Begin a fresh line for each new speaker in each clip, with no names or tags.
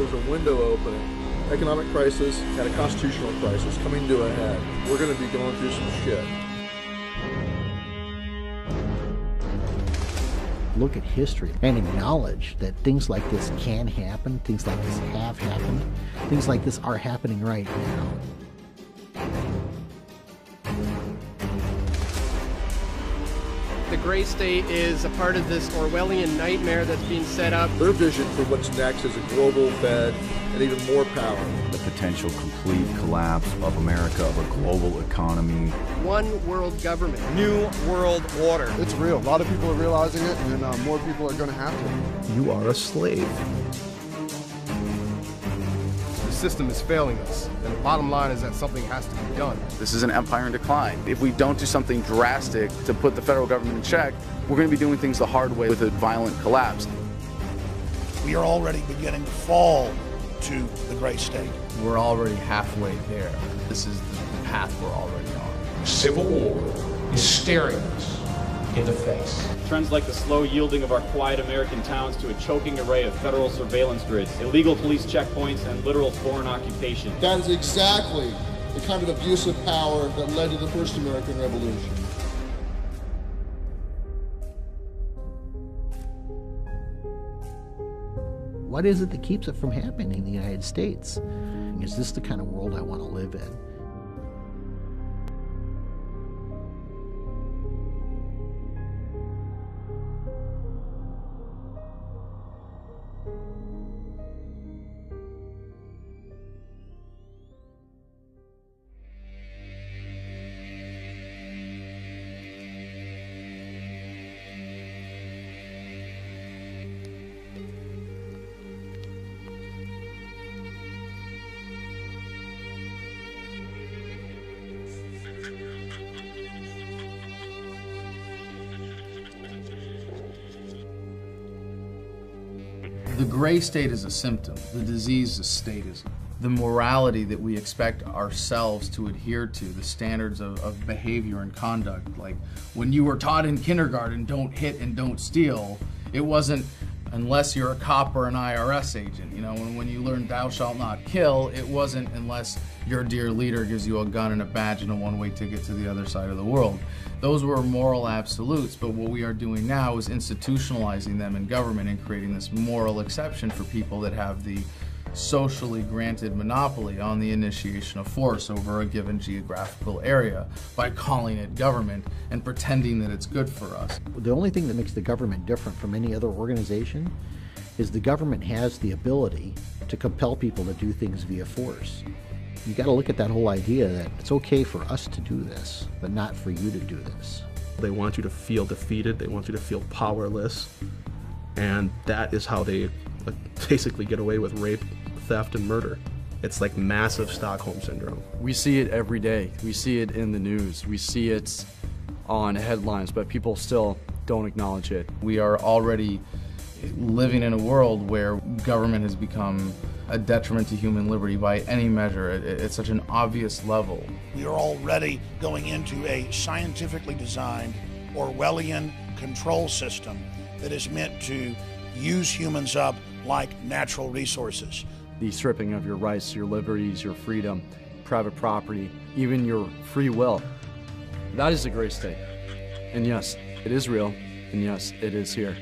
there's a window opening. Economic crisis and a constitutional crisis coming to a head. We're going to be going through some shit.
Look at history and acknowledge that things like this can happen, things like this have happened, things like this are happening right now.
The gray state is a part of this Orwellian nightmare that's being set up.
Their vision for what's next is a global Fed and even more power.
The potential complete collapse of America, of a global economy.
One world government.
New world order.
It's real. A lot of people are realizing it, and more people are going to have to.
You are a slave.
The system is failing us, and the bottom line is that something has to be done.
This is an empire in decline. If we don't do something drastic to put the federal government in check, we're going to be doing things the hard way with a violent collapse.
We are already beginning to fall to the gray state.
We're already halfway there. This is the path we're already on.
Civil war is staring us in the face.
Trends like the slow yielding of our quiet American towns to a choking array of federal surveillance grids, illegal police checkpoints, and literal foreign occupation.
That is exactly the kind of abuse of power that led to the first American Revolution.
What is it that keeps it from happening in the United States? Is this the kind of world I want to live in?
The gray state is a symptom. The disease is statism. The morality that we expect ourselves to adhere to, the standards of behavior and conduct, like when you were taught in kindergarten, don't hit and don't steal, it wasn't unless you're a cop or an IRS agent. You know, when you learn thou shalt not kill, it wasn't unless your dear leader gives you a gun and a badge and a one-way ticket to the other side of the world. Those were moral absolutes, but what we are doing now is institutionalizing them in government and creating this moral exception for people that have the socially granted monopoly on the initiation of force over a given geographical area by calling it government and pretending that it's good for us.
The only thing that makes the government different from any other organization is the government has the ability to compel people to do things via force. You got to look at that whole idea that it's okay for us to do this, but not for you to do this.
They want you to feel defeated, they want you to feel powerless, and that is how they basically get away with rape, theft, and murder. It's like massive Stockholm Syndrome.
We see it every day. We see it in the news. We see it on headlines, but people still don't acknowledge it.
We are already living in a world where government has become a detriment to human liberty by any measure. It's such an obvious level.
We are already going into a scientifically designed Orwellian control system that is meant to use humans up like natural resources.
The stripping of your rights, your liberties, your freedom, private property, even your free will. That is the gray state. And yes, it is real, and yes, it is here.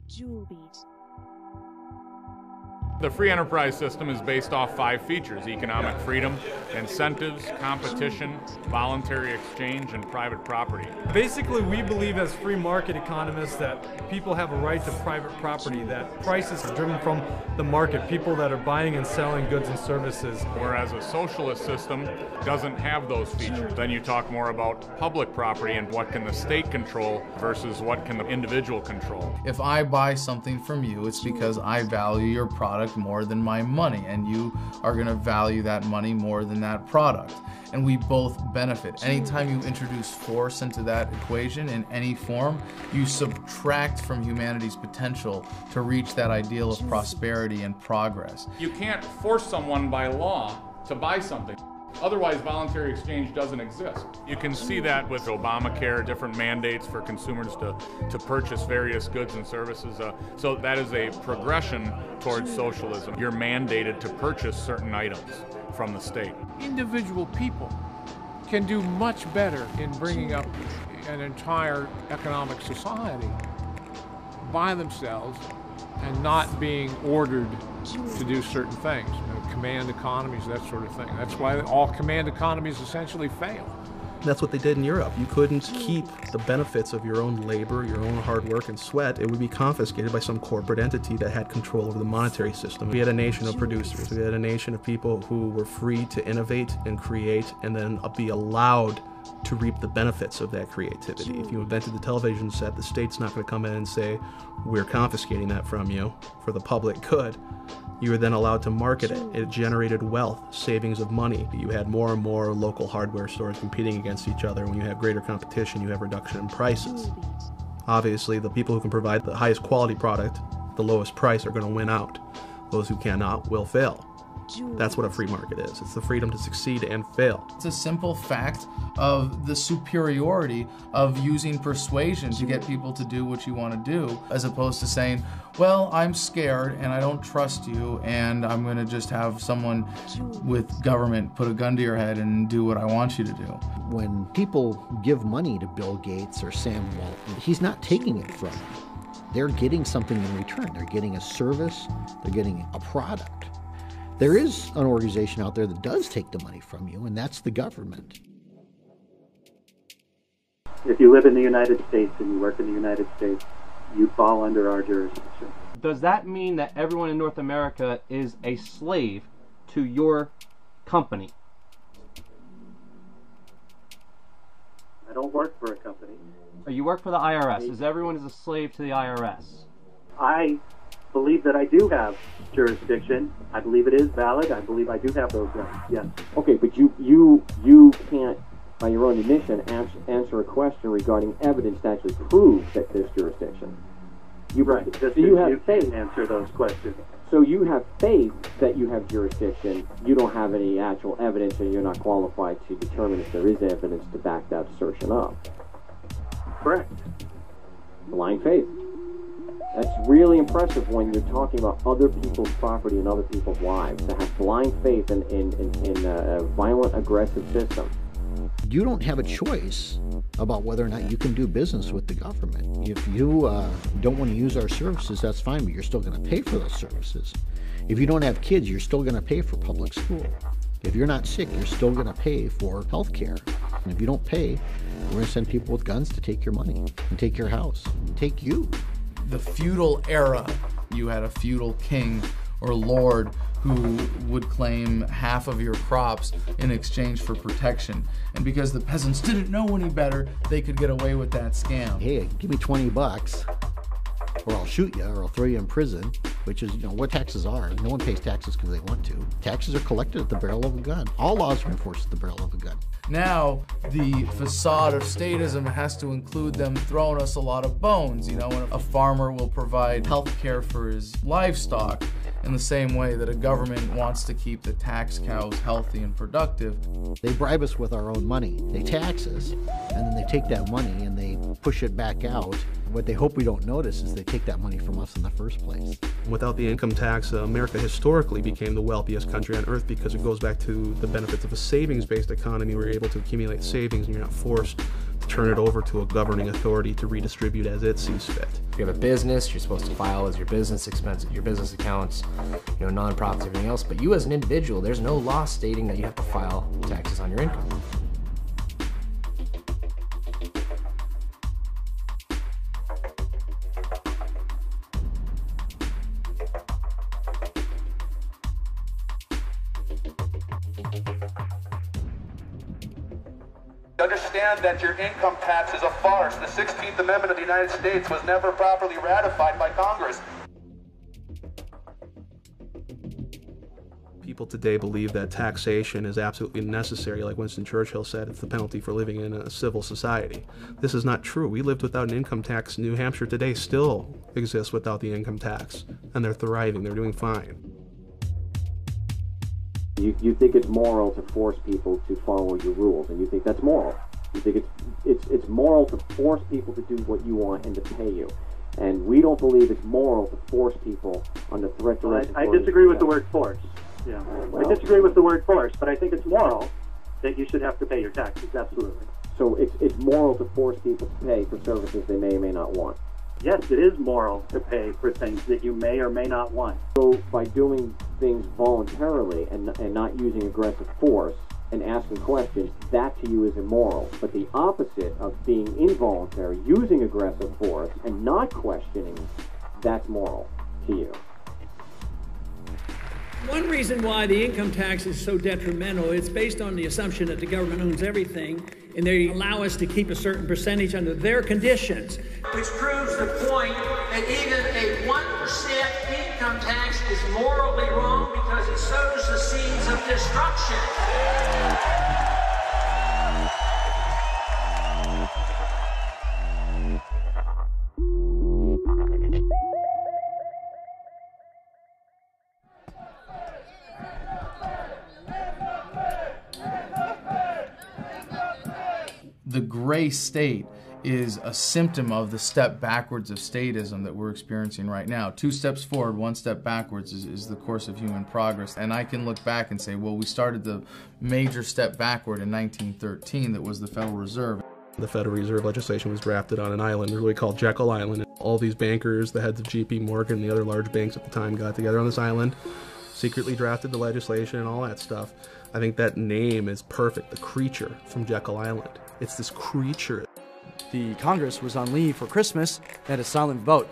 Jewel Beat.
The free enterprise system is based off 5 features: economic freedom, incentives, competition, voluntary exchange, and private property.
Basically, we believe as free market economists that people have a right to private property, that prices are driven from the market, people that are buying and selling goods and services.
Whereas a socialist system doesn't have those features. Then you talk more about public property and what can the state control versus what can the individual control.
If I buy something from you, it's because I value your product product more than my money, and you are going to value that money more than that product. And we both benefit. Anytime you introduce force into that equation in any form, you subtract from humanity's potential to reach that ideal of prosperity and progress.
You can't force someone by law to buy something. Otherwise, voluntary exchange doesn't exist. You can see that with Obamacare, different mandates for consumers to purchase various goods and services. So that is a progression towards socialism. You're mandated to purchase certain items from the state.
Individual people can do much better in bringing up an entire economic society by themselves and not being ordered to do certain things. Command economies, that sort of thing. That's why all command economies essentially fail.
That's what they did in Europe. You couldn't keep the benefits of your own labor, your own hard work and sweat. It would be confiscated by some corporate entity that had control over the monetary system. We had a nation of producers. We had a nation of people who were free to innovate and create and then be allowed to reap the benefits of that creativity. If you invented the television set, the state's not going to come in and say, we're confiscating that from you for the public good. You were then allowed to market it. It generated wealth, savings of money. You had more and more local hardware stores competing against each other. When you have greater competition, you have reduction in prices. Obviously, the people who can provide the highest quality product, the lowest price, are going to win out. Those who cannot will fail. That's what a free market is. It's the freedom to succeed and fail.
It's a simple fact of the superiority of using persuasion to get people to do what you want to do, as opposed to saying, well, I'm scared and I don't trust you and I'm going to just have someone with government put a gun to your head and do what I want you to do.
When people give money to Bill Gates or Sam Walton, he's not taking it from them. They're getting something in return. They're getting a service. They're getting a product. There is an organization out there that does take the money from you, and that's the government.
If you live in the United States and you work in the United States, you fall under our jurisdiction.
Does that mean that everyone in North America is a slave to your company?
I don't work for a company.
You work for the IRS. Is everyone is a slave to the IRS?
I believe that I do have jurisdiction. I believe it is valid. I believe I do have those rights, yes.
Okay, but you can't, by your own admission, answer a question regarding evidence to actually prove that there's jurisdiction.
Right.
So you have faith
to answer those questions.
So you have faith that you have jurisdiction. You don't have any actual evidence, and you're not qualified to determine if there is evidence to back that assertion up.
Correct.
Blind faith. That's really impressive when you're talking about other people's property and other people's lives, to have blind faith in a violent, aggressive system.
You don't have a choice about whether or not you can do business with the government. If you don't want to use our services, that's fine, but you're still going to pay for those services. If you don't have kids, you're still going to pay for public school. If you're not sick, you're still going to pay for health care. And if you don't pay, we're going to send people with guns to take your money and take your house and take you.
The feudal era, you had a feudal king or lord who would claim half of your crops in exchange for protection. And because the peasants didn't know any better, they could get away with that scam.
Hey, give me 20 bucks or I'll shoot you or I'll throw you in prison, which is, what taxes are. No one pays taxes because they want to. Taxes are collected at the barrel of a gun. All laws are enforced at the barrel of a gun.
Now, the facade of statism has to include them throwing us a lot of bones. When a farmer will provide health care for his livestock in the same way that a government wants to keep the tax cows healthy and productive.
They bribe us with our own money. They tax us, and then they take that money and they push it back out. What they hope we don't notice is they take that money from us in the first place.
Without the income tax, America historically became the wealthiest country on earth because it goes back to the benefits of a savings-based economy where you're able to accumulate savings and you're not forced to turn it over to a governing authority to redistribute as it sees fit.
If you have a business, you're supposed to file as your business expenses, your business accounts, nonprofits, everything else. But you as an individual, there's no law stating that you have to file taxes on your income.
Understand that your income tax is a farce. The 16th Amendment of the United States was never properly ratified by Congress.
People today believe that taxation is absolutely necessary. Like Winston Churchill said, it's the penalty for living in a civil society. This is not true. We lived without an income tax. New Hampshire today still exists without the income tax, and they're thriving. They're doing fine.
You think it's moral to force people to follow your rules, and you think that's moral. You think it's moral to force people to do what you want and to pay you. And we don't believe it's moral to force people under threat to
I disagree with the word force. Yeah, I disagree with the word force, but I think it's moral that you should have to pay your taxes, absolutely.
So it's moral to force people to pay for services they may or may not want.
Yes, it is moral to pay for things that you may or may not want.
So by doing things voluntarily and not using aggressive force and asking questions, that to you is immoral. But the opposite of being involuntary, using aggressive force and not questioning, that's moral to you.
One reason why the income tax is so detrimental, it's based on the assumption that the government owns everything, and they allow us to keep a certain percentage under their conditions.
Which proves the point that even a 1% income tax is morally wrong because it sows the seeds of destruction.
The gray state is a symptom of the step backwards of statism that we're experiencing right now. 2 steps forward, 1 step backwards is the course of human progress. And I can look back and say, well, we started the major step backward in 1913 that was the Federal Reserve.
The Federal Reserve legislation was drafted on an island, really called Jekyll Island. All these bankers, the heads of J.P. Morgan and the other large banks at the time got together on this island, secretly drafted the legislation and all that stuff. I think that name is perfect, the creature from Jekyll Island. It's this creature.
The Congress was on leave for Christmas and had a silent vote.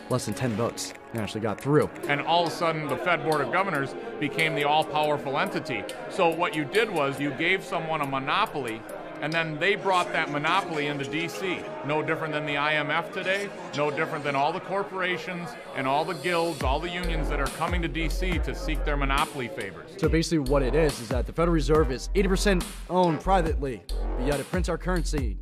Less than 10 votes. And actually got through.
And all of a sudden, the Fed Board of Governors became the all-powerful entity. So what you did was you gave someone a monopoly, and then they brought that monopoly into D.C. No different than the IMF today, no different than all the corporations and all the guilds, all the unions that are coming to D.C. to seek their monopoly favors.
So basically what it is that the Federal Reserve is 80% owned privately, but yet it prints our currency,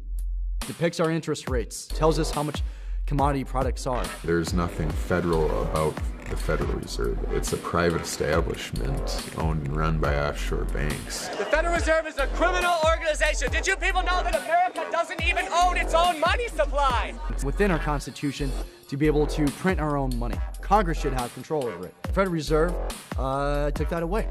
depicts our interest rates, tells us how much commodity products are.
There's nothing federal about the Federal Reserve. It's a private establishment owned and run by offshore banks.
The Federal Reserve is a criminal organization. Did you people know that America doesn't even own its own money supply?
It's within our Constitution to be able to print our own money. Congress should have control over it. The Federal Reserve took that away.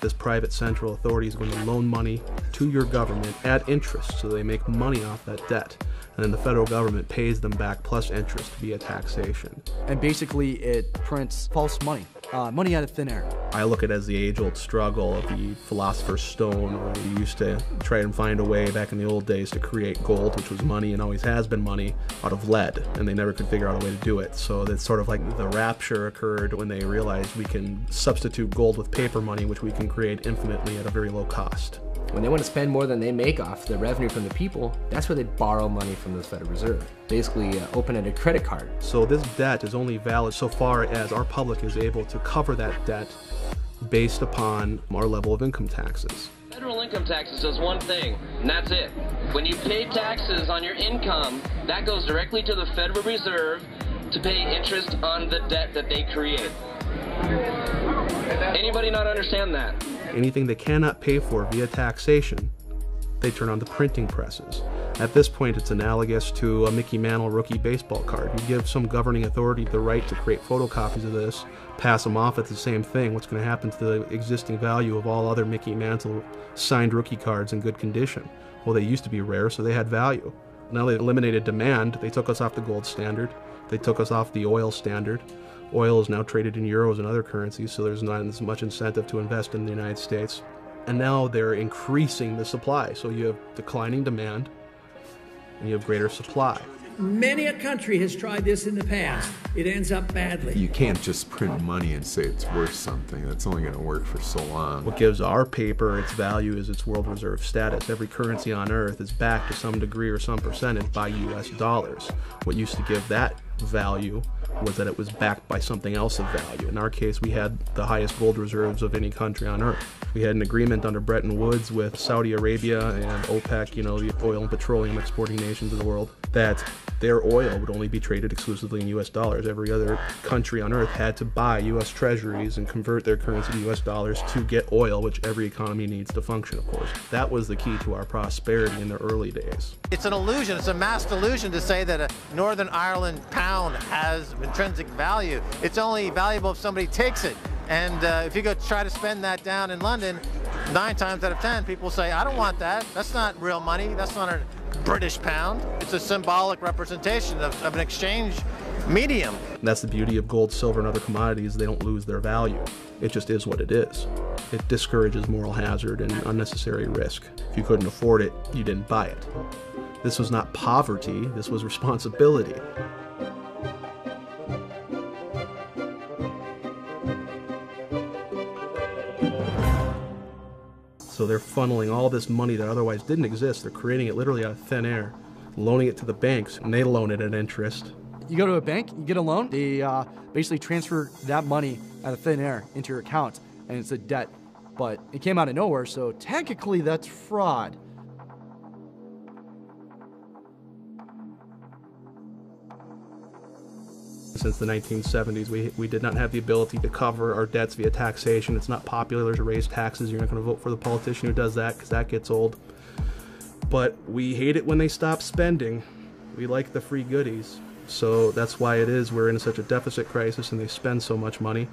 This private central authority is going to loan money to your government at interest, so they make money off that debt. And then the federal government pays them back plus interest via taxation.
And basically it prints false money, money out of thin air.
I look at it as the age-old struggle of the philosopher's stone, where you used to try and find a way back in the old days to create gold, which was money and always has been money, out of lead, and they never could figure out a way to do it. So that's sort of like the rapture occurred when they realized we can substitute gold with paper money, which we can create infinitely at a very low cost.
When they want to spend more than they make off the revenue from the people, that's where they borrow money from the Federal Reserve. Basically open a credit card.
So this debt is only valid so far as our public is able to cover that debt based upon our level of income taxes.
Federal income taxes does one thing, and that's it. When you pay taxes on your income, that goes directly to the Federal Reserve to pay interest on the debt that they created. Anybody not understand that?
Anything they cannot pay for via taxation, they turn on the printing presses. At this point, it's analogous to a Mickey Mantle rookie baseball card. You give some governing authority the right to create photocopies of this, pass them off at the same thing. What's going to happen to the existing value of all other Mickey Mantle signed rookie cards in good condition? Well, they used to be rare, so they had value. Now they eliminated demand. They took us off the gold standard. They took us off the oil standard. Oil is now traded in euros and other currencies, so there's not as much incentive to invest in the United States. And now they're increasing the supply. So you have declining demand and you have greater supply.
Many a country has tried this in the past. It ends up badly.
You can't just print money and say it's worth something. That's only going to work for so long.
What gives our paper its value is its world reserve status. Every currency on earth is backed to some degree or some percentage by US dollars. What used to give that value was that it was backed by something else of value. In our case, we had the highest gold reserves of any country on earth. We had an agreement under Bretton Woods with Saudi Arabia and OPEC, you know, the oil and petroleum exporting nations of the world, that their oil would only be traded exclusively in US dollars. Every other country on earth had to buy US treasuries and convert their currency to US dollars to get oil, which every economy needs to function, of course. That was the key to our prosperity in the early days.
It's an illusion, it's a mass delusion to say that a Northern Ireland pound has intrinsic value. It's only valuable if somebody takes it. And if you go try to spend that down in London, 9 times out of 10, people say, I don't want that. That's not real money. That's not a British pound. It's a symbolic representation of an exchange medium.
And that's the beauty of gold, silver, and other commodities. They don't lose their value. It just is what it is. It discourages moral hazard and unnecessary risk. If you couldn't afford it, you didn't buy it. This was not poverty. This was responsibility. So they're funneling all this money that otherwise didn't exist. They're creating it literally out of thin air, loaning it to the banks, and they loan it at interest.
You go to a bank, you get a loan, they basically transfer that money out of thin air into your account, and it's a debt. But it came out of nowhere, so technically that's fraud.
Since the 1970s, we did not have the ability to cover our debts via taxation. It's not popular to raise taxes. You're not going to vote for the politician who does that because that gets old. But we hate it when they stop spending. We like the free goodies. So that's why it is we're in such a deficit crisis and they spend so much money.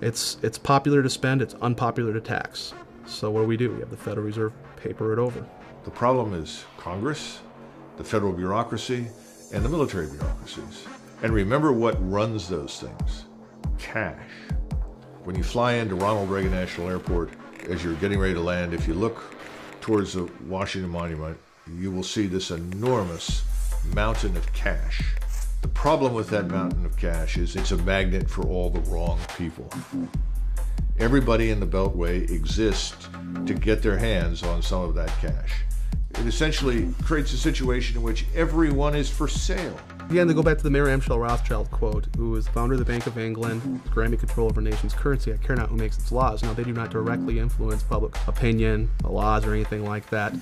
It's popular to spend, it's unpopular to tax. So what do? We have the Federal Reserve paper it over.
The problem is Congress, the federal bureaucracy, and the military bureaucracies. And remember what runs those things: cash. When you fly into Ronald Reagan National Airport, as you're getting ready to land, if you look towards the Washington Monument, you will see this enormous mountain of cash. The problem with that mountain of cash is it's a magnet for all the wrong people. Everybody in the Beltway exists to get their hands on some of that cash. It essentially creates a situation in which everyone is for sale.
Again, to go back to the Mayor Amschel Rothschild quote, who was founder of the Bank of England, granting control over a nation's currency. I care not who makes its laws. Now, they do not directly influence public opinion, the laws, or anything like that.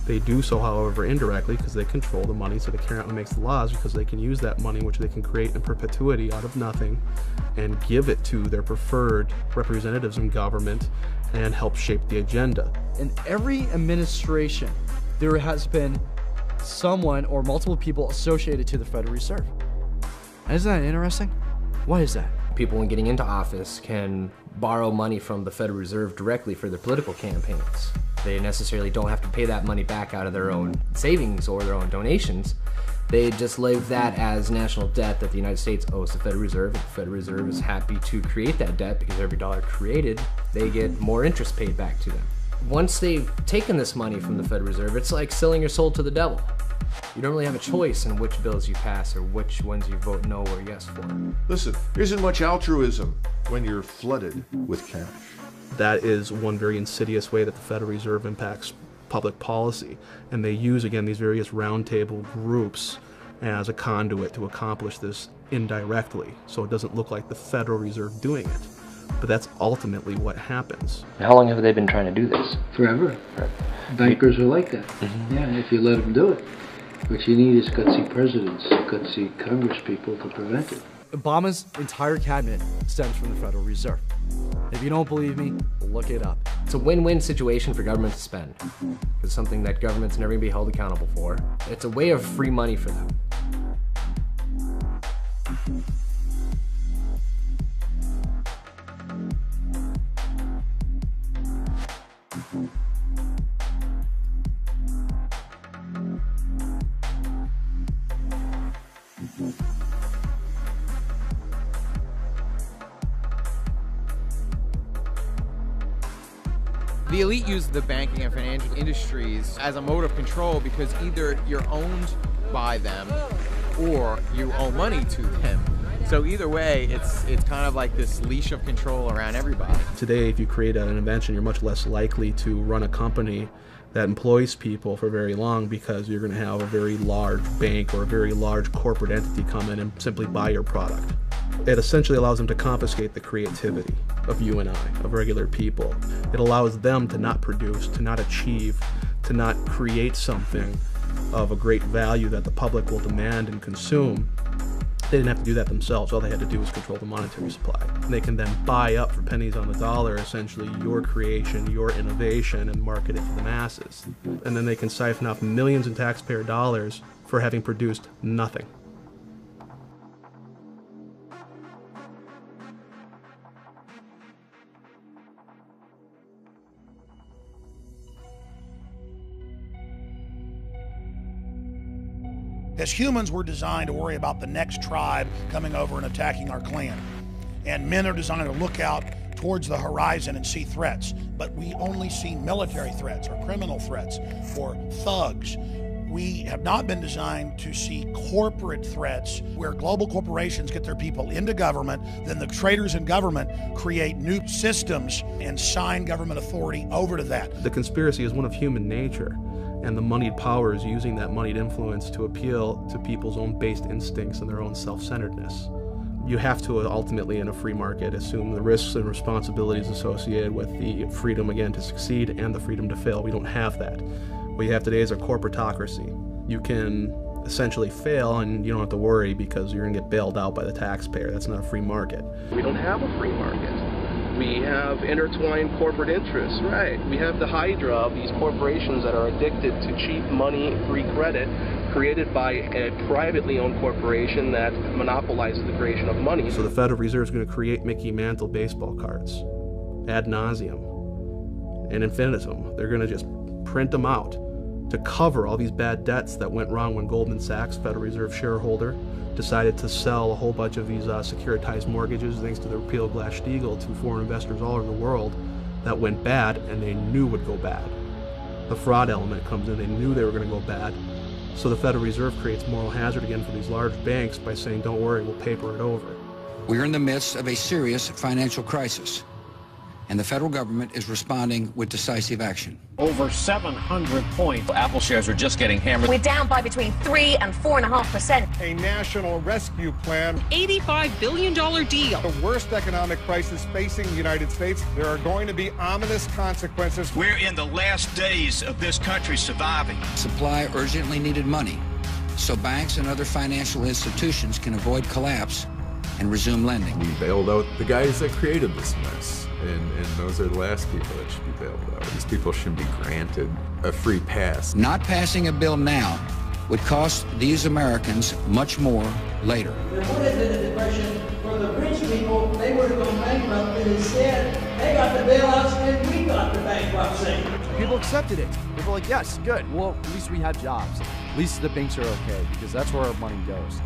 They do so, however, indirectly, because they control the money, so they care not who makes the laws, because they can use that money, which they can create in perpetuity out of nothing, and give it to their preferred representatives in government and help shape the agenda.
In every administration, there has been someone or multiple people associated to the Federal Reserve. Isn't that interesting? Why is that?
People, when getting into office, can borrow money from the Federal Reserve directly for their political campaigns. They necessarily don't have to pay that money back out of their own savings or their own donations. They just leave that as national debt that the United States owes the Federal Reserve. The Federal Reserve is happy to create that debt because every dollar created, they get more interest paid back to them. Once they've taken this money from the Federal Reserve, it's like selling your soul to the devil. You don't really have a choice in which bills you pass or which ones you vote no or yes for.
Listen, there isn't much altruism when you're flooded with cash.
That is one very insidious way that the Federal Reserve impacts public policy. And they use, again, these various roundtable groups as a conduit to accomplish this indirectly, so it doesn't look like the Federal Reserve doing it. But that's ultimately what happens.
How long have they been trying to do this?
Forever. Bankers are like that. Yeah, if you let them do it. What you need is gutsy presidents, gutsy Congress people to prevent it.
Obama's entire cabinet stems from the Federal Reserve. If you don't believe me, look it up.
It's a win-win situation for government to spend. It's something that government's never going to be held accountable for. It's a way of free money for them.
The elite use the banking and financial industries as a mode of control because either you're owned by them or you owe money to them. So either way, it's kind of like this leash of control around everybody.
Today, if you create an invention, you're much less likely to run a company that employs people for very long, because you're going to have a very large bank or a very large corporate entity come in and simply buy your product. It essentially allows them to confiscate the creativity of you and I, of regular people. It allows them to not produce, to not achieve, to not create something of a great value that the public will demand and consume. They didn't have to do that themselves. All they had to do was control the monetary supply. And they can then buy up for pennies on the dollar, essentially, your creation, your innovation, and market it to the masses. And then they can siphon off millions in taxpayer dollars for having produced nothing.
As humans, we're designed to worry about the next tribe coming over and attacking our clan. And men are designed to look out towards the horizon and see threats. But we only see military threats or criminal threats or thugs. We have not been designed to see corporate threats where global corporations get their people into government, then the traders in government create new systems and sign government authority over to that.
The conspiracy is one of human nature. And the moneyed power is using that moneyed influence to appeal to people's own based instincts and their own self-centeredness. You have to ultimately, in a free market, assume the risks and responsibilities associated with the freedom, again, to succeed and the freedom to fail. We don't have that. What you have today is a corporatocracy. You can essentially fail and you don't have to worry because you're going to get bailed out by the taxpayer. That's not a free market.
We don't have a free market. We have intertwined corporate interests, right? We have the hydra of these corporations that are addicted to cheap money, free credit, created by a privately owned corporation that monopolizes the creation of money.
So the Federal Reserve is going to create Mickey Mantle baseball cards ad nauseum and infinitum. They're going to just print them out to cover all these bad debts that went wrong when Goldman Sachs, Federal Reserve shareholder, decided to sell a whole bunch of these securitized mortgages thanks to the repeal of Glass-Steagall to foreign investors all over the world that went bad and they knew would go bad. The fraud element comes in, they knew they were going to go bad. So the Federal Reserve creates moral hazard again for these large banks by saying, don't worry, we'll paper it over.
We're in the midst of a serious financial crisis, and the federal government is responding with decisive action.
Over 700 points. Apple shares are just getting hammered.
We're down by between 3 and 4.5%.
A national rescue plan.
$85 billion deal.
The worst economic crisis facing the United States. There are going to be ominous consequences.
We're in the last days of this country surviving.
Supply urgently needed money so banks and other financial institutions can avoid collapse and resume lending.
We bailed out the guys that created this mess. And those are the last people that should be bailed out. These people shouldn't be granted a free pass.
Not passing a bill now would cost these Americans much more later.
There would have been a depression for the rich people. They would have gone bankrupt, and instead, they got the bailouts and we got the bankruptcy.
People accepted it. They were like, yes, good. Well, at least we have jobs. At least the banks are okay, because that's where our money goes.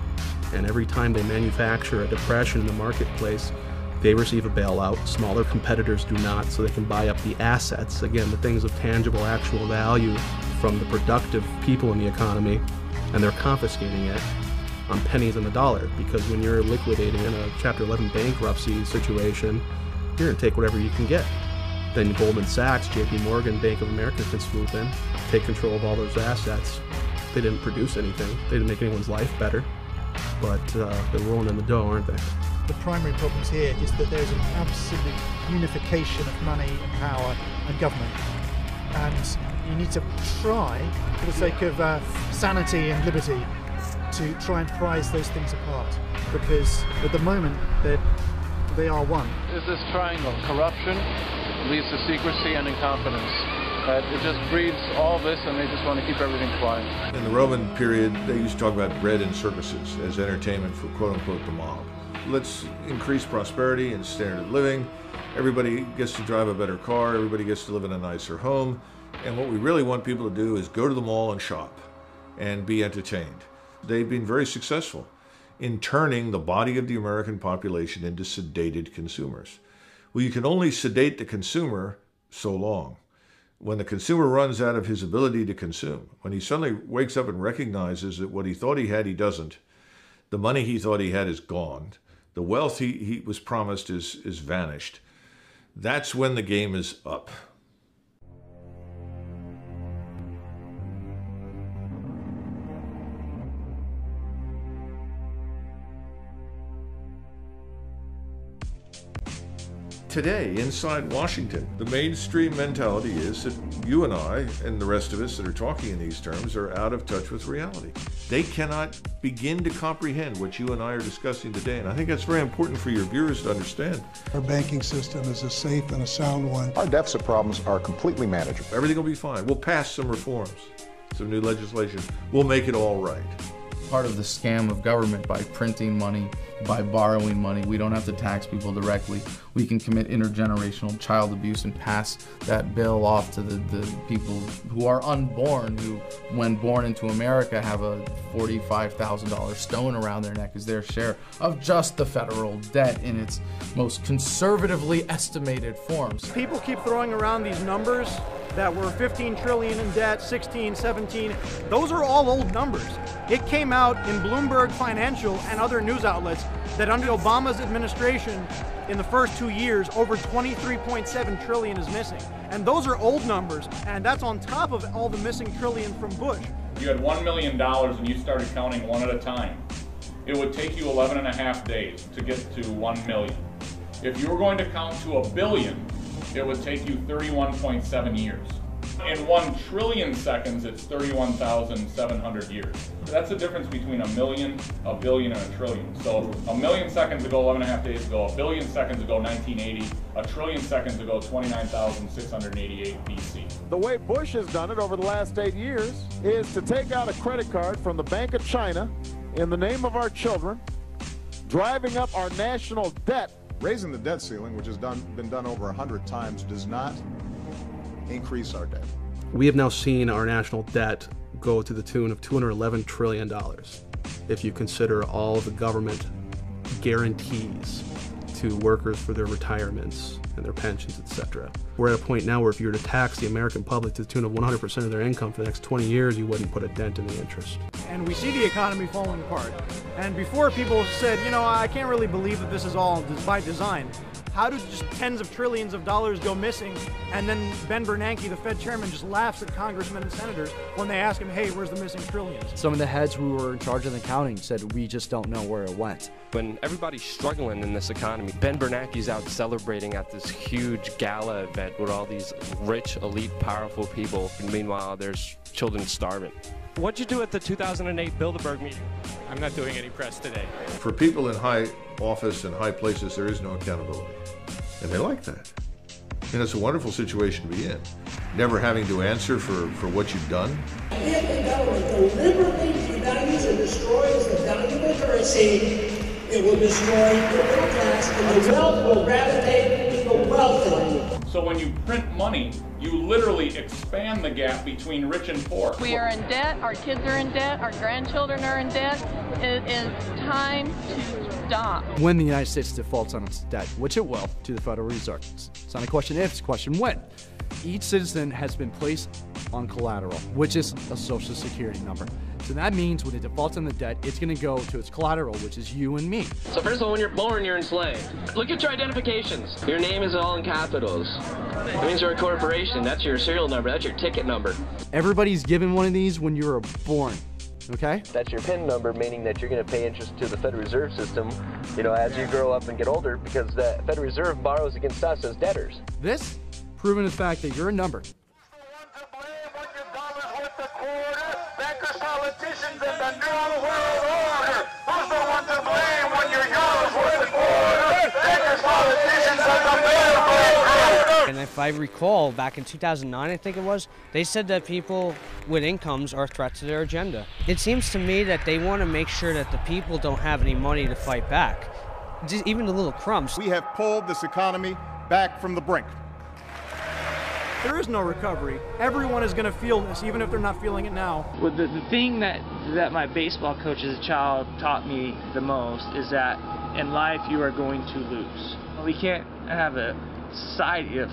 And every time they manufacture a depression in the marketplace, they receive a bailout. Smaller competitors do not, so they can buy up the assets, again, the things of tangible, actual value from the productive people in the economy, and they're confiscating it on pennies on the dollar, because when you're liquidating in a Chapter 11 bankruptcy situation, you're going to take whatever you can get. Then Goldman Sachs, JP Morgan, Bank of America can swoop in, take control of all those assets. They didn't produce anything. They didn't make anyone's life better, but they're rolling in the dough, aren't they?
The primary problems here is that there's an absolute unification of money and power and government. And you need to try, for the sake of sanity and liberty, to try and prize those things apart. Because at the moment, they are one.
Is this triangle? Corruption leads to secrecy and incompetence. It just breeds all this, and they just want to keep everything quiet.
In the Roman period, they used to talk about bread and circuses as entertainment for quote-unquote the mob. Let's increase prosperity and standard of living. Everybody gets to drive a better car. Everybody gets to live in a nicer home. And what we really want people to do is go to the mall and shop and be entertained. They've been very successful in turning the body of the American population into sedated consumers. Well, you can only sedate the consumer so long. When the consumer runs out of his ability to consume, when he suddenly wakes up and recognizes that what he thought he had, he doesn't, the money he thought he had is gone, the wealth he was promised is vanished, that's when the game is up. today inside Washington. The mainstream mentality is that you and I and the rest of us that are talking in these terms are out of touch with reality. They cannot begin to comprehend what you and I are discussing today, and I think that's very important for your viewers to understand.
Our banking system is a safe and a sound one.
Our deficit problems are completely manageable.
Everything will be fine. We'll pass some reforms, some new legislation. We'll make it all right.
Part of the scam of government by printing money, by borrowing money. We don't have to tax people directly. We can commit intergenerational child abuse and pass that bill off to the people who are unborn, who, when born into America, have a $45,000 stone around their neck as their share of just the federal debt in its most conservatively estimated forms.
People keep throwing around these numbers that were 15 trillion in debt, 16, 17. Those are all old numbers. It came out in Bloomberg Financial and other news outlets that under Obama's administration, in the first 2 years, over 23.7 trillion is missing. And those are old numbers, and that's on top of all the missing trillion from Bush.
If you had $1 million and you started counting one at a time, it would take you 11.5 days to get to 1 million. If you were going to count to $1 billion, it would take you 31.7 years. In 1 trillion seconds, it's 31,700 years. That's the difference between a million, a billion, and a trillion. So a million seconds ago, 11.5 days ago, a billion seconds ago, 1980, a trillion seconds ago, 29,688 BC.
The way Bush has done it over the last 8 years is to take out a credit card from the Bank of China in the name of our children, driving up our national debt.
Raising the debt ceiling, which has been done over 100 times, does not increase our debt.
We have now seen our national debt go to the tune of $211 trillion if you consider all the government guarantees to workers for their retirements and their pensions, etc. We're at a point now where if you were to tax the American public to the tune of 100% of their income for the next 20 years, you wouldn't put a dent in the interest.
And we see the economy falling apart. And before, people said, you know, I can't really believe that this is all by design. How do just tens of trillions of dollars go missing? And then Ben Bernanke, the Fed chairman, just laughs at congressmen and senators when they ask him, hey, where's the missing trillions?
Some of the heads who were in charge of the accounting said, we just don't know where it went.
When everybody's struggling in this economy, Ben Bernanke's out celebrating at this huge gala event with all these rich, elite, powerful people. And meanwhile, there's children starving. What'd you do at the 2008 Bilderberg meeting?
I'm not doing any press today.
For people in high office and high places, there is no accountability. And they like that. And it's a wonderful situation to be in. Never having to answer for what you've done.
If the government deliberately devalues and destroys the value of the currency, it will destroy the middle class and the wealth will gravitate to the wealthy.
So when you print money, you literally expand the gap between rich and poor.
We are in debt, our kids are in debt, our grandchildren are in debt. It is time to stop.
When the United States defaults on its debt, which it will, to the Federal Reserve. It's not a question if, it's a question when. Each citizen has been placed on collateral, which is a Social Security number. So that means when it defaults on the debt, it's going to go to its collateral, which is you and me.
So first of all, when you're born, you're enslaved. Look at your identifications. Your name is all in capitals. It means you're a corporation. That's your serial number. That's your ticket number.
Everybody's given one of these when you were born. Okay?
That's your PIN number, meaning that you're going to pay interest to the Federal Reserve System, you know, as you grow up and get older, because the Federal Reserve borrows against us as debtors.
This, proven the fact that you're a number.
Politicians in the New World Order. Who's the one to blame when your dollars worth a quarter? Bankers, politicians of the New World Order.
And if I recall, back in 2009, I think it was, they said that people with incomes are a threat to their agenda. It seems to me that they want to make sure that the people don't have any money to fight back, just even the little crumbs.
We have pulled this economy back from the brink.
There is no recovery. Everyone is going to feel this, even if they're not feeling it now.
Well, the thing that my baseball coach as a child taught me the most is that in life you are going to lose. We can't have a society of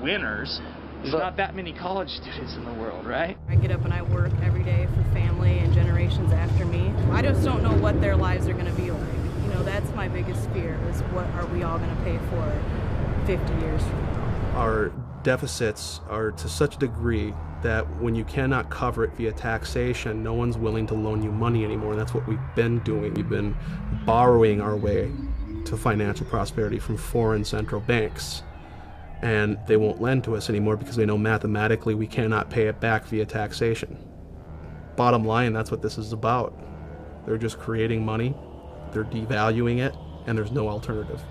winners. There's not that many college students in the world, right?
I get up and I work every day for family and generations after me. I just don't know what their lives are going to be like. You know, that's my biggest fear, is what are we all going to pay for 50 years from now?
Our deficits are to such a degree that when you cannot cover it via taxation, no one's willing to loan you money anymore. And that's what we've been doing. We've been borrowing our way to financial prosperity from foreign central banks. And they won't lend to us anymore because they know mathematically we cannot pay it back via taxation. Bottom line, that's what this is about. They're just creating money, they're devaluing it, and there's no alternative.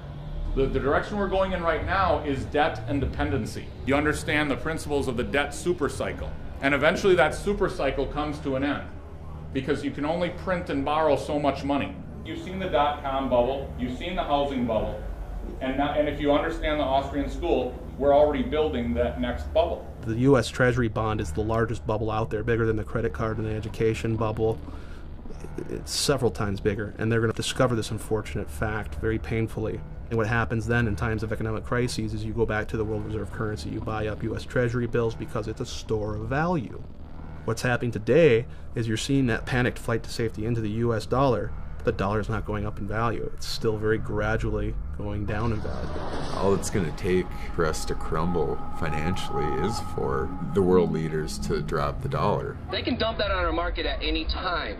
The direction we're going in right now is debt and dependency. You understand the principles of the debt super cycle. And eventually that super cycle comes to an end because you can only print and borrow so much money. You've seen the dot-com bubble, you've seen the housing bubble, and if you understand the Austrian school, we're already building that next bubble.
The U.S. Treasury bond is the largest bubble out there, bigger than the credit card and the education bubble. It's several times bigger, and they're going to discover this unfortunate fact very painfully. And what happens then in times of economic crises is you go back to the world reserve currency. You buy up U.S. Treasury bills because it's a store of value. What's happening today is you're seeing that panicked flight to safety into the U.S. dollar. The dollar is not going up in value. It's still very gradually going down in value.
All it's going to take for us to crumble financially is for the world leaders to drop the dollar.
They can dump that on our market at any time.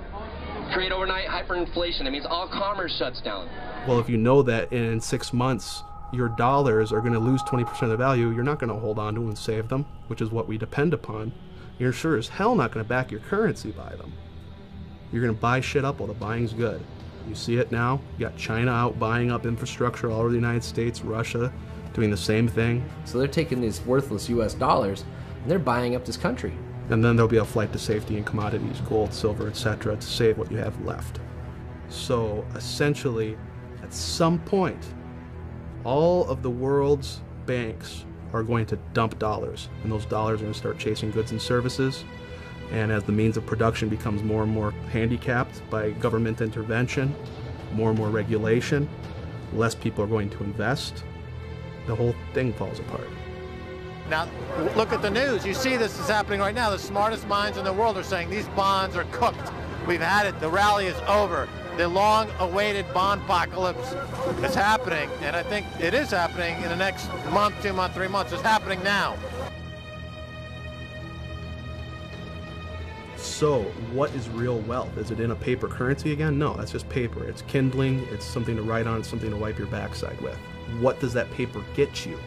Create overnight hyperinflation. That means all commerce shuts down.
Well, if you know that in 6 months your dollars are going to lose 20% of the value, you're not going to hold on to them and save them, which is what we depend upon. You're sure as hell not going to back your currency by them. You're going to buy shit up while the buying's good. You see it now. You got China out buying up infrastructure all over the United States, Russia doing the same thing.
So they're taking these worthless US dollars and they're buying up this country.
And then there'll be a flight to safety in commodities, gold, silver, etc., to save what you have left. So essentially, at some point, all of the world's banks are going to dump dollars, and those dollars are going to start chasing goods and services. And as the means of production becomes more and more handicapped by government intervention, more and more regulation, less people are going to invest, the whole thing falls apart.
Now, look at the news. You see this is happening right now. The smartest minds in the world are saying these bonds are cooked. We've had it. The rally is over. The long-awaited bond apocalypse is happening, and I think it is happening in the next month, 2 months, 3 months. It's happening now.
So, what is real wealth? Is it in a paper currency again? No, that's just paper. It's kindling, it's something to write on, it's something to wipe your backside with. What does that paper get you?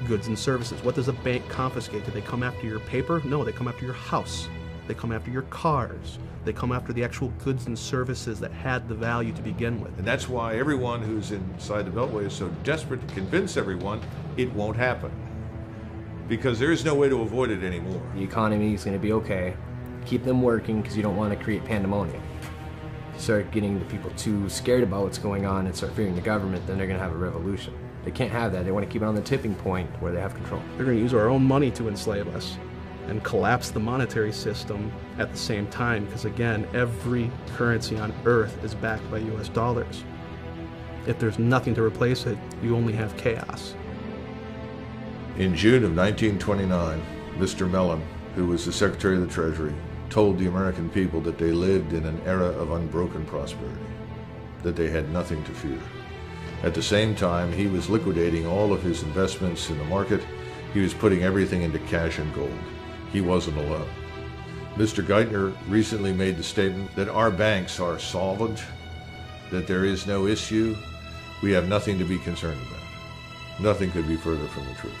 Goods and services. What does a bank confiscate? Do they come after your paper? No, they come after your house. They come after your cars. They come after the actual goods and services that had the value to begin with.
And that's why everyone who's inside the Beltway is so desperate to convince everyone it won't happen. Because there is no way to avoid it anymore.
The economy is going to be okay. Keep them working because you don't want to create pandemonium. If you start getting the people too scared about what's going on and start fearing the government, then they're going to have a revolution. They can't have that. They want to keep it on the tipping point where they have control.
They're going to use our own money to enslave us and collapse the monetary system at the same time, because again, every currency on earth is backed by US dollars. If there's nothing to replace it, you only have chaos.
In June of 1929, Mr. Mellon, who was the Secretary of the Treasury, told the American people that they lived in an era of unbroken prosperity, that they had nothing to fear. At the same time, he was liquidating all of his investments in the market. He was putting everything into cash and gold. He wasn't alone. Mr. Geithner recently made the statement that our banks are solvent, that there is no issue. We have nothing to be concerned about. Nothing could be further from the truth.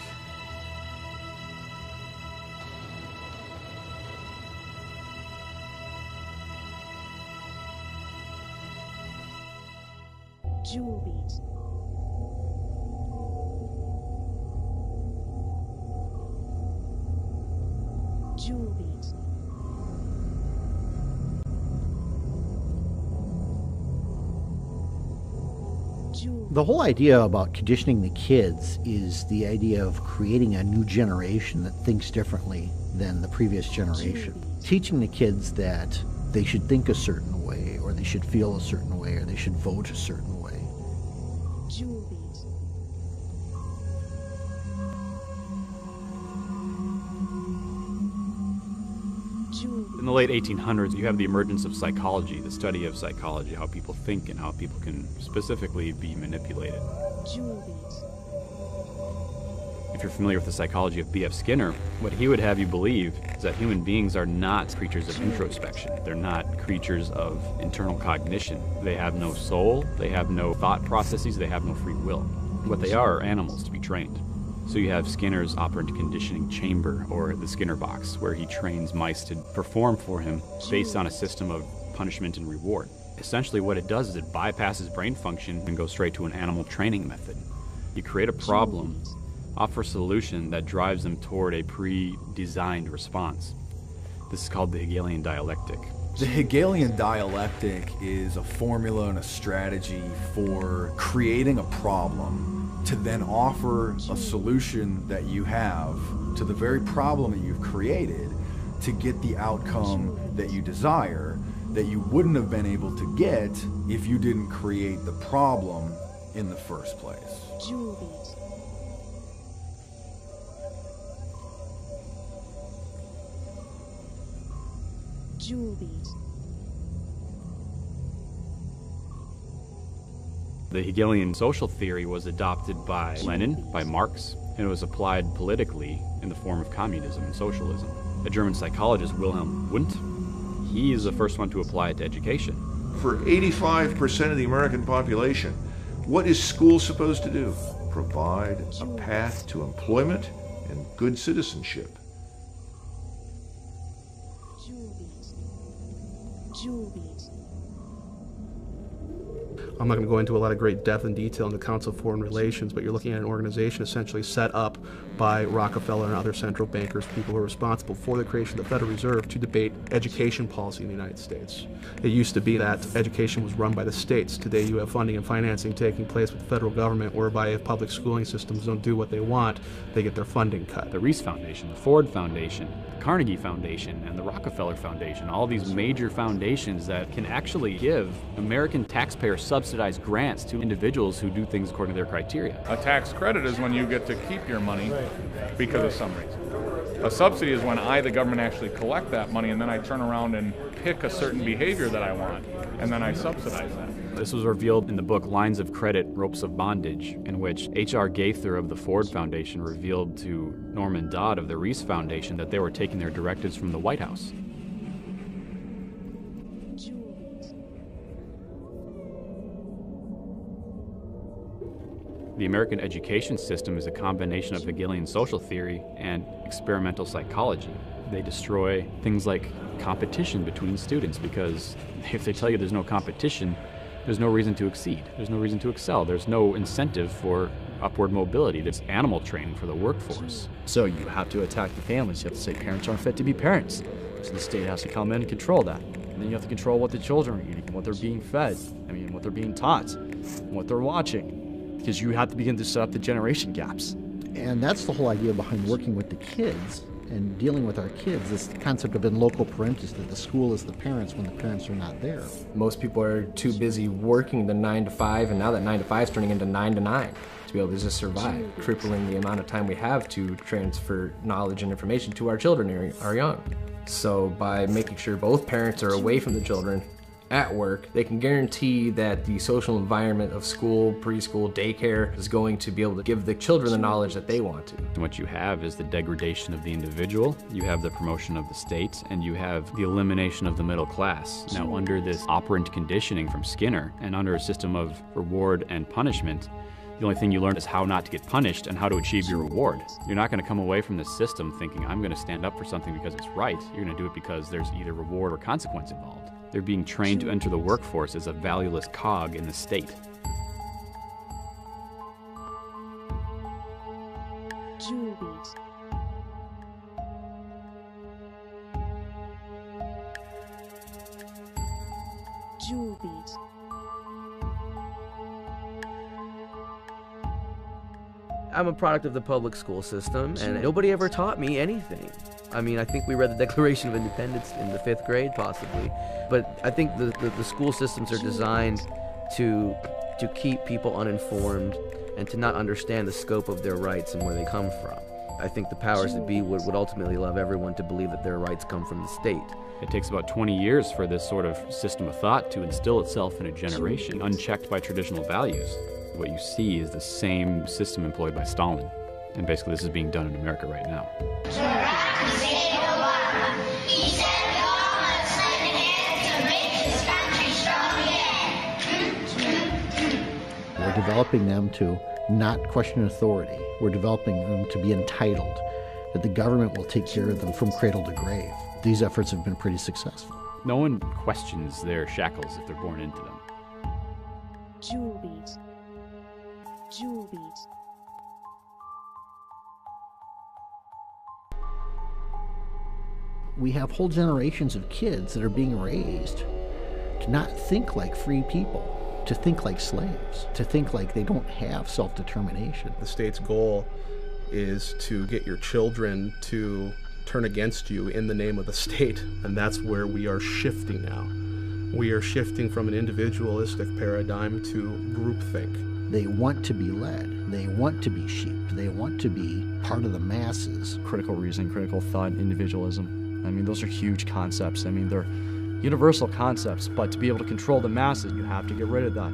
Jewel beat. Jewel beat.
The whole idea about conditioning the kids is the idea of creating a new generation that thinks differently than the previous generation. Teaching the kids that they should think a certain way, or they should feel a certain way, or they should vote a certain way.
Jewel beat.
In the late 1800s, you have the emergence of psychology, the study of psychology, how people think and how people can specifically be manipulated.
Jewel beat.
If you're familiar with the psychology of B.F. Skinner, what he would have you believe is that human beings are not creatures of introspection. They're not creatures of internal cognition. They have no soul, they have no thought processes, they have no free will. What they are animals to be trained. So you have Skinner's operant conditioning chamber, or the Skinner box, where he trains mice to perform for him based on a system of punishment and reward. Essentially what it does is it bypasses brain function and goes straight to an animal training method. You create a problem, offer a solution that drives them toward a pre-designed response. This is called the Hegelian dialectic.
The Hegelian dialectic is a formula and a strategy for creating a problem to then offer a solution that you have to the very problem that you've created to get the outcome that you desire, that you wouldn't have been able to get if you didn't create the problem in the first place.
The Hegelian social theory was adopted by Lenin, by Marx, and it was applied politically in the form of communism and socialism. A German psychologist, Wilhelm Wundt, he is the first one to apply it to education.
For 85% of the American population, what is school supposed to do? Provide a path to employment and good citizenship.
I'm not going to go into a lot of great depth and detail in the Council of Foreign Relations, but you're looking at an organization essentially set up by Rockefeller and other central bankers, people who are responsible for the creation of the Federal Reserve, to debate education policy in the United States. It used to be that education was run by the states. Today you have funding and financing taking place with the federal government, whereby if public schooling systems don't do what they want, they get their funding cut.
The Reese Foundation, the Ford Foundation, the Carnegie Foundation, and the Rockefeller Foundation, all these major foundations that can actually give American taxpayers subsidized grants to individuals who do things according to their criteria.
A tax credit is when you get to keep your money because of some reason. A subsidy is when I, the government, actually collect that money and then I turn around and pick a certain behavior that I want and then I subsidize that.
This was revealed in the book Lines of Credit, Ropes of Bondage, in which H.R. Gaither of the Ford Foundation revealed to Norman Dodd of the Reese Foundation that they were taking their directives from the White House. The American education system is a combination of Hegelian social theory and experimental psychology. They destroy things like competition between students, because if they tell you there's no competition, there's no reason to exceed. There's no reason to excel. There's no incentive for upward mobility. That's animal training for the workforce.
So you have to attack the families. You have to say parents aren't fit to be parents. So the state has to come in and control that. And then you have to control what the children are eating, what they're being fed, what they're being taught, what they're watching. Because you have to begin to set up the generation gaps.
And that's the whole idea behind working with the kids and dealing with our kids, this concept of in loco parentis, that the school is the parents when the parents are not there.
Most people are too busy working the 9 to 5, and now that 9 to 5 is turning into 9 to 9 to be able to just survive, crippling the amount of time we have to transfer knowledge and information to our children, our young. So by making sure both parents are away from the children at work, they can guarantee that the social environment of school, preschool, daycare is going to be able to give the children the knowledge that they want to.
And what you have is the degradation of the individual, you have the promotion of the state, and you have the elimination of the middle class. Now, under this operant conditioning from Skinner, and under a system of reward and punishment, the only thing you learn is how not to get punished and how to achieve your reward. You're not going to come away from this system thinking, I'm going to stand up for something because it's right. You're going to do it because there's either reward or consequence involved. They're being trained to enter the workforce as a valueless cog in the state.
I'm a product of the public school system, and nobody ever taught me anything. I mean, I think we read the Declaration of Independence in the 5th grade, possibly. But I think the school systems are designed to keep people uninformed and to not understand the scope of their rights and where they come from. I think the powers that be would ultimately love everyone to believe that their rights come from the state.
It takes about 20 years for this sort of system of thought to instill itself in a generation, unchecked by traditional values. What you see is the same system employed by Stalin. And basically this is being done in America right now.
We're developing them to not question authority. We're developing them to be entitled, that the government will take care of them from cradle to grave. These efforts have been pretty successful.
No one questions their shackles if they're born into them.
Jewel beat. Jewel beat.
We have whole generations of kids that are being raised to not think like free people, to think like slaves, to think like they don't have self-determination.
The state's goal is to get your children to turn against you in the name of the state, and that's where we are shifting now. We are shifting from an individualistic paradigm to groupthink.
They want to be led. They want to be sheep. They want to be part of the masses.
Critical reasoning, critical thought, individualism. I mean, those are huge concepts. I mean, they're universal concepts, but to be able to control the masses, you have to get rid of that.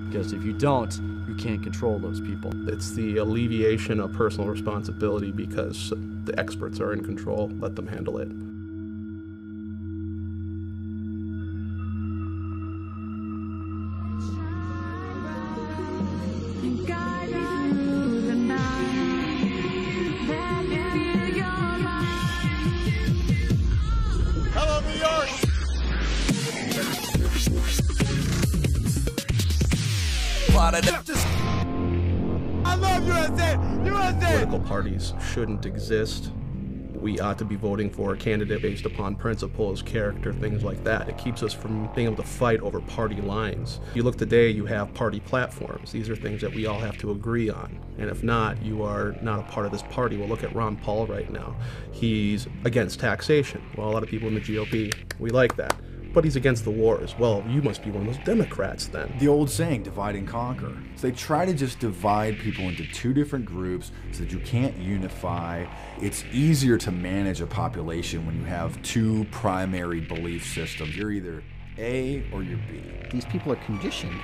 Because if you don't, you can't control those people.
It's the alleviation of personal responsibility because the experts are in control. Let them handle it.
Hello, New York! I love USA! USA!
Political parties shouldn't exist. We ought to be voting for a candidate based upon principles, character, things like that. It keeps us from being able to fight over party lines. You look today, you have party platforms. These are things that we all have to agree on. And if not, you are not a part of this party. Well, look at Ron Paul right now. He's against taxation. Well, a lot of people in the GOP, we like that. But he's against the wars. Well, you must be one of those Democrats then.
The old saying, divide and conquer. So they try to just divide people into two different groups so that you can't unify. It's easier to manage a population when you have two primary belief systems. You're either A or you're B.
These people are conditioned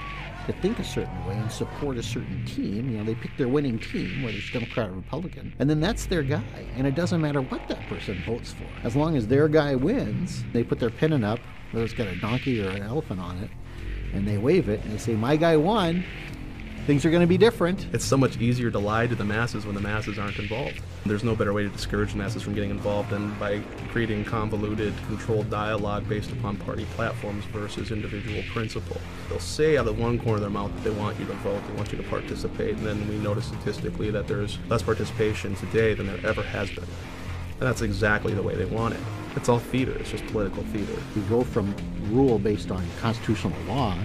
to think a certain way and support a certain team. You know, they pick their winning team, whether it's Democrat or Republican, and then that's their guy. And it doesn't matter what that person votes for. As long as their guy wins, they put their pennant up, whether it's got a donkey or an elephant on it, and they wave it and they say, my guy won. Things are going to be different.
It's so much easier to lie to the masses when the masses aren't involved. There's no better way to discourage the masses from getting involved than by creating convoluted, controlled dialogue based upon party platforms versus individual principle. They'll say out of one corner of their mouth that they want you to vote, they want you to participate, and then we notice statistically that there's less participation today than there ever has been. And that's exactly the way they want it. It's all theater, it's just political theater.
We go from rule based on constitutional law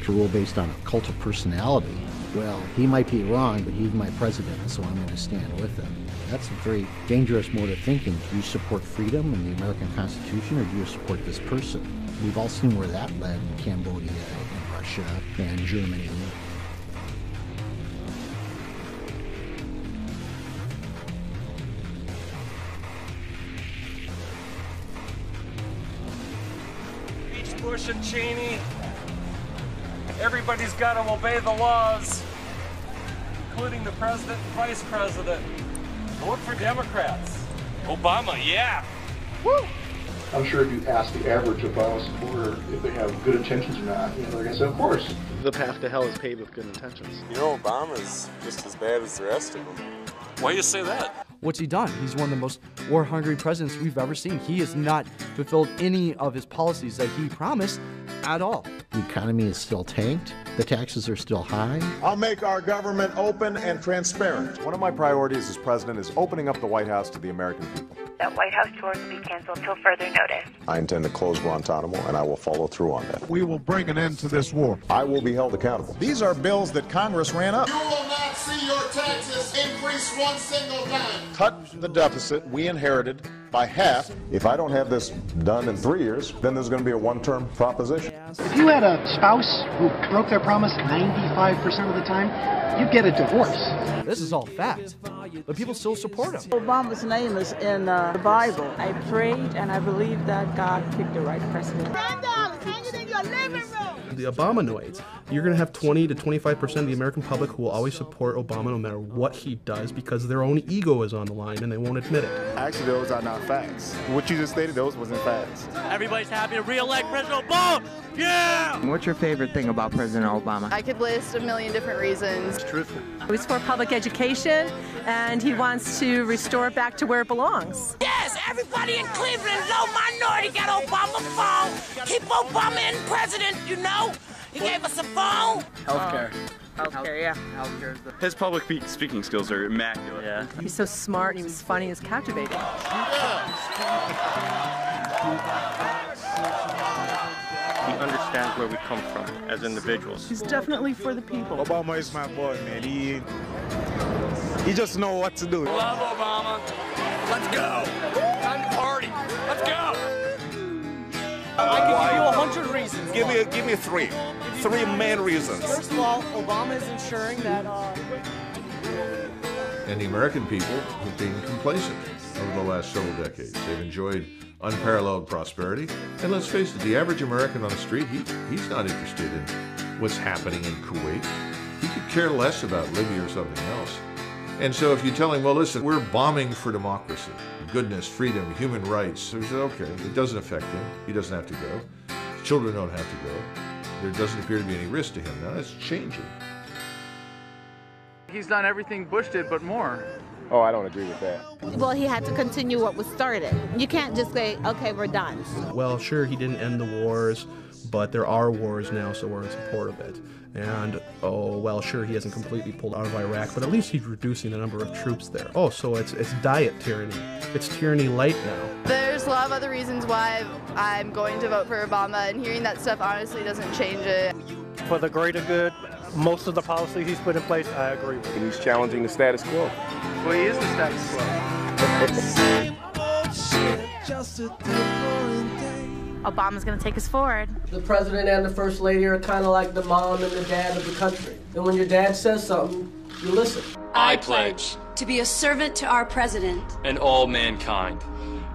to rule based on a cult of personality. Well, he might be wrong, but he's my president, so I'm going to stand with him. That's a very dangerous mode of thinking. Do you support freedom and the American Constitution, or do you support this person? We've all seen where that led in Cambodia and Russia and Germany.
Bush and Cheney. Everybody's got to obey the laws, including the president and vice president. Vote for Democrats. Obama, yeah.
Woo! I'm sure if you ask the average Obama supporter if they have good intentions or not, they're going to say, of course.
The path to hell is paved with good intentions.
You know, Obama's just as bad as the rest of them.
Why do you say that?
What's he done? He's one of the most war-hungry presidents we've ever seen. He has not fulfilled any of his policies that he promised at all.
The economy is still tanked. The taxes are still high.
I'll make our government open and transparent.
One of my priorities as president is opening up the White House to the American people.
That White House tour will be canceled until further notice.
I intend to close Guantanamo, and I will follow through on that.
We will bring an end to this war.
I will be held accountable.
These are bills that Congress ran up.
You will not see your taxes increase one single time.
Cut the deficit we inherited by half.
If I don't have this done in 3 years, then there's going to be a one-term proposition.
If you had a spouse who broke their promise 95% of the time, you'd get a divorce.
This is all fact, but people still support him.
Obama's name is in the Bible. I prayed and I believe that God picked the right president.
$10, hang it in your
the living room.
The Obamanoids. You're going to have 20 to 25% of the American public who will always support Obama no matter what he does because their own ego is on the line and they won't admit it.
Actually, those are not facts. What you just stated, those wasn't facts.
Everybody's happy to re-elect President Obama. Yeah!
What's your favorite thing about President Obama?
I could list a million different reasons.
It's truthful.
He's for public education, and he wants to restore it back to where it belongs.
Yes, everybody in Cleveland, low minority, got Obama phone. Keep Obama in president, you know. He gave us a phone.
Healthcare.
Healthcare, yeah.
Healthcare is the...
His public speaking skills are immaculate.
Yeah. He's so smart, he was funny, he was captivating.
He understands where we come from as individuals.
He's definitely for the people.
Obama is my boy, man. He just knows what to do.
Love Obama. Let's go. Time to party. Let's go. I can give you 100 reasons.
Give me three. Three main reasons.
First of all, Obama is ensuring that
And the American people have been complacent over the last several decades. They've enjoyed unparalleled prosperity. And let's face it, the average American on the street, he's not interested in what's happening in Kuwait. He could care less about Libya or something else. And so if you tell him, well, listen, we're bombing for democracy, goodness, freedom, human rights, so he said, okay, it doesn't affect him. He doesn't have to go. His children don't have to go. There doesn't appear to be any risk to him. Now that's changing.
He's done everything Bush did, but more.
Oh, I don't agree with that.
Well, he had to continue what was started. You can't just say, okay, we're done.
Well, sure, he didn't end the wars, but there are wars now, so we're in support of it. And, oh, well, sure, he hasn't completely pulled out of Iraq, but at least he's reducing the number of troops there. Oh, so it's diet tyranny. It's tyranny light now.
There's a lot of other reasons why I'm going to vote for Obama, and hearing that stuff honestly doesn't change it.
For the greater good, most of the policies he's put in place, I agree with.
And he's challenging the status quo.
Well, he is the status quo.
Obama's going to take us forward.
The president and the first lady are kind of like the mom and the dad of the country. And when your dad says something, you listen.
I pledge
to be a servant to our president
and all mankind.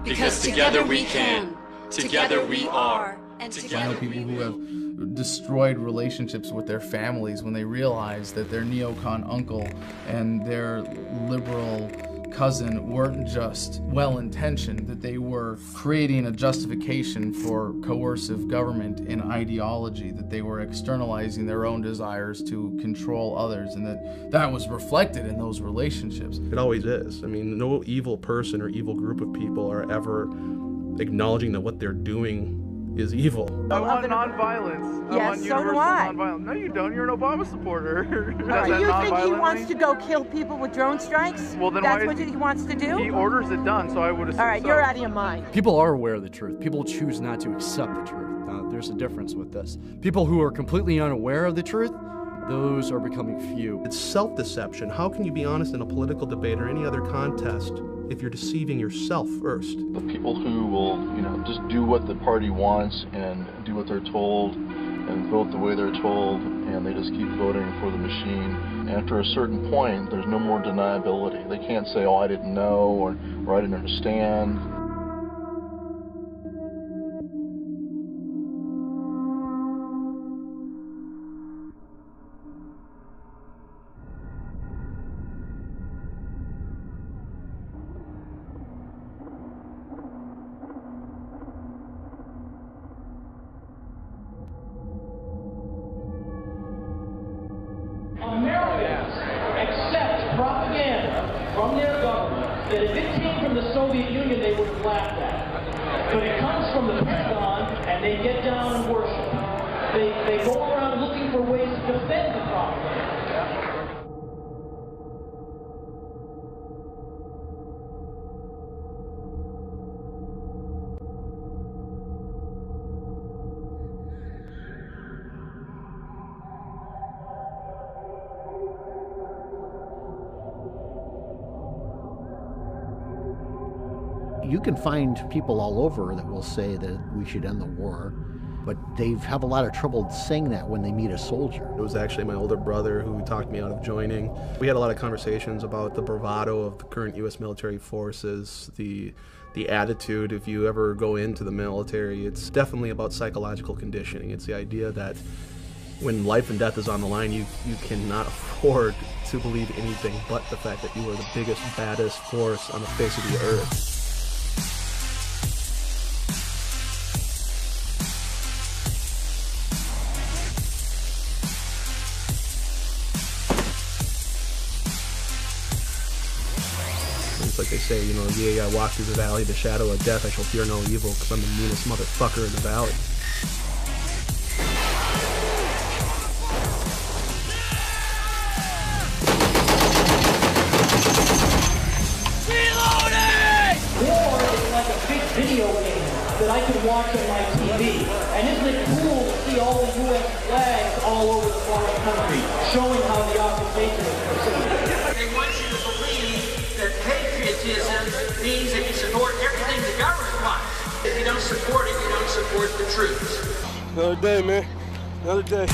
Because together we can, together we are, and together
I know people who have destroyed relationships with their families when they realize that their neocon uncle and their liberal cousin weren't just well-intentioned, that they were creating a justification for coercive government and ideology, that they were externalizing their own desires to control others, and that was reflected in those relationships.
It always is. I mean, no evil person or evil group of people are ever acknowledging that what they're doing is evil.
I want nonviolence. I want universal nonviolence. No, you don't. You're an Obama supporter.
Do you think he wants to go kill people with drone strikes?
Well, then
that's what he wants to do?
He orders it done, so I would assume.
All right, you're out of your mind.
People are aware of the truth. People choose not to accept the truth. There's a difference with this. People who are completely unaware of the truth, those are becoming few.
It's self-deception. How can you be honest in a political debate or any other contest if you're deceiving yourself first?
The people who will, just do what the party wants and do what they're told and vote the way they're told, and they just keep voting for the machine. After a certain point, there's no more deniability. They can't say, oh, I didn't know, or I didn't understand.
Americans accept propaganda from their government that if it came from the Soviet Union, they would have laughed at. But it comes from the Pentagon, and they get down and worship. They go around looking for ways to defend the propaganda.
You can find people all over that will say that we should end the war, but they have a lot of trouble saying that when they meet a soldier.
It was actually my older brother who talked me out of joining. We had a lot of conversations about the bravado of the current U.S. military forces, the the attitude. If you ever go into the military, it's definitely about psychological conditioning. It's the idea that when life and death is on the line, you cannot afford to believe anything but the fact that you are the biggest, baddest force on the face of the earth. It's like they say, you know, yea, I walk through the valley of the shadow of death, I shall fear no evil, because I'm the meanest motherfucker in the valley.
War is like a big video game that I can watch on my TV. And isn't it cool to see all the U.S. flags all over the foreign country, showing how the occupation is perceived?
They want you to believe that patriotism means that you support everything the government wants. If you don't support it, you don't support the troops.
Another day, man. Another day.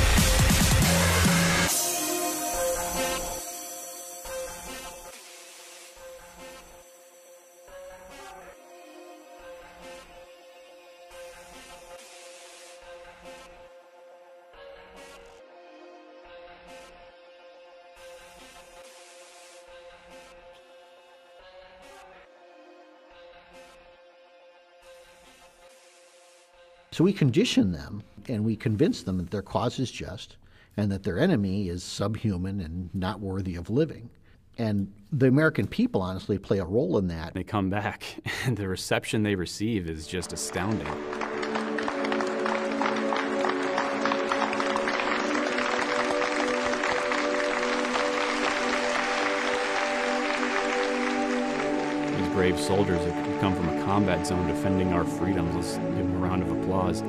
So we condition them, and we convince them that their cause is just, and that their enemy is subhuman and not worthy of living. And the American people honestly play a role in that.
They come back, and the reception they receive is just astounding. Brave soldiers that come from a combat zone defending our freedoms. Let's give them a round of applause.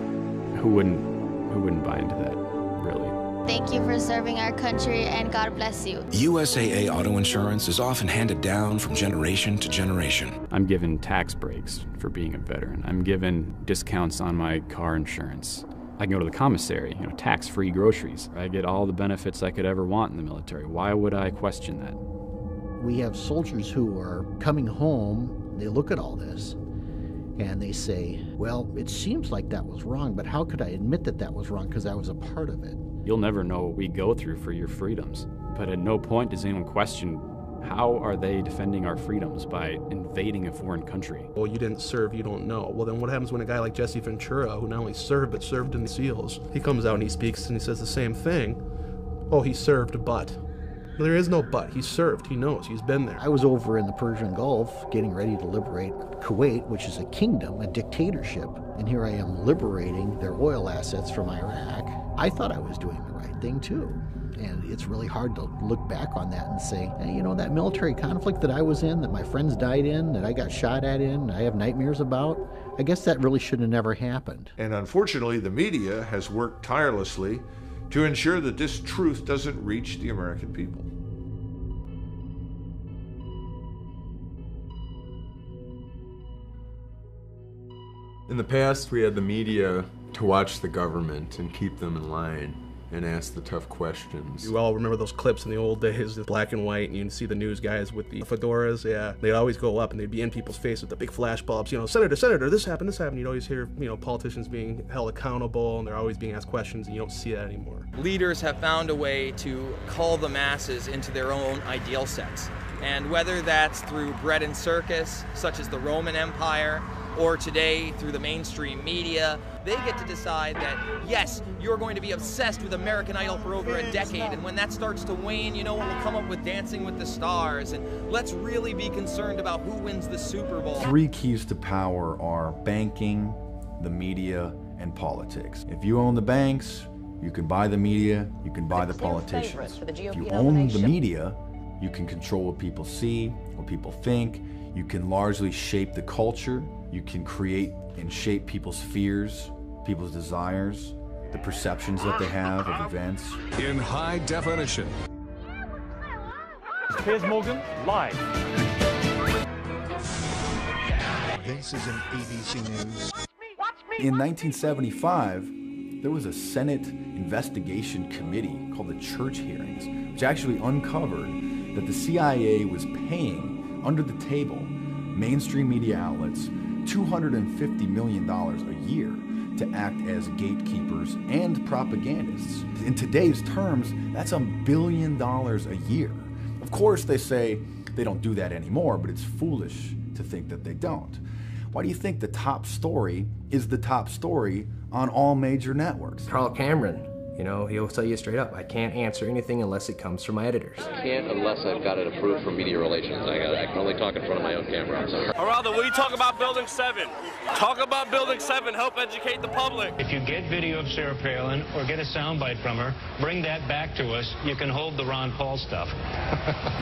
Who wouldn't buy into that, really?
Thank you for serving our country, and God bless you.
USAA auto insurance is often handed down from generation to generation.
I'm given tax breaks for being a veteran. I'm given discounts on my car insurance. I can go to the commissary, you know, tax-free groceries. I get all the benefits I could ever want in the military. Why would I question that?
We have soldiers who are coming home, they look at all this, and they say, well, it seems like that was wrong, but how could I admit that that was wrong because I was a part of it?
You'll never know what we go through for your freedoms, but at no point does anyone question how are they defending our freedoms by invading a foreign country.
Well, you didn't serve, you don't know. Well, then what happens when a guy like Jesse Ventura, who not only served, but served in the SEALs, he comes out and he speaks and he says the same thing. Oh, he served, but. There is no but. He served. He knows. He's been there.
I was over in the Persian Gulf getting ready to liberate Kuwait, which is a kingdom, a dictatorship. And here I am liberating their oil assets from Iraq. I thought I was doing the right thing, too. And it's really hard to look back on that and say, hey, you know, that military conflict that I was in, that my friends died in, that I got shot at in, I have nightmares about, I guess that really should have never happened.
And unfortunately, the media has worked tirelessly to ensure that this truth doesn't reach the American people.
In the past, we had the media to watch the government and keep them in line and ask the tough questions.
You all remember those clips in the old days, the black and white, and you'd see the news guys with the fedoras, yeah. They'd always go up and they'd be in people's face with the big flash bulbs, you know, Senator, this happened. You'd always hear, you know, politicians being held accountable and they're always being asked questions, and you don't see that anymore.
Leaders have found a way to cull the masses into their own ideal sets. And whether that's through bread and circus, such as the Roman Empire, or today through the mainstream media, they get to decide that, yes, you're going to be obsessed with American Idol for over a decade, and when that starts to wane, you know what, we'll come up with Dancing with the Stars, and let's really be concerned about who wins the Super Bowl.
3 keys to power are banking, the media, and politics. If you own the banks, you can buy the media, you can buy the politicians. If you own the media, you can control what people see, what people think, you can largely shape the culture, you can create and shape people's fears, people's desires, the perceptions that they have of events.
In high definition.
Piers Morgan, live.
This is an ABC News.
In 1975, there was a Senate investigation committee called the Church Hearings, which actually uncovered that the CIA was paying, under the table, mainstream media outlets $250 million a year to act as gatekeepers and propagandists. In today's terms, that's $1 billion a year. Of course, they say they don't do that anymore, but it's foolish to think that they don't. Why do you think the top story is the top story on all major networks?
Carl Cameron, you know, he'll tell you straight up, I can't answer anything unless it comes from my editors.
I can't unless I've got it approved from media relations. I can only talk in front of my own camera. I'm sorry.
Geraldo, will you talk about Building 7? Talk about Building 7. Help educate the public.
If you get video of Sarah Palin or get a soundbite from her, bring that back to us. You can hold the Ron Paul stuff.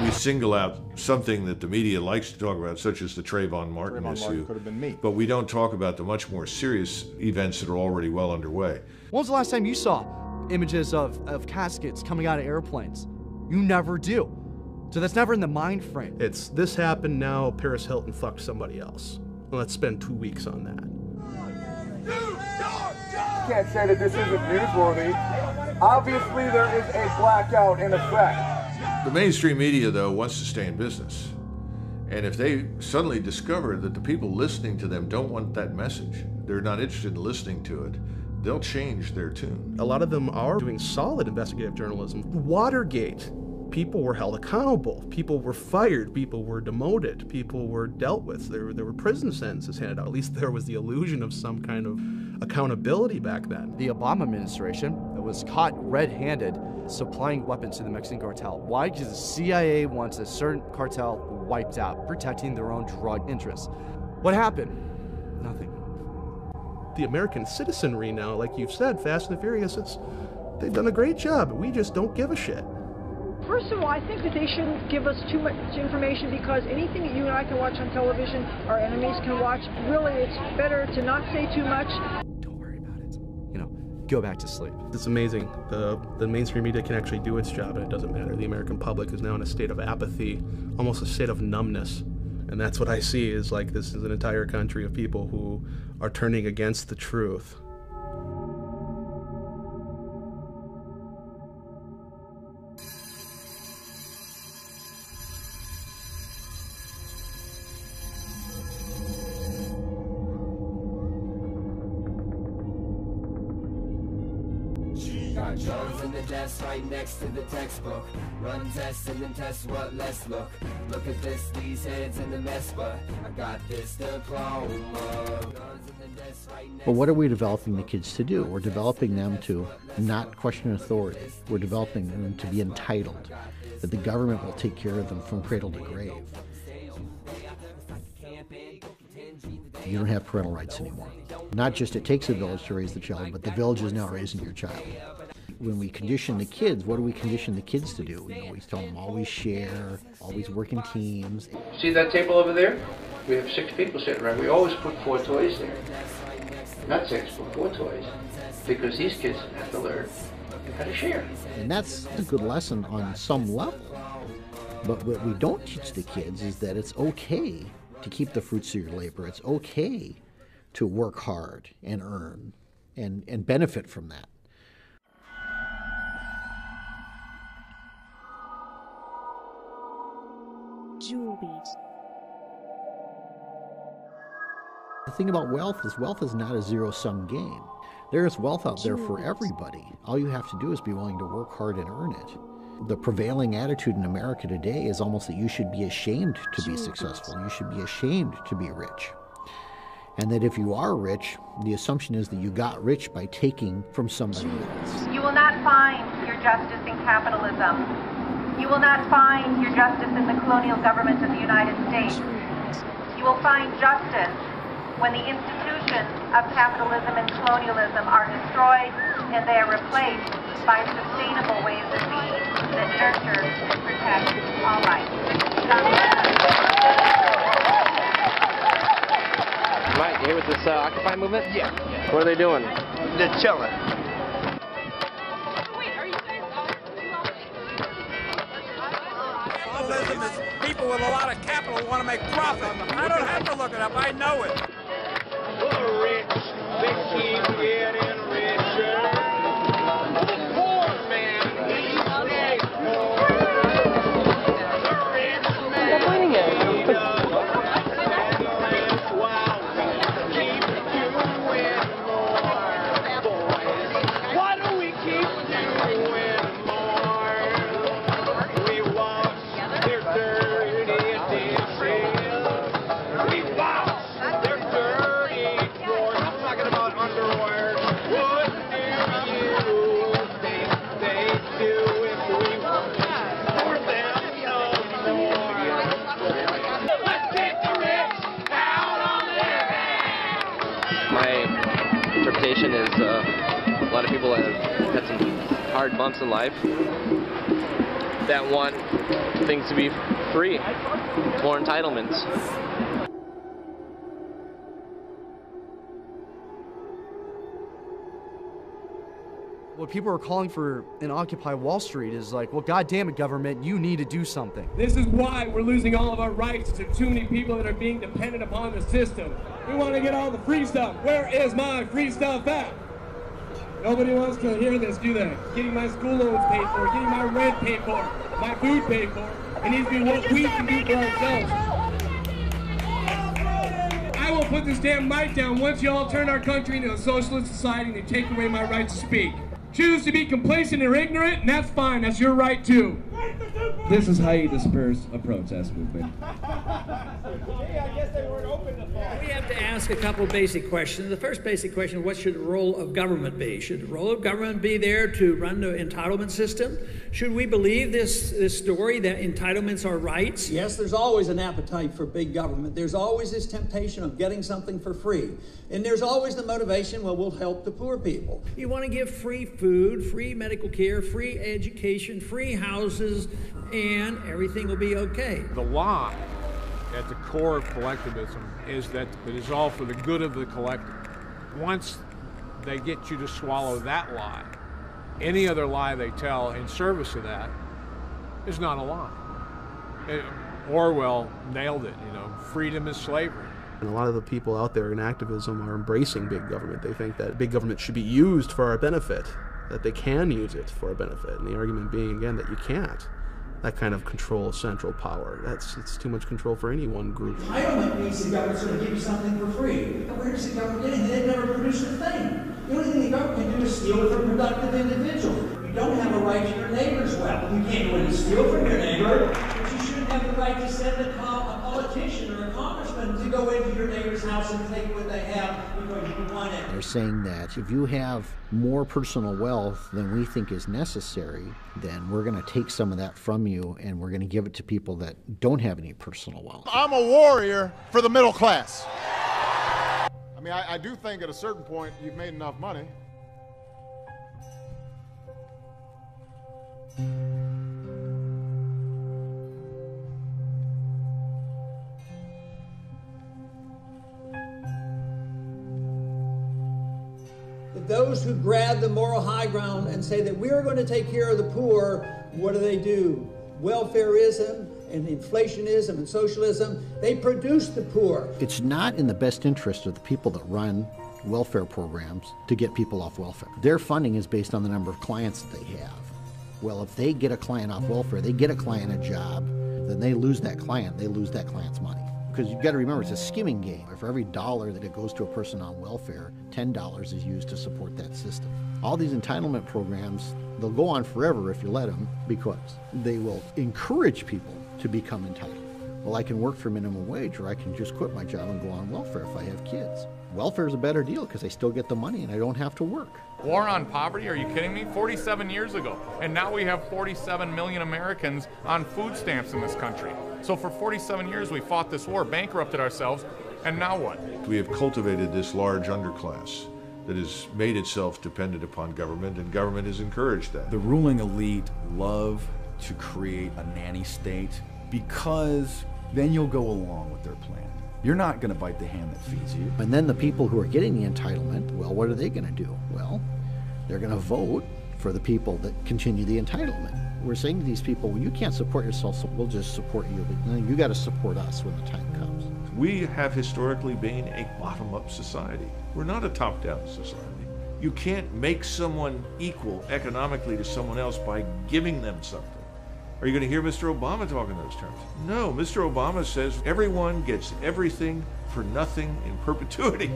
We single out something that the media likes to talk about, such as the Trayvon Martin issue.
Could have been me.
But we don't talk about the much more serious events that are already well underway.
When was the last time you saw images of caskets coming out of airplanes? You never do. So that's never in the mind frame.
It's this happened now, Paris Hilton fucked somebody else. Let's spend 2 weeks on that.
You can't say that this isn't newsworthy. Obviously there is a blackout in effect.
The mainstream media, though, wants to stay in business. And if they suddenly discover that the people listening to them don't want that message, they're not interested in listening to it, they'll change their tune.
A lot of them are doing solid investigative journalism. Watergate, people were held accountable. People were fired. People were demoted. People were dealt with. There were prison sentences handed out. At least there was the illusion of some kind of accountability back then.
The Obama administration was caught red-handed supplying weapons to the Mexican cartel. Why? Because the CIA wants a certain cartel wiped out, protecting their own drug interests. What happened? Nothing.
The American citizenry now, like you've said, Fast and the Furious, they've done a great job. We just don't give a shit.
First of all, I think that they shouldn't give us too much information, because anything that you and I can watch on television, our enemies can watch. Really, it's better to not say too much.
Don't worry about it. You know, go back to sleep.
It's amazing. The mainstream media can actually do its job, and it doesn't matter. The American public is now in a state of apathy, almost a state of numbness. And that's what I see, is like this is an entire country of people who are turning against the truth.
Got Jones in the desk right next to the textbook. Run tests and then test what less look. Look at this, these heads in the mess, but I got this diploma.
But what are we developing the kids to do? We're developing them to not question authority. We're developing them to be entitled, that the government will take care of them from cradle to grave. You don't have parental rights anymore. Not just it takes a village to raise the child, but the village is now raising your child. When we condition the kids, what do we condition the kids to do? We always tell them always share, always work in teams.
See that table over there? We have 6 people sitting around. We always put 4 toys there. Not 6, but 4 toys. Because these kids have to learn how to share.
And that's a good lesson on some level. But what we don't teach the kids is that it's okay to keep the fruits of your labor. It's okay to work hard and earn and benefit from that.
Jewel Beat.
The thing about wealth is not a zero-sum game. There is wealth out there for everybody. All you have to do is be willing to work hard and earn it. The prevailing attitude in America today is almost that you should be ashamed to be successful. You should be ashamed to be rich. And that if you are rich, the assumption is that you got rich by taking from somebody else.
You will not find your justice in capitalism. You will not find your justice in the colonial government of the United States. You will find justice when the institutions of capitalism and colonialism are destroyed and they are replaced by sustainable ways of being that nurture and protect all life.
Mike, you here with this Occupy movement?
Yeah.
What are they doing?
They're chilling.
Capitalism is people with a lot of capital who want to make profit. I don't have to look it up. I know it.
The rich, they keep getting richer. The poor man, he's getting poorer. The rich man,
had some hard bumps in life that want things to be free, more entitlements.
What people are calling for in Occupy Wall Street is like, well, God damn it, government, you need to do something.
This is why we're losing all of our rights to too many people that are being dependent upon the system. We want to get all the free stuff. Where is my free stuff at? Nobody wants to hear this, do they? Getting my school loans paid for, getting my rent paid for, my food paid for. It needs to be what we can do for ourselves. I will put this damn mic down once you all turn our country into a socialist society and take away my right to speak. Choose to be complacent or ignorant, and that's fine. That's your right, too. This is how you disperse a protest movement.
We have to ask a couple basic questions. The first basic question is, what should the role of government be? Should the role of government be there to run the entitlement system? Should we believe this story that entitlements are rights?
Yes, there's always an appetite for big government. There's always this temptation of getting something for free. And there's always the motivation, well, we'll help the poor people.
You want to give free food, free medical care, free education, free houses, and everything will be okay.
The lie at the core of collectivism is that it is all for the good of the collective. Once they get you to swallow that lie, any other lie they tell in service of that is not a lie. Orwell nailed it, you know, freedom is slavery.
And a lot of the people out there in activism are embracing big government. They think that big government should be used for our benefit, that they can use it for our benefit. And the argument being, again, that you can't. That kind of control central power. It's too much control for any one group.
Entitlement means the government's going to give you something for free. And where does the government get it? They've never produced a thing. The only thing the government can do is steal from productive individuals. You don't have a right to your neighbor's wealth. You can't go in and steal from your neighbor, but you shouldn't have the right to send a politician or a congressman to go into your neighbor's house and take what they have because you want it.
They're saying that if you have more personal wealth than we think is necessary, then we're going to take some of that from you and we're going to give it to people that don't have any personal wealth.
I'm a warrior for the middle class. I mean, I do think at a certain point you've made enough money.
Those who grab the moral high ground and say that we're going to take care of the poor, what do? Welfareism and inflationism and socialism, they produce the poor.
It's not in the best interest of the people that run welfare programs to get people off welfare. Their funding is based on the number of clients that they have. Well, if they get a client off welfare, they get a client a job, then they lose that client, they lose that client's money. Because you've got to remember, it's a skimming game. For every dollar that it goes to a person on welfare, $10 is used to support that system. All these entitlement programs, they'll go on forever if you let them, because they will encourage people to become entitled. Well, I can work for minimum wage, or I can just quit my job and go on welfare if I have kids. Welfare is a better deal because I still get the money and I don't have to work.
War on poverty? Are you kidding me? 47 years ago. And now we have 47 million Americans on food stamps in this country. So for 47 years we fought this war, bankrupted ourselves, and now what?
We have cultivated this large underclass that has made itself dependent upon government, and government has encouraged that.
The ruling elite love to create a nanny state because then you'll go along with their plan. You're not going to bite the hand that feeds you.
And then the people who are getting the entitlement, well, what are they going to do? Well, they're going to vote for the people that continue the entitlement. We're saying to these people, well, you can't support yourself, so we'll just support you. But you got to support us when the time comes.
We have historically been a bottom-up society. We're not a top-down society. You can't make someone equal economically to someone else by giving them something. Are you going to hear Mr. Obama talk in those terms? No, Mr. Obama says everyone gets everything for nothing in perpetuity.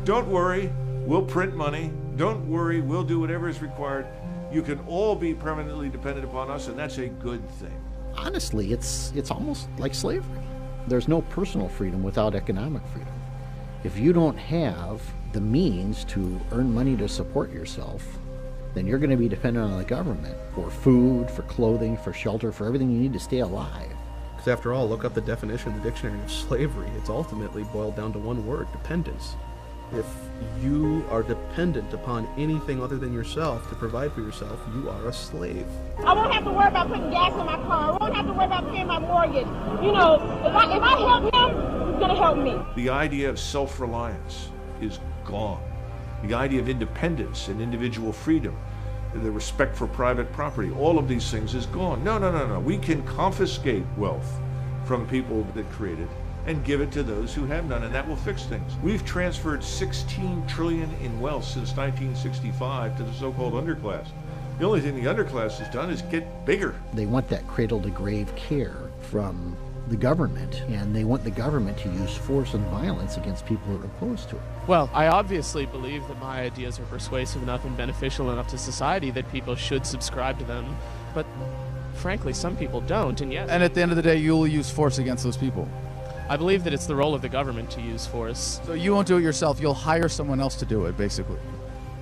Don't worry, we'll print money. Don't worry, we'll do whatever is required. You can all be permanently dependent upon us, and that's a good thing.
Honestly, it's almost like slavery. There's no personal freedom without economic freedom. If you don't have the means to earn money to support yourself, then you're going to be dependent on the government for food, for clothing, for shelter, for everything you need to stay alive.
Because after all, look up the definition in the dictionary of slavery. It's ultimately boiled down to one word: dependence. If you are dependent upon anything other than yourself to provide for yourself, you are a slave.
I won't have to worry about putting gas in my car. I won't have to worry about paying my mortgage. You know, if I help him, he's going to help me.
The idea of self-reliance is gone. The idea of independence and individual freedom, the respect for private property, all of these things is gone. No, no, no, no. We can confiscate wealth from people that create it and give it to those who have none, and that will fix things. We've transferred $16 trillion in wealth since 1965 to the so-called underclass. The only thing the underclass has done is get bigger.
They want that cradle-to-grave care from the government, and they want the government to use force and violence against people who are opposed to it.
Well, I obviously believe that my ideas are persuasive enough and beneficial enough to society that people should subscribe to them, but frankly, some people don't, and yes.
And at the end of the day, you'll use force against those people.
I believe that it's the role of the government to use force.
So you won't do it yourself, you'll hire someone else to do it, basically.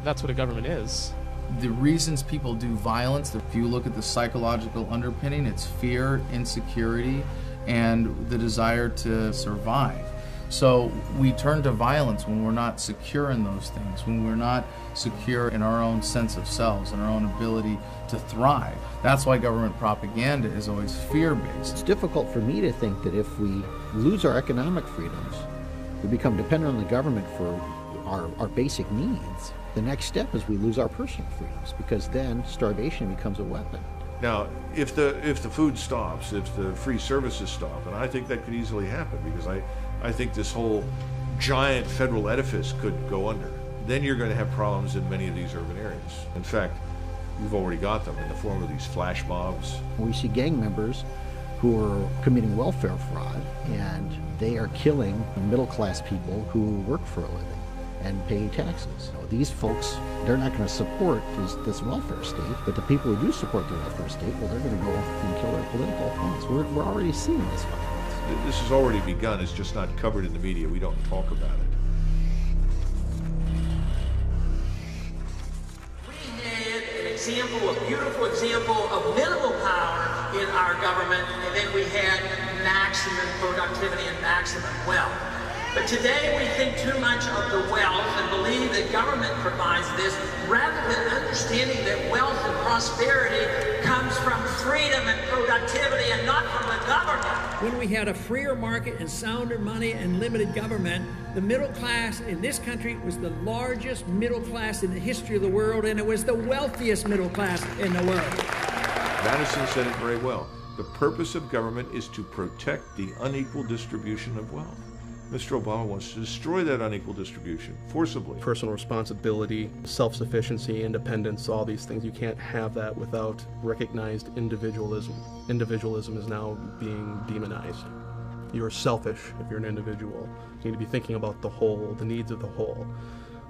That's what a government is.
The reasons people do violence, if you look at the psychological underpinning, it's fear, insecurity, and the desire to survive. So we turn to violence when we're not secure in those things, when we're not secure in our own sense of selves and our own ability to thrive. That's why government propaganda is always fear-based.
It's difficult for me to think that if we lose our economic freedoms, we become dependent on the government for our basic needs. The next step is we lose our personal freedoms, because then starvation becomes a weapon.
Now, if the food stops, if the free services stop, and I think that could easily happen, because I think this whole giant federal edifice could go under, then you're going to have problems in many of these urban areas. In fact, we've already got them in the form of these flash mobs.
We see gang members who are committing welfare fraud, and they are killing middle-class people who work for a living and pay taxes. These folks, they're not going to support this welfare state, but the people who do support the welfare state, well, they're going to go and kill their political opponents. We're already seeing this violence.
This has already begun. It's just not covered in the media. We don't talk about it.
We had an example, a beautiful example of minimal power in our government, and then we had maximum productivity and maximum wealth. But today we think too much of the wealth and believe that government provides this, rather than understanding that wealth and prosperity comes from freedom and productivity and not from the government.
When we had a freer market and sounder money and limited government, the middle class in this country was the largest middle class in the history of the world, and it was the wealthiest middle class in the world.
Madison said it very well. The purpose of government is to protect the unequal distribution of wealth. Mr. Obama wants to destroy that unequal distribution forcibly.
Personal responsibility, self-sufficiency, independence, all these things. You can't have that without recognized individualism. Individualism is now being demonized. You're selfish if you're an individual. You need to be thinking about the whole, the needs of the whole.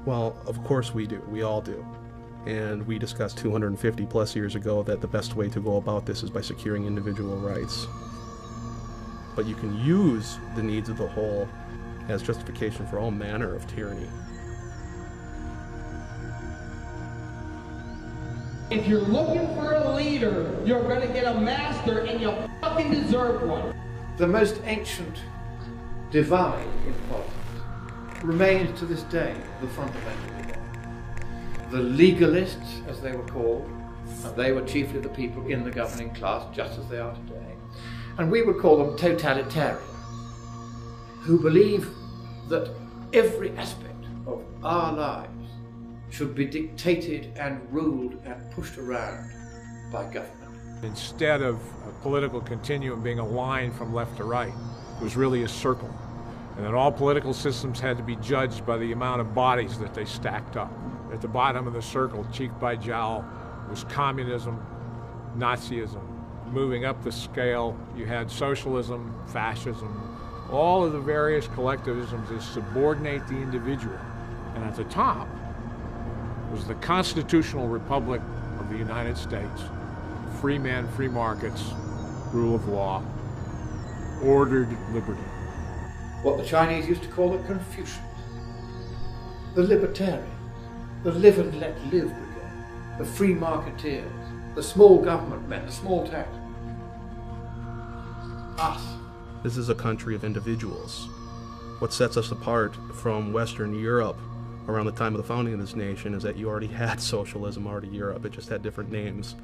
Well, of course we do. We all do. And we discussed 250 plus years ago that the best way to go about this is by securing individual rights. But you can use the needs of the whole as justification for all manner of tyranny.
If you're looking for a leader, you're going to get a master, and you fucking deserve one.
The most ancient divide in politics remains to this day the fundamental divide. The legalists, as they were called, and they were chiefly the people in the governing class, just as they are today, and we would call them totalitarian, who believe that every aspect of our lives should be dictated and ruled and pushed around by government.
Instead of a political continuum being a line from left to right, it was really a circle. And that all political systems had to be judged by the amount of bodies that they stacked up. At the bottom of the circle, cheek by jowl, was communism, Nazism. Moving up the scale, you had socialism, fascism, all of the various collectivisms that subordinate the individual. And at the top was the constitutional republic of the United States. Free men, free markets, rule of law, ordered liberty.
What the Chinese used to call the Confucians, the libertarians, the live and let live brigade, the free marketeers, the small government men, the small tax. Us.
This is a country of individuals. What sets us apart from Western Europe around the time of the founding of this nation is that you already had socialism already in Europe. It just had different names.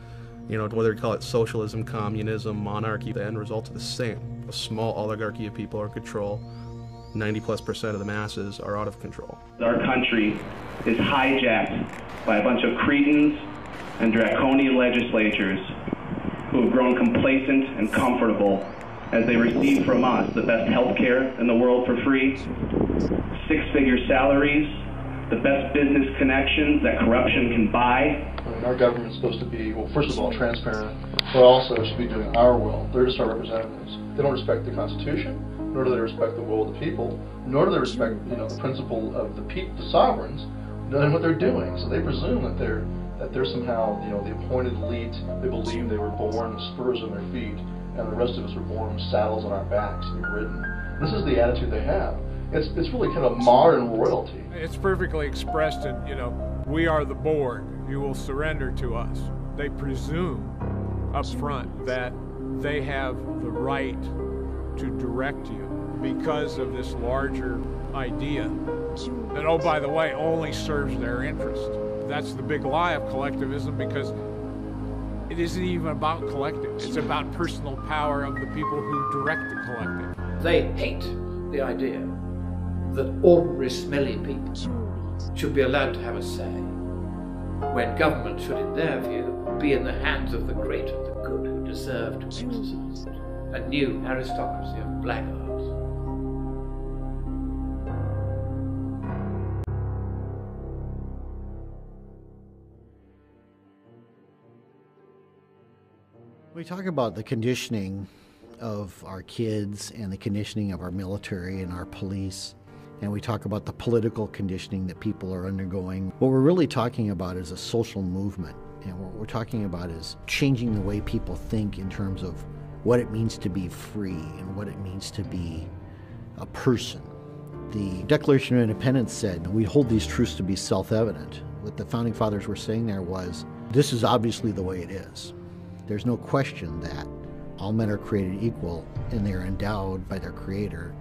You know, whether you call it socialism, communism, monarchy, the end result is the same. A small oligarchy of people are in control. 90+% of the masses are out of control.
Our country is hijacked by a bunch of cretins and draconian legislatures who have grown complacent and comfortable as they receive from us the best health care in the world for free, six-figure salaries, the best business connections that corruption can buy.
Our government's supposed to be, well, first of all, transparent, but also should be doing our will. They're just our representatives. They don't respect the Constitution, nor do they respect the will of the people, nor do they respect, you know, the principle of the sovereigns, knowing what they're doing. So they presume that they're somehow, you know, the appointed elite. They believe they were born with spurs on their feet, and the rest of us were born with saddles on our backs to be ridden. This is the attitude they have. It's really kind of modern royalty.
It's perfectly expressed in, you know, we are the board. You will surrender to us. They presume up front that they have the right to direct you because of this larger idea that, oh, by the way, only serves their interest. That's the big lie of collectivism, because it isn't even about collective. It's about personal power of the people who direct the collective.
They hate the idea that ordinary smelly people should be allowed to have a say, when government should, in their view, be in the hands of the great and the good who deserve to exercise it. A new aristocracy of blackguards.
We talk about the conditioning of our kids and the conditioning of our military and our police, and we talk about the political conditioning that people are undergoing. What we're really talking about is a social movement, and what we're talking about is changing the way people think in terms of what it means to be free and what it means to be a person. The Declaration of Independence said we hold these truths to be self-evident. What the Founding Fathers were saying there was, this is obviously the way it is. There's no question that all men are created equal and they are endowed by their Creator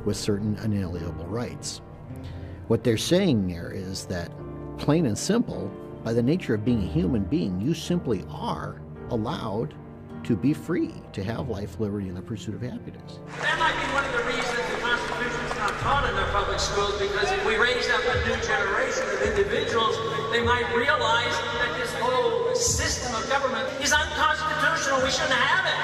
with certain unalienable rights. What they're saying there is that, plain and simple, by the nature of being a human being, you simply are allowed to be free, to have life, liberty, and the pursuit of happiness.
That might be one of the reasons the Constitution's not taught in our public schools, because if we raise up a new generation of individuals, they might realize that this whole system of government is unconstitutional. We shouldn't have it.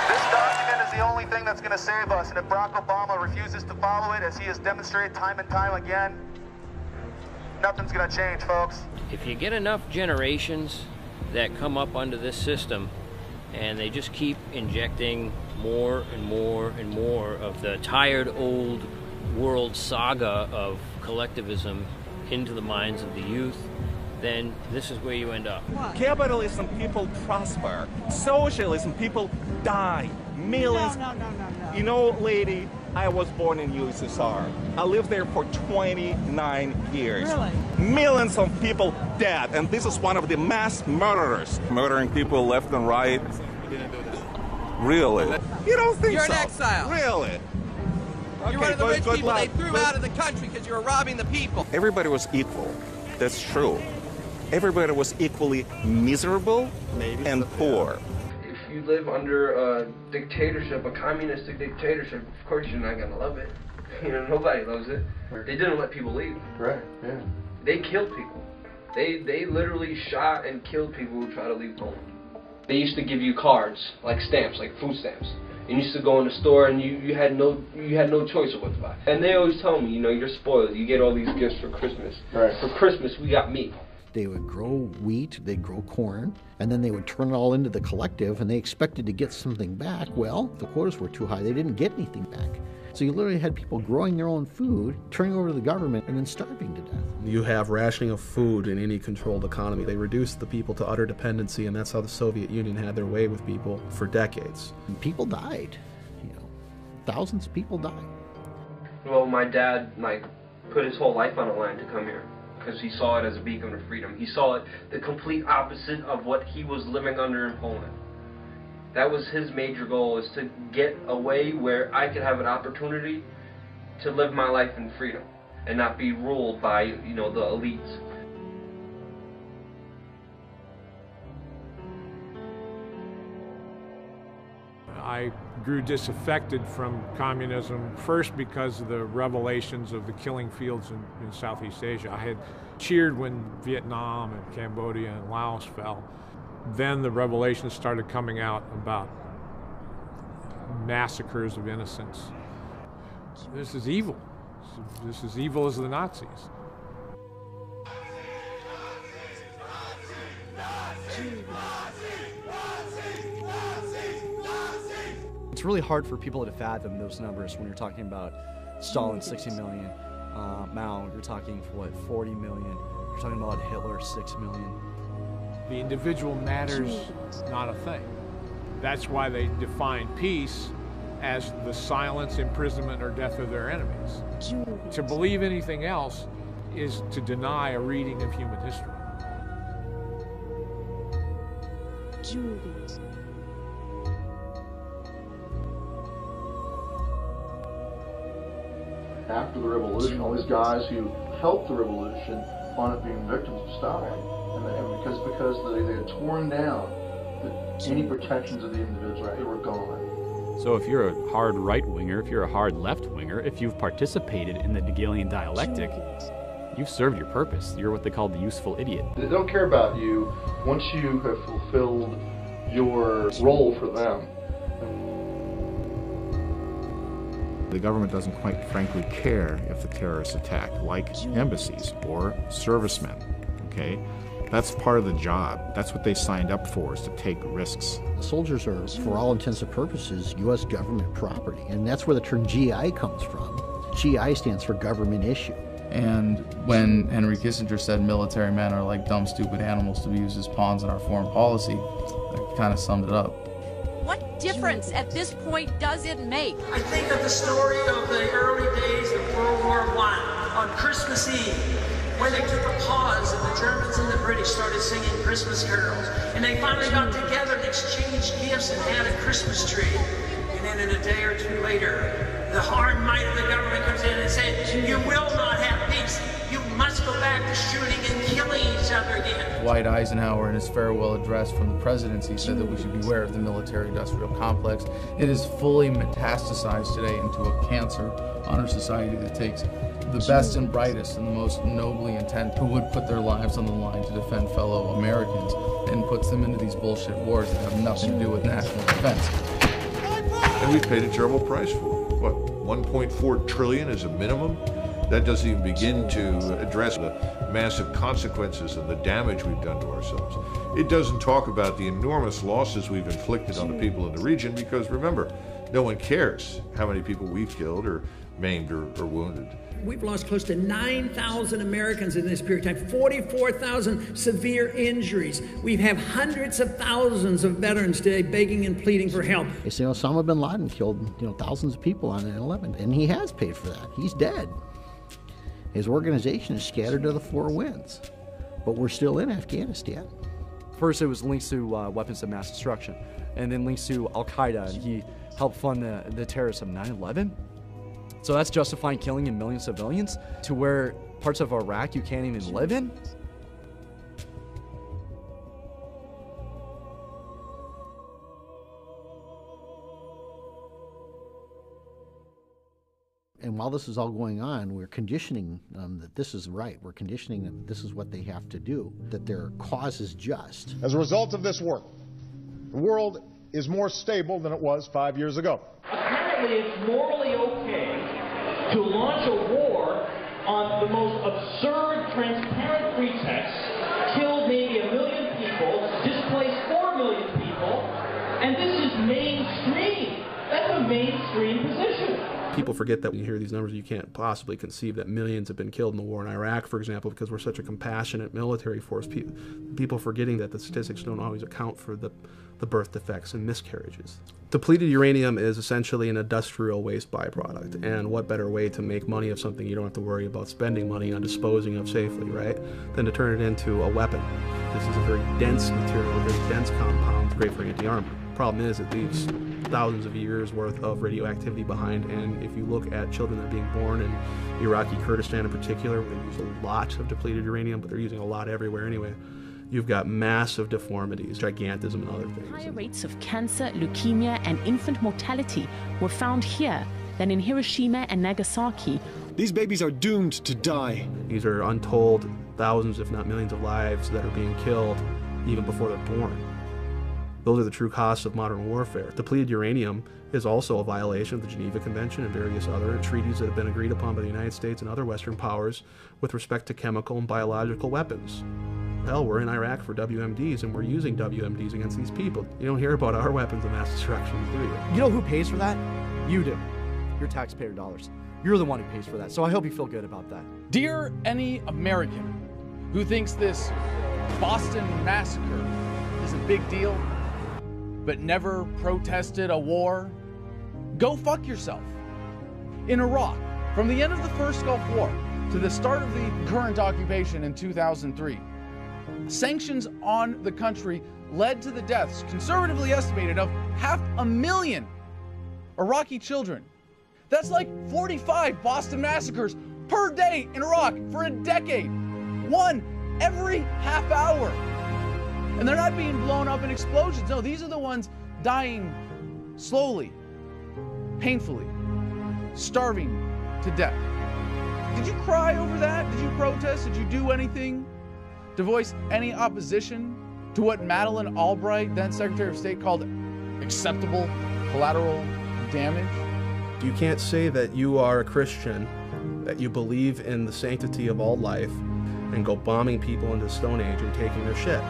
This document is the only thing that's going to save us, and if Barack Obama refuses to follow it, as he has demonstrated time and time again, nothing's going to change, folks.
If you get enough generations that come up under this system, and they just keep injecting more and more and more of the tired old world saga of collectivism into the minds of the youth, then this is where you end up.
Capitalism, people prosper. Socialism, people die. Millions.
No.
You know, lady, I was born in USSR. I lived there for 29 years.
Really?
Millions of people dead, and this is one of the mass murderers. Murdering people left and right. Really? You don't think
You're
so?
an exile.
Really?
You're one of the rich people they threw out of the country because you were robbing the people.
Everybody was equal. That's true. Everybody was equally miserable and poor.
If you live under a dictatorship, a communistic dictatorship, of course you're not gonna love it. You know, nobody loves it. They didn't let people leave.
Right, yeah.
They killed people. They literally shot and killed people who try to leave home. They used to give you cards, like stamps, like food stamps. And you used to go in the store and you had no choice of what to buy. And they always tell me, you know, you're spoiled. You get all these gifts for Christmas.
Right.
For Christmas, we got meat.
They would grow wheat, they'd grow corn, and then they would turn it all into the collective, and they expected to get something back. Well, the quotas were too high. They didn't get anything back. So you literally had people growing their own food, turning over to the government, and then starving to death.
You have rationing of food in any controlled economy. They reduced the people to utter dependency, and that's how the Soviet Union had their way with people for decades.
And people died. Thousands of people died.
Well, my dad, put his whole life on the line to come here, because he saw it as a beacon of freedom. He saw it the complete opposite of what he was living under in Poland. That was his major goal, is to get away where I could have an opportunity to live my life in freedom. and not be ruled by, you know, the elites.
I grew disaffected from communism, first because of the revelations of the killing fields in Southeast Asia. I had cheered when Vietnam and Cambodia and Laos fell. Then the revelations started coming out about massacres of innocents. This is evil. This is evil as the Nazis.
It's really hard for people to fathom those numbers when you're talking about Stalin 60 million, Mao, you're talking for what, 40 million, you're talking about Hitler 6 million.
The individual matters not a thing. That's why they define peace as the silence, imprisonment, or death of their enemies. To believe anything else is to deny a reading of human history.
After the revolution, all these guys who helped the revolution wound up being victims of Stalin, and because they had torn down any protections of the individual, they were gone.
So if you're a hard right-winger, if you're a hard left-winger, if you've participated in the Hegelian dialectic, you've served your purpose. You're what they call the useful idiot.
They don't care about you once you have fulfilled your role for them.
The government doesn't quite frankly care if the terrorists attack, like embassies or servicemen, okay? That's part of the job. That's what they signed up for, is to take risks.
The soldiers are, for all intents and purposes, U.S. government property, and that's where the term GI comes from. GI stands for government issue.
And when Henry Kissinger said military men are like dumb, stupid animals to be used as pawns in our foreign policy, that kind of summed it up.
What difference at this point does it make?
I think of the story of the early days of World War I on Christmas Eve, when they took a pause and the Germans and the British started singing Christmas carols, and they finally got together and exchanged gifts and had a Christmas tree. And then in a day or two later, the hard might of the government comes in and says, you will not have peace. You must go back to shooting and killing each other again.
Dwight Eisenhower, in his farewell address from the presidency, said that we should beware of the military-industrial complex. It is fully metastasized today into a cancer on our society that takes the best and brightest and the most nobly intent who would put their lives on the line to defend fellow Americans and puts them into these bullshit wars that have nothing to do with national defense.
And we paid a terrible price for it. What, 1.4 trillion is a minimum? That doesn't even begin to address the massive consequences and the damage we've done to ourselves. It doesn't talk about the enormous losses we've inflicted on the people in the region, because remember, no one cares how many people we've killed or maimed or wounded.
We've lost close to 9,000 Americans in this period of time, 44,000 severe injuries. We have hundreds of thousands of veterans today begging and pleading for help.
They say Osama bin Laden killed, thousands of people on 9/11, and he has paid for that. He's dead. His organization is scattered to the four winds, but we're still in Afghanistan.
First, it was links to weapons of mass destruction, and then links to Al-Qaeda, and he helped fund the terrorists of 9/11. So that's justifying killing a million civilians to where parts of Iraq you can't even live in?
And while this is all going on, we're conditioning them that this is right. We're conditioning them that this is what they have to do, that their cause is just.
As a result of this work, the world is more stable than it was 5 years ago.
Apparently it's morally okay to launch a war on the most absurd, transparent pretext, kill maybe 1 million people, displace 4 million people, and this is mainstream. That's a mainstream position.
People forget that when you hear these numbers, you can't possibly conceive that millions have been killed in the war in Iraq, for example, because we're such a compassionate military force. People forgetting that the statistics don't always account for the birth defects and miscarriages. Depleted uranium is essentially an industrial waste byproduct, and what better way to make money of something you don't have to worry about spending money on disposing of safely, right, than to turn it into a weapon. This is a very dense material, a very dense compound, great for anti-armor. Problem is, it leaves thousands of years worth of radioactivity behind. And if you look at children that are being born in Iraqi Kurdistan in particular, where they use a lot of depleted uranium, but they're using a lot everywhere anyway, you've got massive deformities, gigantism, and other things.
Higher rates of cancer, leukemia, and infant mortality were found here than in Hiroshima and Nagasaki.
These babies are doomed to die.
These are untold thousands, if not millions of lives that are being killed even before they're born. Those are the true costs of modern warfare. Depleted uranium is also a violation of the Geneva Convention and various other treaties that have been agreed upon by the United States and other Western powers with respect to chemical and biological weapons. Hell, we're in Iraq for WMDs, and we're using WMDs against these people. You don't hear about our weapons of mass destruction, do you?
You know who pays for that? You do. Your taxpayer dollars. You're the one who pays for that, so I hope you feel good about that.
Dear any American who thinks this Boston massacre is a big deal, but never protested a war, go fuck yourself. In Iraq, from the end of the first Gulf War to the start of the current occupation in 2003, sanctions on the country led to the deaths, conservatively estimated, of 500,000 Iraqi children. That's like 45 Boston massacres per day in Iraq for a decade. One every half hour. And they're not being blown up in explosions. No, these are the ones dying slowly, painfully, starving to death. Did you cry over that? Did you protest? Did you do anything to voice any opposition to what Madeleine Albright, then Secretary of State, called acceptable collateral damage?
You can't say that you are a Christian, that you believe in the sanctity of all life, and go bombing people into the Stone Age and taking their shit.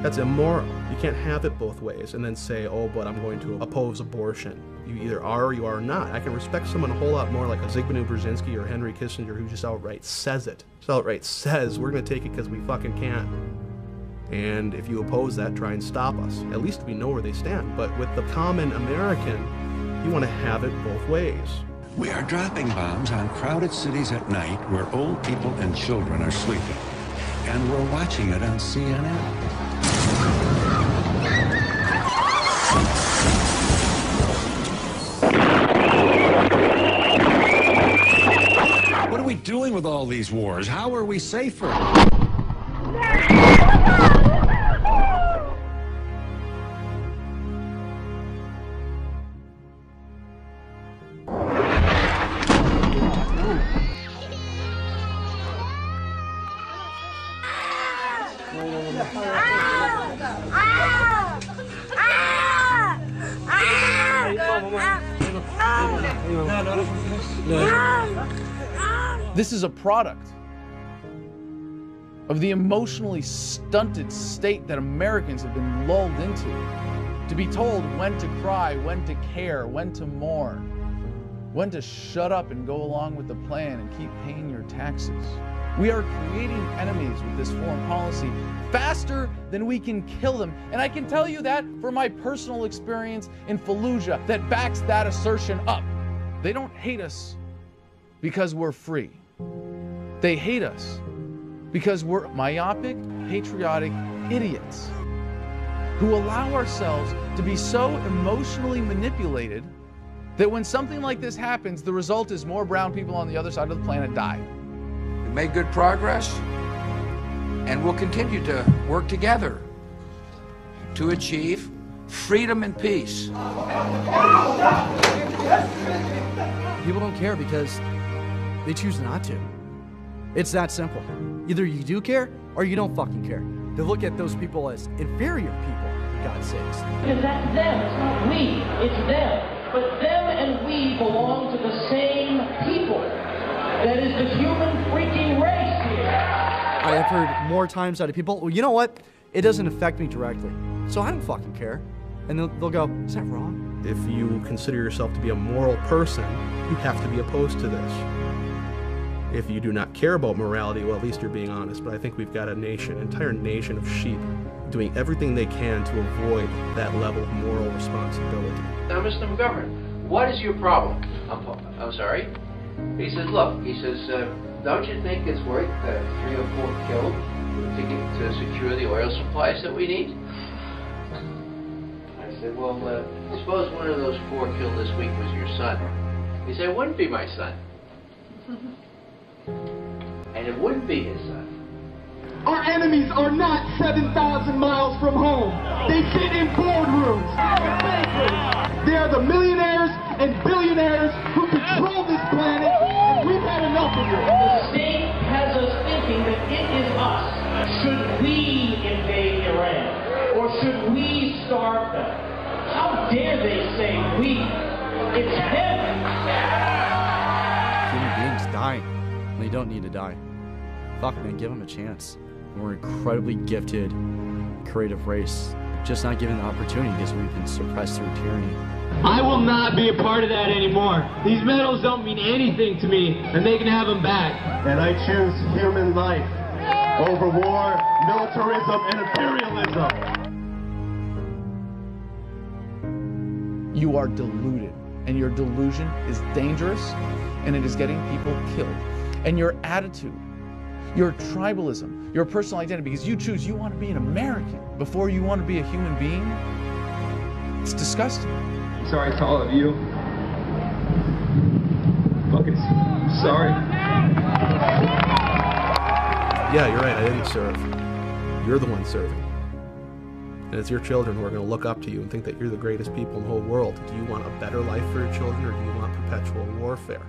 That's immoral. You can't have it both ways and then say, oh, but I'm going to oppose abortion. You either are or you are not. I can respect someone a whole lot more like a Zygmunt Brzezinski or Henry Kissinger who just outright says it. Just outright says, we're going to take it because we fucking can. And if you oppose that, try and stop us. At least we know where they stand. But with the common American, you want to have it both ways.
We are dropping bombs on crowded cities at night where old people and children are sleeping. And we're watching it on CNN. What are we doing with all these wars? How are we safer?
This is a product of the emotionally stunted state that Americans have been lulled into. To be told when to cry, when to care, when to mourn, when to shut up and go along with the plan and keep paying your taxes. We are creating enemies with this foreign policy faster than we can kill them. And I can tell you that for my personal experience in Fallujah that backs that assertion up. They don't hate us because we're free. They hate us because we're myopic, patriotic idiots who allow ourselves to be so emotionally manipulated that when something like this happens, the result is more brown people on the other side of the planet die.
We made good progress, and we'll continue to work together to achieve freedom and peace.
People don't care because they choose not to. It's that simple. Either you do care or you don't fucking care. They look at those people as inferior people, for God's sakes.
Because that's them, it's not we, it's them. But them and we belong to the same people. That is the human freaking race here.
I have heard more times out of people, well, you know what? It doesn't affect me directly, so I don't fucking care. And they'll go, is that wrong?
If you consider yourself to be a moral person, you have to be opposed to this. If you do not care about morality, well, at least you're being honest. But I think we've got a nation, an entire nation of sheep doing everything they can to avoid that level of moral responsibility.
Now, Mr. McGovern, what is your problem? I'm sorry? He says, look, he says, don't you think it's worth 3 or 4 killed to secure the oil supplies that we need? I
said, well, suppose one of those 4 killed this week was your son. He said, it wouldn't be my son. And it wouldn't be his son.
Our enemies are not 7,000 miles from home. They sit in boardrooms. They are the millionaires and billionaires who control this planet, and we've had enough of it.
The state has us thinking that it is us. Should we invade Iran? Or should we starve them? How dare they say we? It's them.
Human beings die. They don't need to die. Fuck, man, give them a chance. We're an incredibly gifted, creative race, just not given the opportunity because we've been suppressed through tyranny.
I will not be a part of that anymore. These medals don't mean anything to me, and they can have them back.
And I choose human life over war, militarism, and imperialism.
You are deluded, and your delusion is dangerous, and it is getting people killed. And your attitude, your tribalism, your personal identity, because you choose you want to be an American before you want to be a human being, it's disgusting.
Sorry to all of you. Fucking sorry.
Yeah, you're right, I didn't serve. You're the one serving. And it's your children who are going to look up to you and think that you're the greatest people in the whole world. Do you want a better life for your children, or do you want perpetual warfare?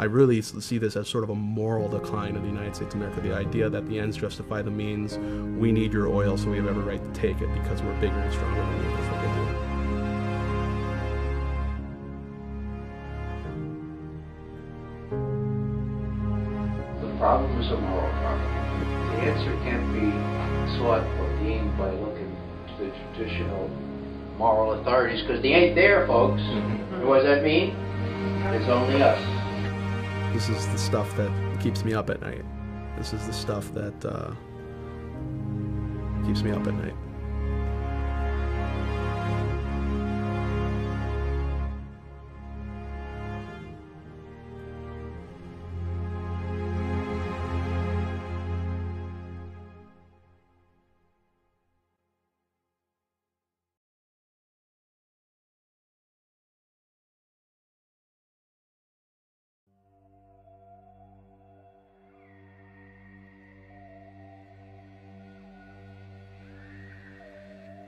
I really see this as sort of a moral decline of the United States of America, the idea that the ends justify the means. We need your oil, so we have every right to take it because we're bigger and stronger than you. That's what they do.
The problem is a moral problem. The answer can't be sought or gained by looking to the traditional moral authorities, because they ain't there, folks. And what does that mean? It's only us.
This is the stuff that keeps me up at night. This is the stuff that keeps me up at night.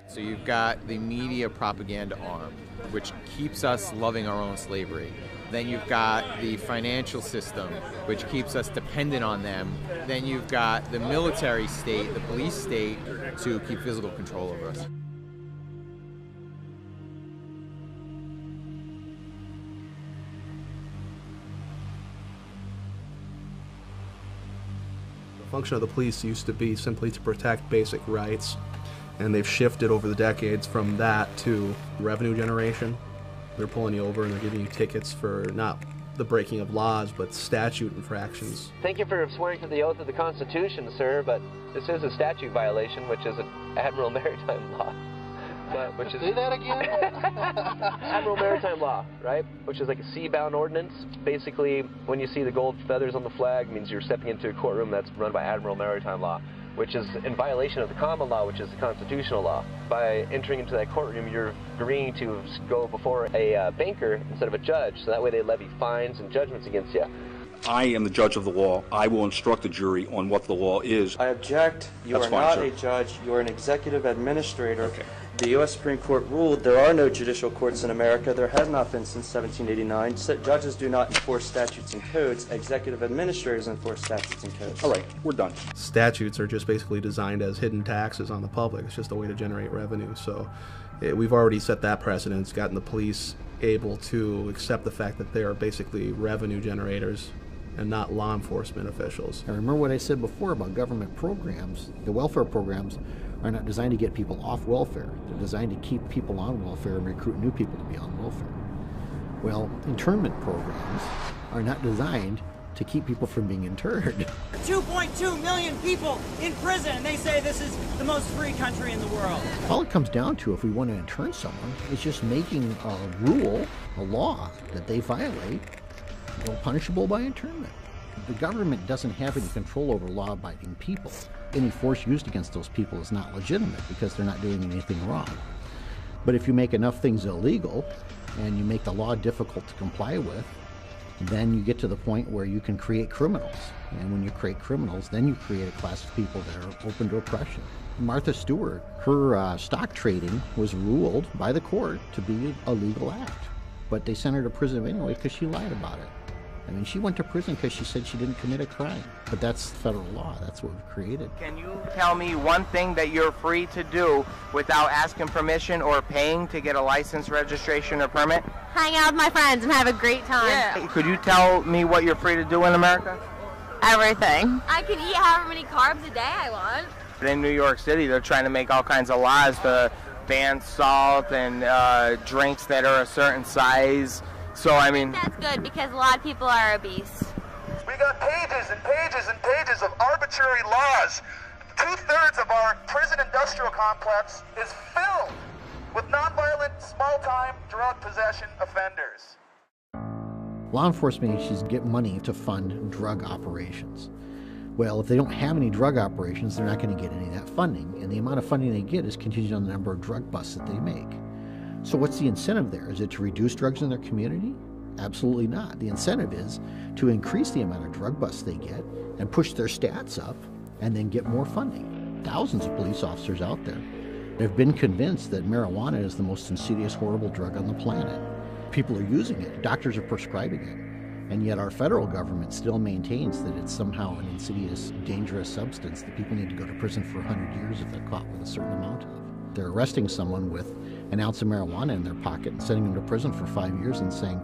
So you've got the media propaganda arm, which keeps us loving our own slavery. Then you've got the financial system, which keeps us dependent on them. Then you've got the military state, the police state, to keep physical control over us.
The function of the police used to be simply to protect basic rights. And they've shifted over the decades from that to revenue generation. They're pulling you over and they're giving you tickets for not the breaking of laws, but statute infractions.
Thank you for swearing to the oath of the Constitution, sir, but this is a statute violation, which is an Admiral Maritime Law. Which is,
say that again?
Admiral Maritime Law, right? Which is like a sea-bound ordinance. Basically, when you see the gold feathers on the flag, it means you're stepping into a courtroom that's run by Admiral Maritime Law, which is in violation of the common law, which is the constitutional law. By entering into that courtroom, you're agreeing to go before a banker instead of a judge, so that way they levy fines and judgments against you.
I am the judge of the law. I will instruct the jury on what the law is.
I object. You are not a judge. You are an executive administrator. Okay. The U.S. Supreme Court ruled there are no judicial courts in America. There have not been since 1789. Judges do not enforce statutes and codes. Executive administrators enforce statutes and codes.
All right, we're done.
Statutes are just basically designed as hidden taxes on the public. It's just a way to generate revenue. So we've already set that precedent. It's gotten the police able to accept the fact that they are basically revenue generators and not law enforcement officials.
I remember what I said before about government programs. The welfare programs are not designed to get people off welfare. They're designed to keep people on welfare and recruit new people to be on welfare. Well, internment programs are not designed to keep people from being interred.
2.2 million people in prison, and they say this is the most free country in the world.
All it comes down to, if we want to intern someone, is just making a rule, a law, that they violate, punishable by internment. The government doesn't have any control over law-abiding people. Any force used against those people is not legitimate because they're not doing anything wrong. But if you make enough things illegal and you make the law difficult to comply with, then you get to the point where you can create criminals. And when you create criminals, then you create a class of people that are open to oppression. Martha Stewart, her stock trading was ruled by the court to be a legal act. But they sent her to prison anyway because she lied about it. I mean, she went to prison because she said she didn't commit a crime. But that's federal law. That's what we've created.
Can you tell me one thing that you're free to do without asking permission or paying to get a license, registration, or permit?
Hang out with my friends and have a great time.
Yeah. Could you tell me what you're free to do in America?
Everything. I can eat however many carbs a day I want.
In New York City, they're trying to make all kinds of laws to ban salt and drinks that are a certain size. So, I mean...
That's good because a lot of people are obese.
We got pages and pages and pages of arbitrary laws. 2/3 of our prison industrial complex is filled with nonviolent, small-time drug possession offenders.
Law enforcement agencies get money to fund drug operations. Well, if they don't have any drug operations, they're not going to get any of that funding. And the amount of funding they get is contingent on the number of drug busts that they make. So what's the incentive there? Is it to reduce drugs in their community? Absolutely not. The incentive is to increase the amount of drug busts they get and push their stats up and then get more funding. Thousands of police officers out there have been convinced that marijuana is the most insidious, horrible drug on the planet. People are using it. Doctors are prescribing it. And yet our federal government still maintains that it's somehow an insidious, dangerous substance that people need to go to prison for 100 years if they're caught with a certain amount of. They're arresting someone with an ounce of marijuana in their pocket and sending them to prison for 5 years and saying,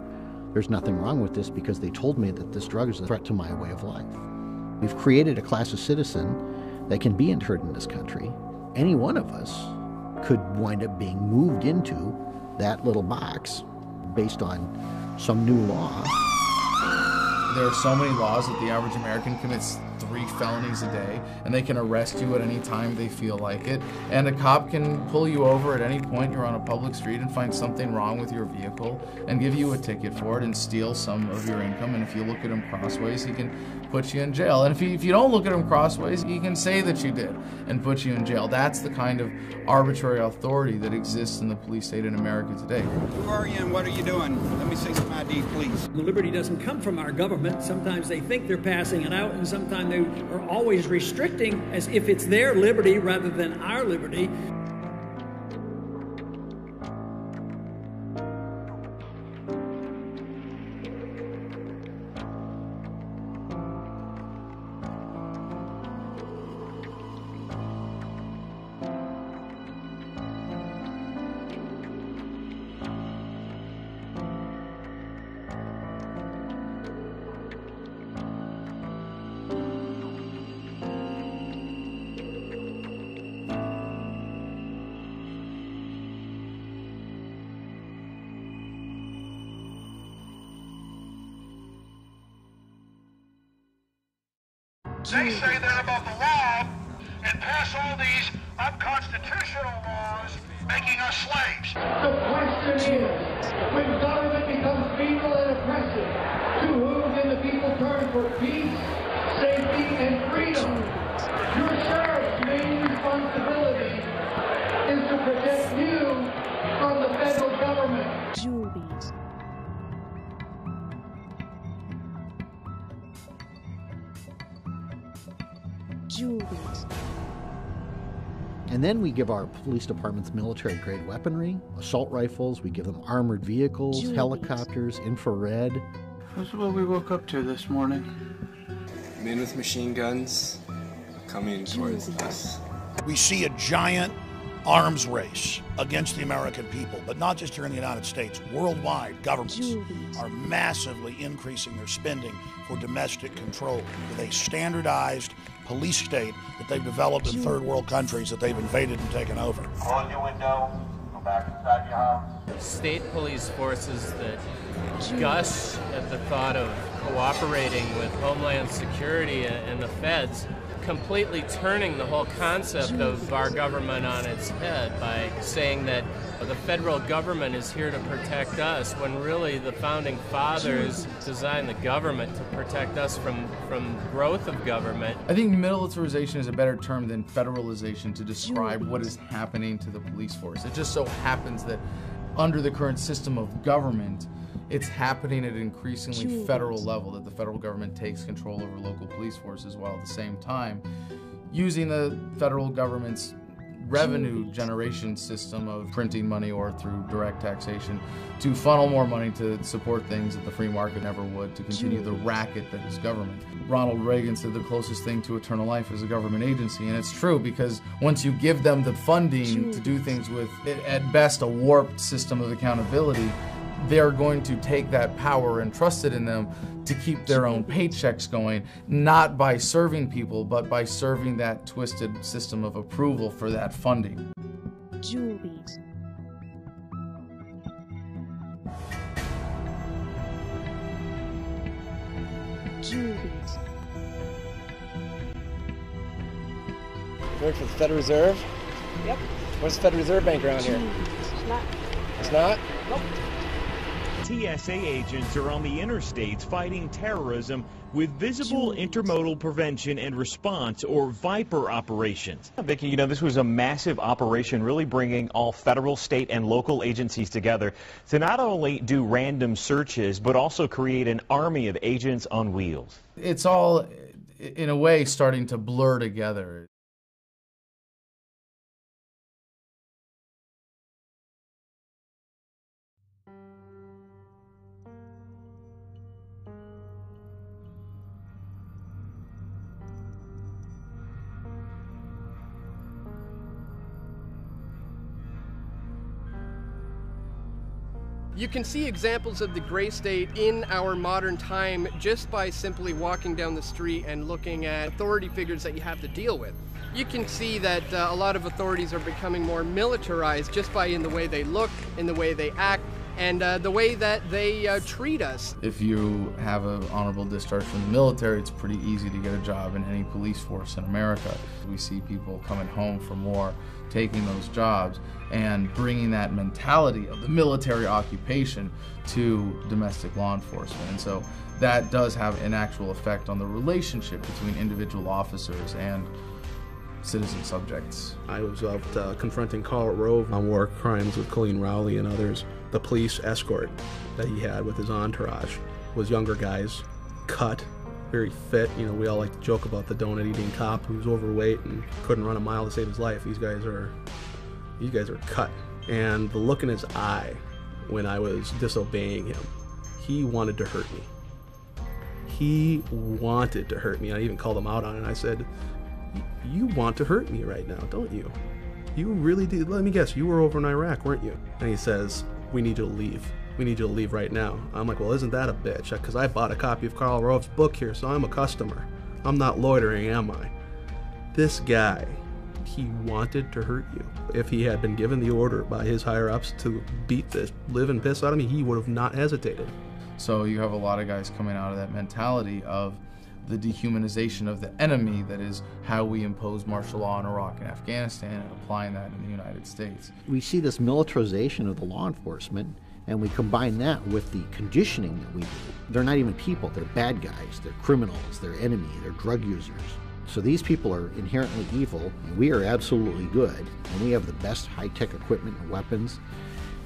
there's nothing wrong with this because they told me that this drug is a threat to my way of life. We've created a class of citizen that can be interned in this country. Any one of us could wind up being moved into that little box based on some new law.
There are so many laws that the average American commits 3 felonies a day, and they can arrest you at any time they feel like it. And a cop can pull you over at any point you're on a public street and find something wrong with your vehicle and give you a ticket for it and steal some of your income. And if you look at him crossways, he can put you in jail. And if you don't look at him crossways, he can say that you did and put you in jail. That's the kind of arbitrary authority that exists in the police state in America today.
Who are you and what are you doing? Let me see some ID, please.
The liberty doesn't come from our government. Sometimes they think they're passing it out, and sometimes they are always restricting as if it's their liberty rather than our liberty.
They say they're above the law and pass all these unconstitutional laws, making us slaves.
The question is, when government becomes feeble and oppressive, to whom can the people turn for peace, safety, and freedom? Your sheriff's main responsibility is to protect you from the federal government.
And then we give our police departments military-grade weaponry, assault rifles, we give them armored vehicles, helicopters, infrared.
This is what we woke up to this morning.
Men with machine guns coming towards us.
We see a giant arms race against the American people, but not just here in the United States. Worldwide, governments are massively increasing their spending for domestic control with a standardized police state that they've developed in third world countries that they've invaded and taken over.
Close your window, go back inside your house.
State police forces that gush at the thought of cooperating with Homeland Security and the feds completely turning the whole concept of our government on its head by saying that the federal government is here to protect us, when really the founding fathers designed the government to protect us from growth of government.
I think militarization is a better term than federalization to describe what is happening to the police force. It just so happens that under the current system of government, it's happening at an increasingly federal level, that the federal government takes control over local police forces while at the same time using the federal government's revenue generation system of printing money or through direct taxation to funnel more money to support things that the free market never would, to continue the racket that is government. Ronald Reagan said the closest thing to eternal life is a government agency, and it's true, because once you give them the funding to do things with, at best, a warped system of accountability, they're going to take that power and trust it in them to keep their own paychecks going, not by serving people, but by serving that twisted system of approval for that funding.
Juliet. Juliet.
Work for the Federal Reserve?
Yep.
What's the Federal Reserve Bank around here?
It's not.
It's not?
Nope.
TSA agents are on the interstates fighting terrorism with visible intermodal prevention and response, or VIPER operations.
Vicki, you know, this was a massive operation really bringing all federal, state, and local agencies together to not only do random searches, but also create an army of agents on wheels.
It's all, in a way, starting to blur together.
You can see examples of the gray state in our modern time just by simply walking down the street and looking at authority figures that you have to deal with. You can see that a lot of authorities are becoming more militarized just by in the way they look, in the way they act, and the way that they treat us.
If you have an honorable discharge from the military, it's pretty easy to get a job in any police force in America. We see people coming home from war, taking those jobs, and bringing that mentality of the military occupation to domestic law enforcement. And so that does have an actual effect on the relationship between individual officers and citizen subjects.
I was out confronting Carl Rove on war crimes with Colleen Rowley and others. The police escort that he had with his entourage was younger guys, cut, very fit. You know, we all like to joke about the donut-eating cop who's overweight and couldn't run a mile to save his life. These guys are cut. And the look in his eye when I was disobeying him, he wanted to hurt me. He wanted to hurt me. I even called him out on it. I said, "You want to hurt me right now, don't you? You really did. Let me guess, you were over in Iraq, weren't you?" And he says, "We need you to leave. We need you to leave right now." I'm like, "Well, isn't that a bitch? Because I bought a copy of Karl Rove's book here, so I'm a customer. I'm not loitering, am I?" This guy, he wanted to hurt you. If he had been given the order by his higher-ups to beat the living piss out of me, he would have not hesitated.
So you have a lot of guys coming out of that mentality of the dehumanization of the enemy, that is how we impose martial law in Iraq and Afghanistan, and applying that in the United States.
We see this militarization of the law enforcement, and we combine that with the conditioning that we do. They're not even people, they're bad guys, they're criminals, they're enemy, they're drug users. So these people are inherently evil, and we are absolutely good, and we have the best high-tech equipment and weapons,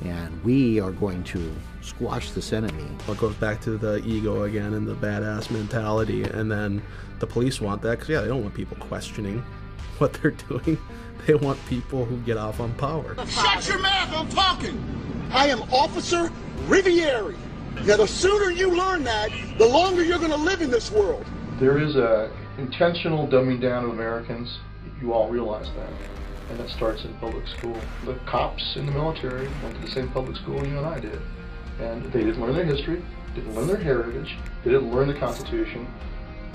and we are going to squash this enemy.
It goes back to the ego again and the badass mentality, and then the police want that because, yeah, they don't want people questioning what they're doing. They want people who get off on power.
Shut your mouth, I'm talking! I am Officer Riviere. Now, the sooner you learn that, the longer you're going to live in this world.
There is a intentional dumbing down of Americans. You all realize that. And that starts in public school. The cops in the military went to the same public school you and I did. And they didn't learn their history, didn't learn their heritage, they didn't learn the Constitution,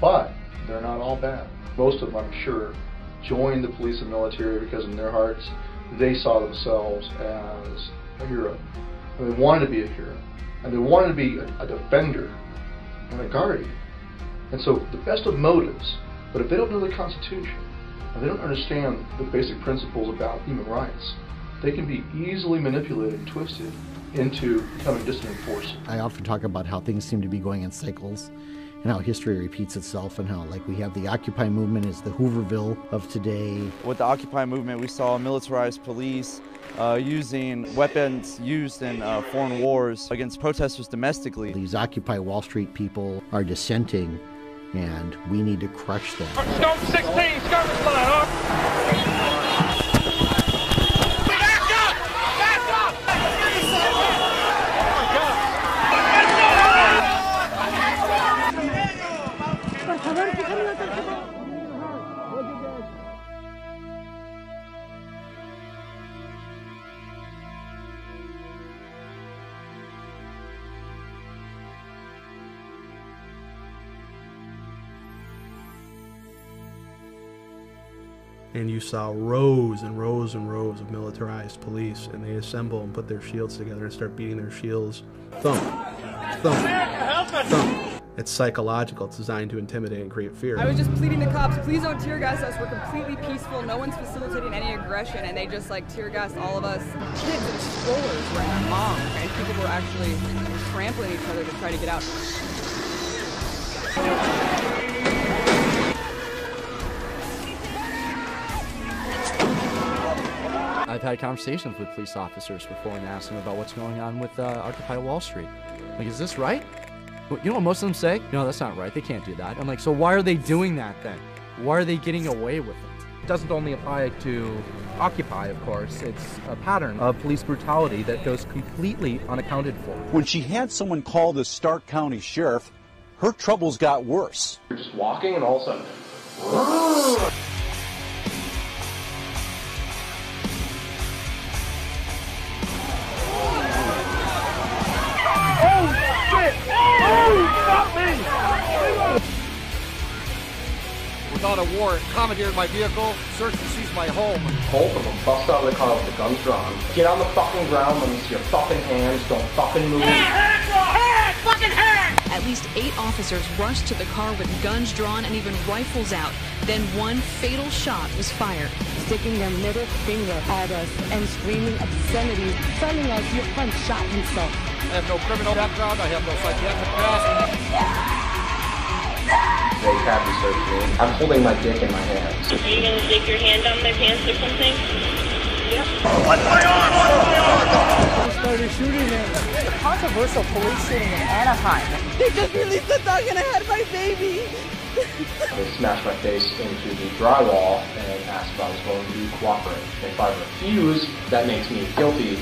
but they're not all bad. Most of them, I'm sure, joined the police and military because in their hearts, they saw themselves as a hero. And they wanted to be a hero. And they wanted to be a defender and a guardian. And so the best of motives But if they don't know the Constitution, and they don't understand the basic principles about human rights, they can be easily manipulated and twisted into becoming dissident forces.
I often talk about how things seem to be going in cycles, and how history repeats itself, and how, like, we have the Occupy movement is the Hooverville of today.
With the Occupy movement, we saw militarized police using weapons used in foreign wars against protesters domestically.
These Occupy Wall Street people are dissenting, and we need to crush them.
Stone 16, skirmish line up!
And you saw rows and rows and rows of militarized police, and they assemble and put their shields together and start beating their shields. Thump, thump, thump. It's psychological. It's designed to intimidate and create fear.
I was just pleading to cops, please don't tear gas us. We're completely peaceful. No one's facilitating any aggression, and they just like tear gassed all of us. Kids and strollers were in their moms, and people were actually trampling each other to try to get out.
I've had conversations with police officers before and asked them about what's going on with Occupy Wall Street. Like, is this right? You know what most of them say? No, that's not right. They can't do that. I'm like, so why are they doing that then? Why are they getting away with it?
It doesn't only apply to Occupy, of course. It's a pattern of police brutality that goes completely unaccounted for.
When she had someone call the Stark County Sheriff, her troubles got worse.
You're just walking and all of a sudden...
Without a warrant, commandeered my vehicle, searched and seized my home.
Both of them bust out of the car with the guns drawn. Get on the fucking ground, let me see your fucking hands, don't fucking move.
Hands up! Hands! Fucking hands!
At least 8 officers rushed to the car with guns drawn and even rifles out. Then one fatal shot was fired.
Sticking their middle finger at us and screaming obscenities, telling us your friend shot himself.
I have no criminal background, I have no psychiatric past.
They have me searching. I'm holding my dick in my hands.
Are you gonna stick your hand down my pants or something? Yep.
What's my arm? What's my arm?
They started shooting him. A controversial police shooting in Anaheim.
They just released the dog and I had my baby.
They smashed my face into the drywall and asked if I was going to cooperate. If I refuse, that makes me guilty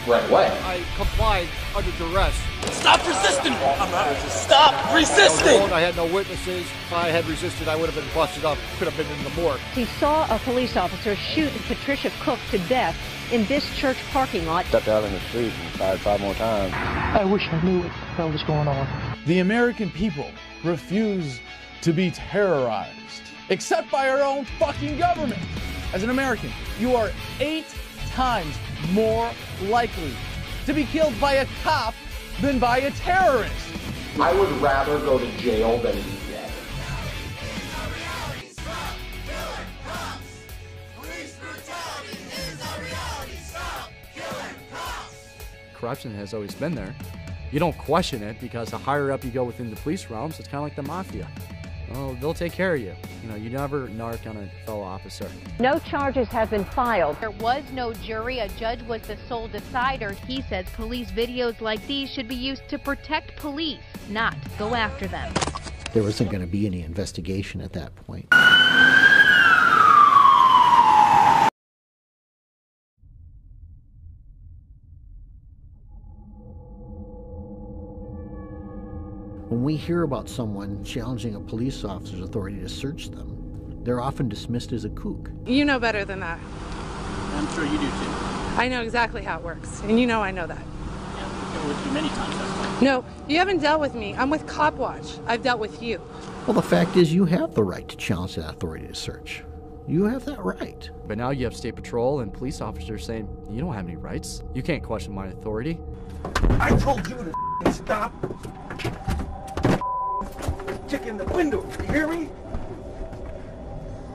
right away.
I complied under duress.
Stop resisting! Stop resisting!
I had no witnesses. If I had resisted, I would have been busted up. Could have been in the morgue.
He saw a police officer shoot Patricia Cook to death in this church parking lot.
Stepped out in the street and fired 5 more times.
I wish I knew what the hell was going on.
The American people refuse to be terrorized, except by our own fucking government. As an American, you are 8 times more likely to be killed by a cop than by a terrorist.
I would rather go to jail than be dead.
Corruption has always been there. You don't question it because the higher up you go within the police realms, it's kind of like the mafia. Oh, they'll take care of you. You know, you never narc on a fellow officer.
No charges have been filed.
There was no jury. A judge was the sole decider. He says police videos like these should be used to protect police, not go after them.
There wasn't going to be any investigation at that point. When we hear about someone challenging a police officer's authority to search them, they're often dismissed as a kook.
You know better than that.
I'm sure you do too.
I know exactly how it works, and you know I know that.
Yeah, we've dealt with you many times, that's why.
No, you haven't dealt with me. I'm with Cop Watch. I've dealt with you.
Well, the fact is you have the right to challenge that authority to search. You have that right.
But now you have State Patrol and police officers saying, you don't have any rights. You can't question my authority.
I told you to stop kicking the window, you hear me?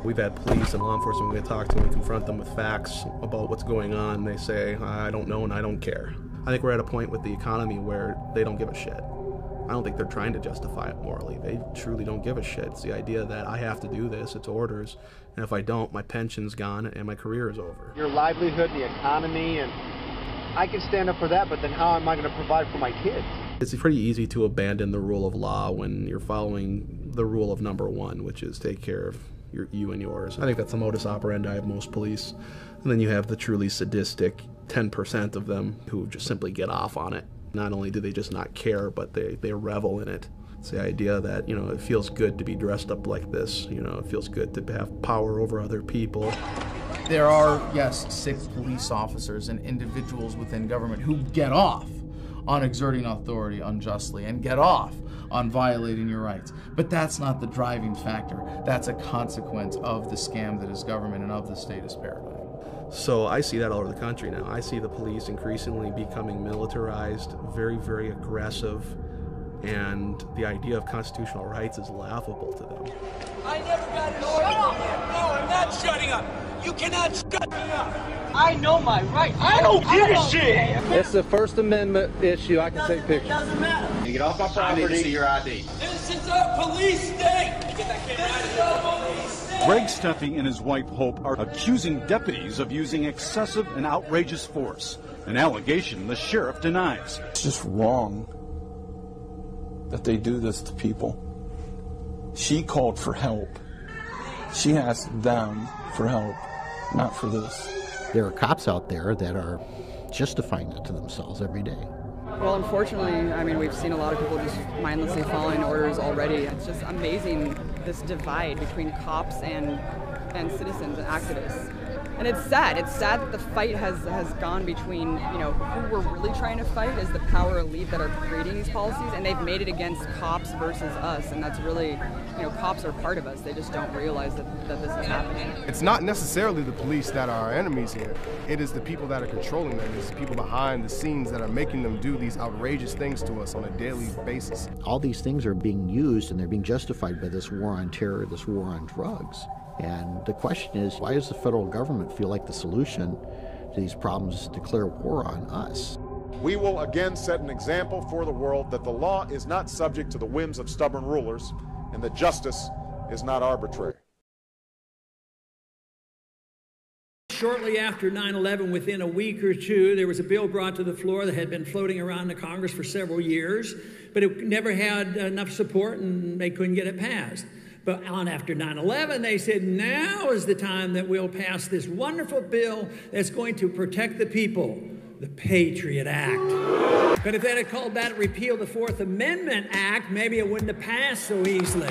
We've had police and law enforcement we talk to and we confront them with facts about what's going on. They say, I don't know and I don't care. I think we're at a point with the economy where they don't give a shit. I don't think they're trying to justify it morally. They truly don't give a shit. It's the idea that I have to do this, it's orders, and if I don't, my pension's gone and my career is over.
Your livelihood, the economy, and I can stand up for that, but then how am I going to provide for my kids?
It's pretty easy to abandon the rule of law when you're following the rule of number one, which is take care of you and yours. I think that's the modus operandi of most police. And then you have the truly sadistic 10% of them who just simply get off on it. Not only do they just not care, but they revel in it. It's the idea that, it feels good to be dressed up like this. It feels good to have power over other people.
There are, yes, sick police officers and individuals within government who get off on exerting authority unjustly and get off on violating your rights. But that's not the driving factor. That's a consequence of the scam that is government and of the statist paradigm.
So I see that all over the country now. I see the police increasingly becoming militarized, very, very aggressive, and the idea of constitutional rights is laughable to them.
I never got an order. No, I'm not shutting up. You cannot shut me up. I know my rights. I don't give a shit.
It's the First Amendment issue. I can take pictures.
It doesn't matter.
You get off my property.
I need to see your ID. This is a police state. This is a police state.
Greg Steffi and his wife Hope are accusing deputies of using excessive and outrageous force, an allegation the sheriff denies.
It's just wrong that they do this to people. She called for help. She asked them for help, not for this.
There are cops out there that are justifying that to themselves every day.
Well, unfortunately, we've seen a lot of people just mindlessly following orders already. It's just amazing, this divide between cops and citizens and activists. And it's sad. It's sad that the fight has gone between, who we're really trying to fight is the power elite that are creating these policies, and they've made it against cops versus us, and that's really, cops are part of us. They just don't realize that this is happening.
It's not necessarily the police that are our enemies here. It is the people that are controlling them. It's the people behind the scenes that are making them do these outrageous things to us on a daily basis.
All these things are being used and they're being justified by this war on terror, this war on drugs. And the question is, why does the federal government feel like the solution to these problems is to declare war on us?
We will again set an example for the world that the law is not subject to the whims of stubborn rulers and that justice is not arbitrary.
Shortly after 9/11, within a week or two, there was a bill brought to the floor that had been floating around the Congress for several years, but it never had enough support and they couldn't get it passed. But after 9/11, they said, now is the time that we'll pass this wonderful bill that's going to protect the people, the Patriot Act. But if they had called that repeal the Fourth Amendment Act, maybe it wouldn't have passed so easily.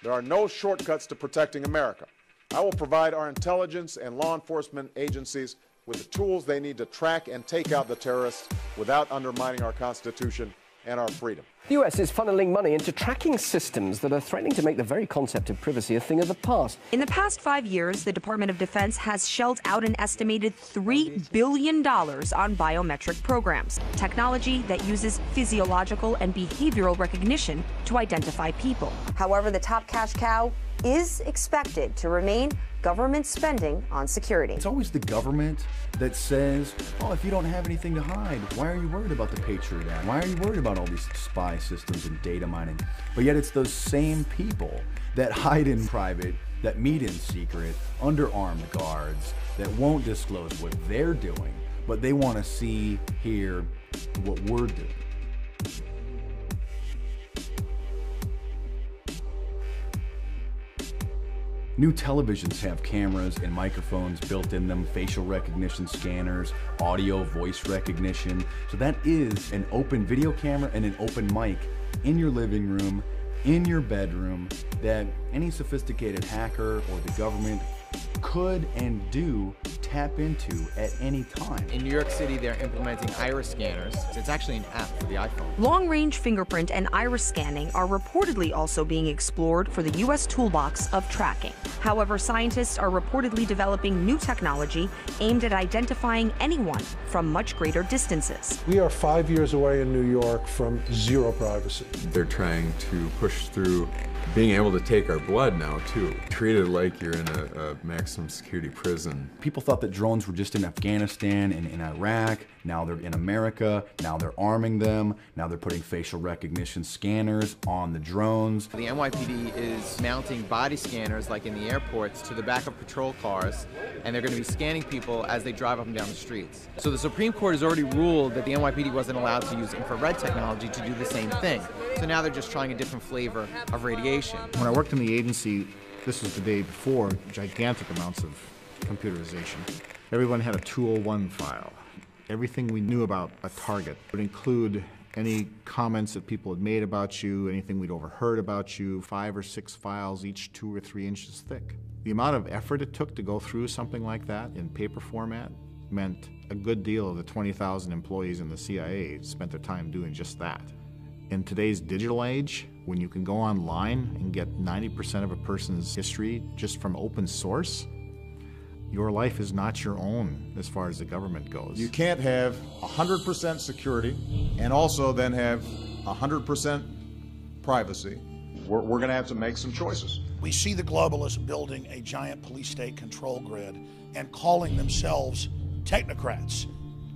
There are no shortcuts to protecting America. I will provide our intelligence and law enforcement agencies with the tools they need to track and take out the terrorists without undermining our Constitution and our freedom.
The US is funneling money into tracking systems that are threatening to make the very concept of privacy a thing of the past.
In the past 5 years, the Department of Defense has shelled out an estimated $3 billion on biometric programs, technology that uses physiological and behavioral recognition to identify people.
However, the top cash cow is expected to remain government spending on security.
It's always the government that says, oh, if you don't have anything to hide, why are you worried about the Patriot Act? Why are you worried about all these spy systems and data mining? But yet it's those same people that hide in private, that meet in secret, under armed guards, that won't disclose what they're doing, but they want to see, hear what we're doing. New televisions have cameras and microphones built in them, facial recognition scanners, audio, voice recognition. So that is an open video camera and an open mic in your living room, in your bedroom, that any sophisticated hacker or the government could and do tap into at any time.
In New York City, they're implementing iris scanners. It's actually an app for the iPhone.
Long-range fingerprint and iris scanning are reportedly also being explored for the U.S. toolbox of tracking. However, scientists are reportedly developing new technology aimed at identifying anyone from much greater distances.
We are 5 years away in New York from zero privacy.
They're trying to push through being able to take our blood now, too. Treat it like you're in a maximum security prison.
People thought that drones were just in Afghanistan and in Iraq. Now they're in America. Now they're arming them. Now they're putting facial recognition scanners on the drones.
The NYPD is mounting body scanners, like in the airports, to the back of patrol cars, and they're going to be scanning people as they drive up and down the streets. So the Supreme Court has already ruled that the NYPD wasn't allowed to use infrared technology to do the same thing. So now they're just trying a different flavor of radiation.
When I worked in the agency, this was the day before gigantic amounts of computerization. Everyone had a 201 file. Everything we knew about a target would include any comments that people had made about you, anything we'd overheard about you, 5 or 6 files, each 2 or 3 inches thick. The amount of effort it took to go through something like that in paper format meant a good deal of the 20,000 employees in the CIA spent their time doing just that. In today's digital age, when you can go online and get 90% of a person's history just from open source, your life is not your own as far as the government goes.
You can't have 100% security and also then have 100% privacy. We're going to have to make some choices.
We see the globalists building a giant police state control grid and calling themselves technocrats.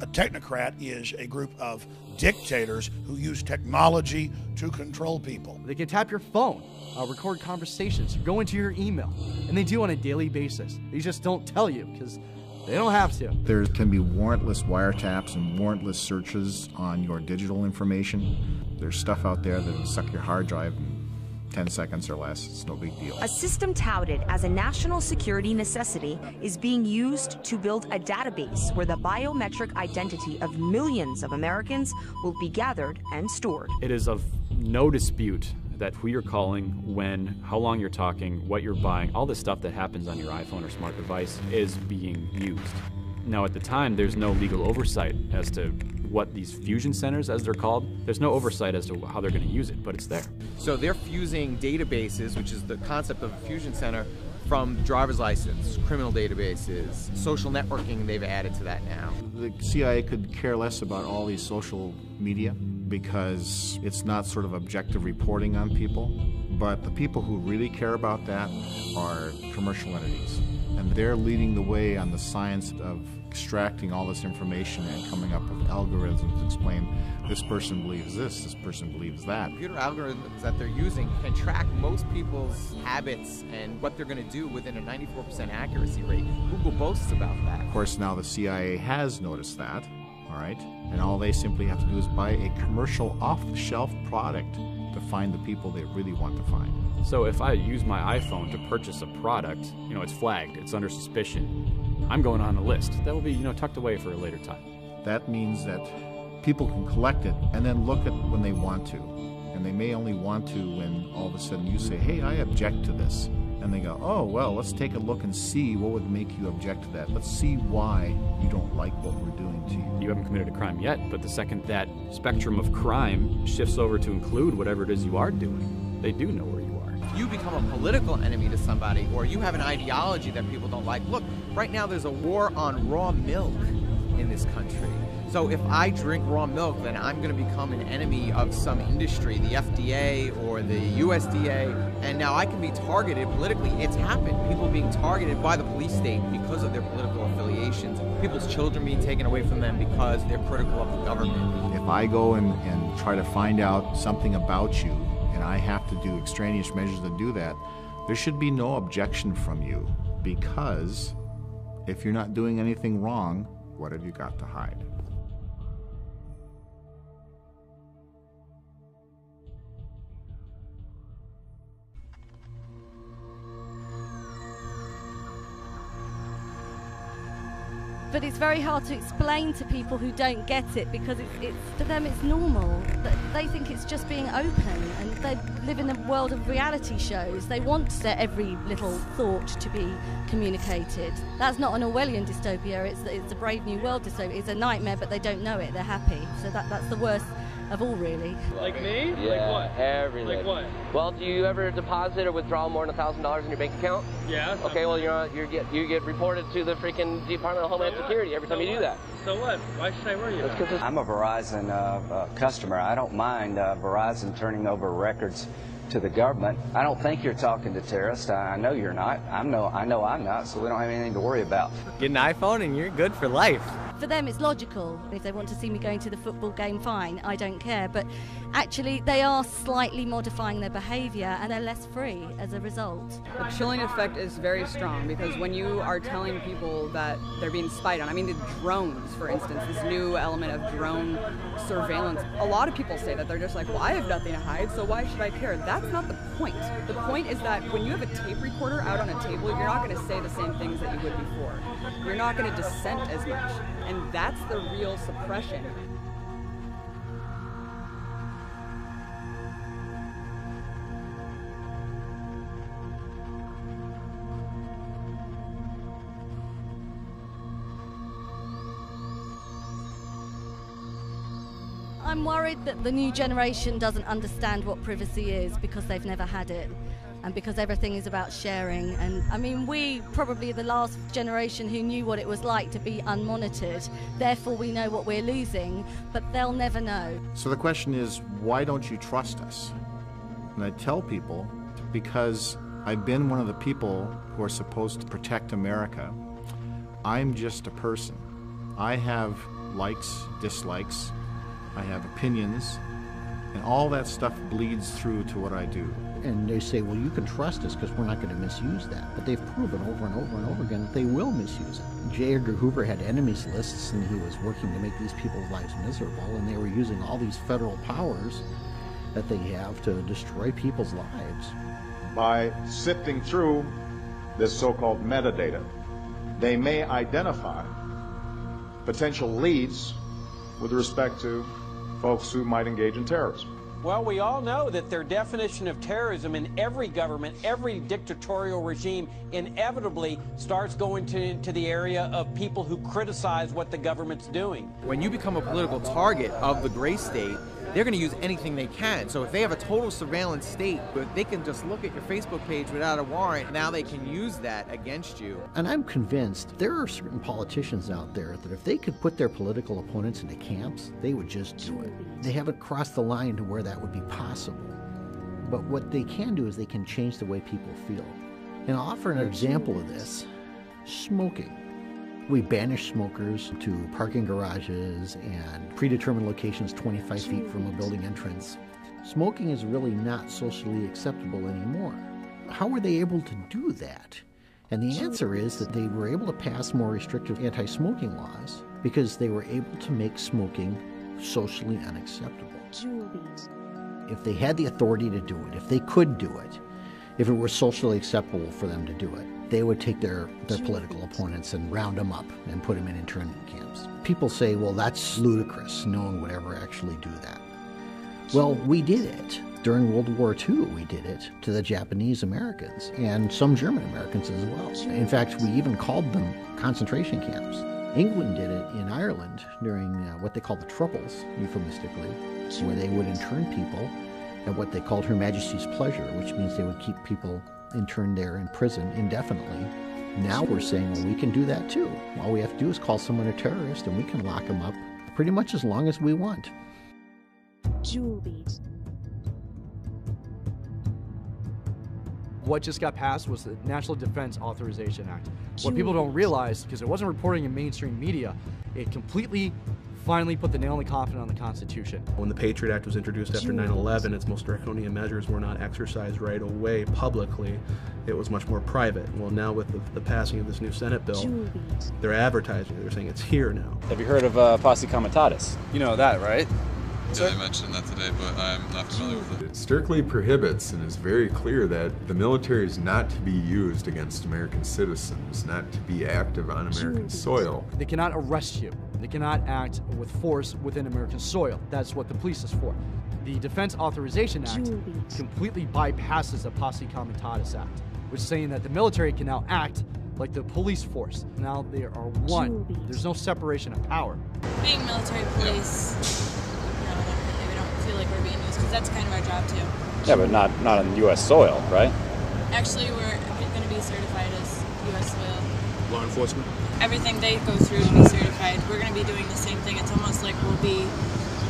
A technocrat is a group of dictators who use technology to control people.
They can tap your phone, record conversations, go into your email, and they do on a daily basis. They just don't tell you because they don't have to.
There can be warrantless wiretaps and warrantless searches on your digital information. There's stuff out there that will suck your hard drive in 10 seconds or less. It's no big deal.
A system touted as a national security necessity is being used to build a database where the biometric identity of millions of Americans will be gathered and stored.
It is of no dispute that who you're calling, when, how long you're talking, what you're buying, all the stuff that happens on your iPhone or smart device is being used. Now, at the time, there's no legal oversight as to what these fusion centers, as they're called, there's no oversight as to how they're going to use it, but it's there.
So they're fusing databases, which is the concept of a fusion center, from driver's license, criminal databases, social networking they've added to that now.
The CIA could care less about all these social media because it's not sort of objective reporting on people, but the people who really care about that are commercial entities. And they're leading the way on the science of extracting all this information and coming up with algorithms to explain this person believes this person believes that.
Computer algorithms that they're using can track most people's habits and what they're going to do within a 94% accuracy rate. Google boasts about that.
Of course, now the CIA has noticed that, all right? And all they simply have to do is buy a commercial off-the-shelf product to find the people they really want to find.
So if I use my iPhone to purchase a product, it's flagged, it's under suspicion, I'm going on a list. That will be, tucked away for a later time.
That means that people can collect it and then look at when they want to. And they may only want to when all of a sudden you say, hey, I object to this. And they go, oh, well, let's take a look and see what would make you object to that. Let's see why you don't like what we're doing to you.
You haven't committed a crime yet, but the second that spectrum of crime shifts over to include whatever it is you are doing, they do know where you are.
If you become a political enemy to somebody, or you have an ideology that people don't like, look, right now there's a war on raw milk in this country. So if I drink raw milk, then I'm going to become an enemy of some industry, the FDA or the USDA, and now I can be targeted politically. It's happened. People being targeted by the police state because of their political affiliations. People's children being taken away from them because they're critical of the government.
If I go and try to find out something about you, and I have to do extraneous measures to do that, there should be no objection from you, because if you're not doing anything wrong, what have you got to hide?
but it's very hard to explain to people who don't get it, because it's to them it's normal. They think it's just being open, and they live in a world of reality shows. They want their every little thought to be communicated. That's not an Orwellian dystopia, it's a Brave New World dystopia. It's a nightmare, but they don't know it, they're happy. So that's the worst of all, really.
Like me?
Yeah,
like what?
everything.
Like what?
Well, do you ever deposit or withdraw more than $1,000 in your bank account?
Yeah.
Okay, well, you get reported to the freaking Department of Homeland Security every time you do that.
So what? Why should I worry about it?
I'm a Verizon customer. I don't mind Verizon turning over records to the government. I don't think you're talking to terrorists. I know you're not. I know I'm not, so we don't have anything to worry about.
Get an iPhone and you're good for life.
For them, it's logical. If they want to see me going to the football game, fine, I don't care. But actually, they are slightly modifying their behavior, and they're less free as a result.
The chilling effect is very strong, because when you are telling people that they're being spied on, I mean, the drones, for instance, this new element of drone surveillance, a lot of people say that they're just like, well, I have nothing to hide, so why should I care? That's not the point. The point is that when you have a tape recorder out on a table, you're not going to say the same things that you would before. You're not going to dissent as much. And that's the real suppression.
I'm worried that the new generation doesn't understand what privacy is, because they've never had it, and because everything is about sharing. And I mean, we probably the last generation who knew what it was like to be unmonitored, therefore we know what we're losing, but they'll never know.
So the question is, why don't you trust us? And I tell people, because I've been one of the people who are supposed to protect America. I'm just a person. I have likes, dislikes, I have opinions, and all that stuff bleeds through to what I do.
And they say, well, you can trust us because we're not going to misuse that. But they've proven over and over and over again that they will misuse it. J. Edgar Hoover had enemies lists, and he was working to make these people's lives miserable, and they were using all these federal powers that they have to destroy people's lives.
By sifting through this so-called metadata, they may identify potential leads with respect to folks who might engage in terrorism.
Well, we all know that their definition of terrorism in every government, every dictatorial regime, inevitably starts going into the area of people who criticize what the government's doing.
When you become a political target of the gray state, they're going to use anything they can. So if they have a total surveillance state, but they can just look at your Facebook page without a warrant, now they can use that against you.
And I'm convinced there are certain politicians out there that if they could put their political opponents into camps, they would just do it. They haven't crossed the line to where that would be possible. But what they can do is they can change the way people feel. And I'll offer an example of this: smoking. We banish smokers to parking garages and predetermined locations 25 feet from a building entrance. Smoking is really not socially acceptable anymore. How were they able to do that? And the answer is that they were able to pass more restrictive anti-smoking laws because they were able to make smoking socially unacceptable. If they had the authority to do it, if they could do it, if it were socially acceptable for them to do it, they would take their political opponents and round them up and put them in internment camps. People say, well, that's ludicrous. No one would ever actually do that. Well, we did it. During World War II, we did it to the Japanese Americans and some German Americans as well. In fact, we even called them concentration camps. England did it in Ireland during what they called the Troubles, euphemistically, where they would intern people at what they called Her Majesty's pleasure, which means they would keep people interned there in prison indefinitely. Now we're saying, well, we can do that too. All we have to do is call someone a terrorist and we can lock them up pretty much as long as we want.
What just got passed was the National Defense Authorization Act. What people don't realize, because it wasn't reporting in mainstream media, it completely finally put the nail in the coffin on the Constitution.
When the Patriot Act was introduced after 9/11, its most draconian measures were not exercised right away publicly. It was much more private. Well, now with the passing of this new Senate bill, they're advertising it. They're saying it's here now.
Have you heard of Posse Comitatus? You know that, right?
Yeah, they mentioned that today, but I'm not familiar with it.
It strictly prohibits and is very clear that the military is not to be used against American citizens, not to be active on American soil.
They cannot arrest you. They cannot act with force within American soil. That's what the police is for. The Defense Authorization Act completely bypasses the Posse Comitatus Act, which is saying that the military can now act like the police force. Now they are one. There's no separation of power.
Being military police, we don't feel like we're being used, because that's kind of our job too.
Yeah, but not on U.S. soil, right?
Actually, we're going to be certified as U.S. soil.
Law enforcement?
Everything they go through to be certified, we're going to be doing the same thing. It's almost like we'll be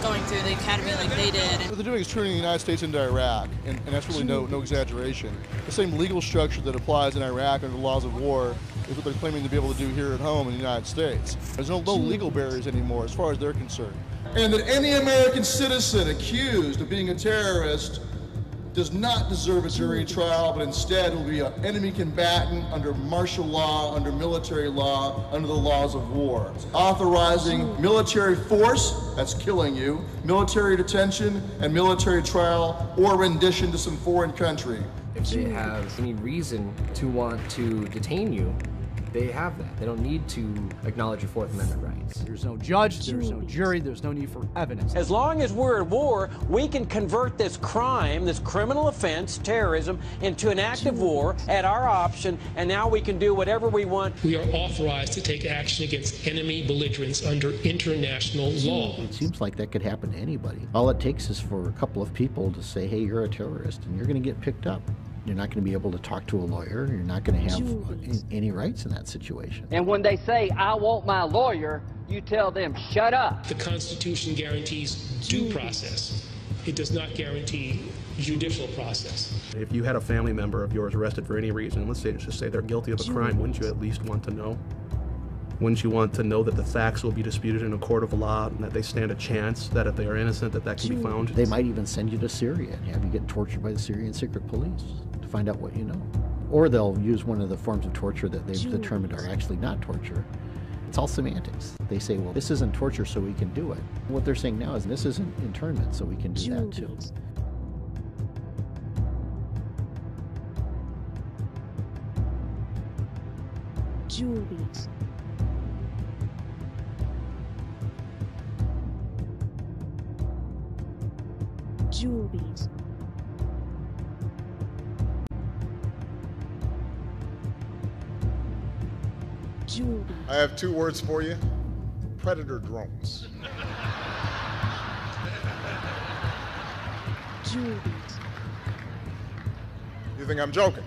going through the academy like they did.
What they're doing is turning the United States into Iraq, and that's really no exaggeration. The same legal structure that applies in Iraq under the laws of war is what they're claiming to be able to do here at home in the United States. There's no legal barriers anymore as far as they're concerned. And that any American citizen accused of being a terrorist does not deserve a jury trial, but instead will be an enemy combatant under martial law, under military law, under the laws of war. Authorizing military force, that's killing you, military detention, and military trial or rendition to some foreign country.
If they have any reason to want to detain you, they have that. They don't need to acknowledge your Fourth Amendment rights.
There's no judge, there's no jury, there's no need for evidence.
As long as we're at war, we can convert this crime, this criminal offense, terrorism, into an act of war at our option, and now we can do whatever we want.
We are authorized to take action against enemy belligerents under international law.
It seems like that could happen to anybody. All it takes is for a couple of people to say, hey, you're a terrorist, and you're going to get picked up. You're not going to be able to talk to a lawyer. You're not going to have any rights in that situation.
And when they say, I want my lawyer, you tell them, shut up.
The Constitution guarantees due process. It does not guarantee judicial process.
If you had a family member of yours arrested for any reason, let's just say they're guilty of a crime, wouldn't you at least want to know? Wouldn't you want to know that the facts will be disputed in a court of law and that they stand a chance that if they are innocent, that can be found?
They might even send you to Syria and have you get tortured by the Syrian secret police to find out what you know. Or they'll use one of the forms of torture that they've determined are actually not torture. It's all semantics. They say, well, this isn't torture, so we can do it. What they're saying now is this isn't internment, so we can do that too.
Juliet. Juliet. Juliet.
I have two words for you. Predator drones.
Juliet.
You think I'm joking?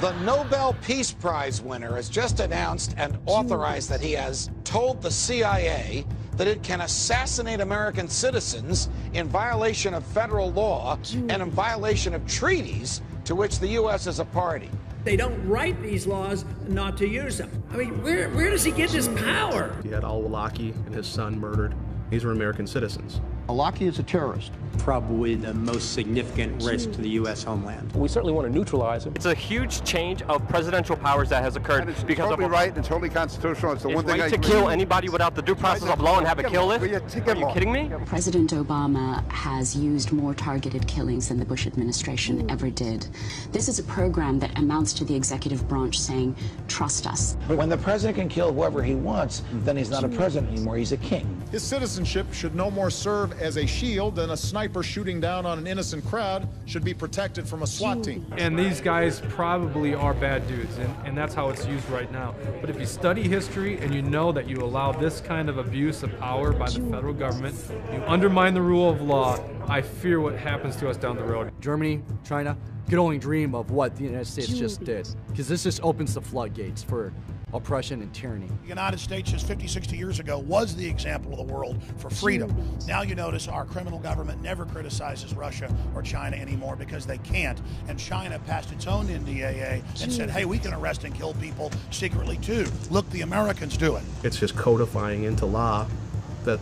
The Nobel Peace Prize winner has just announced and authorized that he has told the CIA that it can assassinate American citizens in violation of federal law and in violation of treaties to which the U.S. is a party.
They don't write these laws not to use them. I mean, where does he get this power?
He had al-Awlaki and his son murdered. These were American citizens.
Awlaki is a terrorist.
Probably the most significant risk to the U.S. homeland.
We certainly want to neutralize him. It's a huge change of presidential powers that has occurred
It's
because
totally
of
right. It's totally constitutional. It's the one thing
right to kill anybody without the due process of law and have a kill list. Are you kidding me?
President Obama has used more targeted killings than the Bush administration ever did. This is a program that amounts to the executive branch saying, trust us.
But when the president can kill whoever he wants, then he's not a president anymore. He's a king.
His citizenship should no more serve as a shield than a sniper shooting down on an innocent crowd should be protected from a SWAT team.
And these guys probably are bad dudes, and that's how it's used right now. But if you study history and you know that you allow this kind of abuse of power by the federal government, you undermine the rule of law, I fear what happens to us down the road.
Germany, China, could only dream of what the United States just did, because this just opens the floodgates for oppression and tyranny.
The United States just 50, 60 years ago was the example of the world for freedom. Now you notice our criminal government never criticizes Russia or China anymore because they can't. And China passed its own NDAA and said, hey, we can arrest and kill people secretly too. Look, the Americans do it.
It's just codifying into law that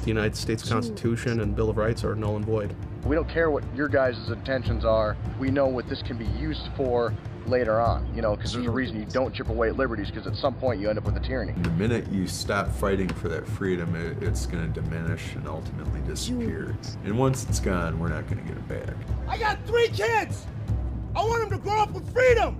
the United States Constitution and Bill of Rights are null and void.
We don't care what your guys' intentions are. We know what this can be used for
later on, you know, because there's a reason you don't chip away at liberties, because at some point you end up with a tyranny.
The minute you stop fighting for that freedom, it's going to diminish and ultimately disappear. And once it's gone, we're not going to get it back.
I got 3 kids. I want them to grow up with freedom.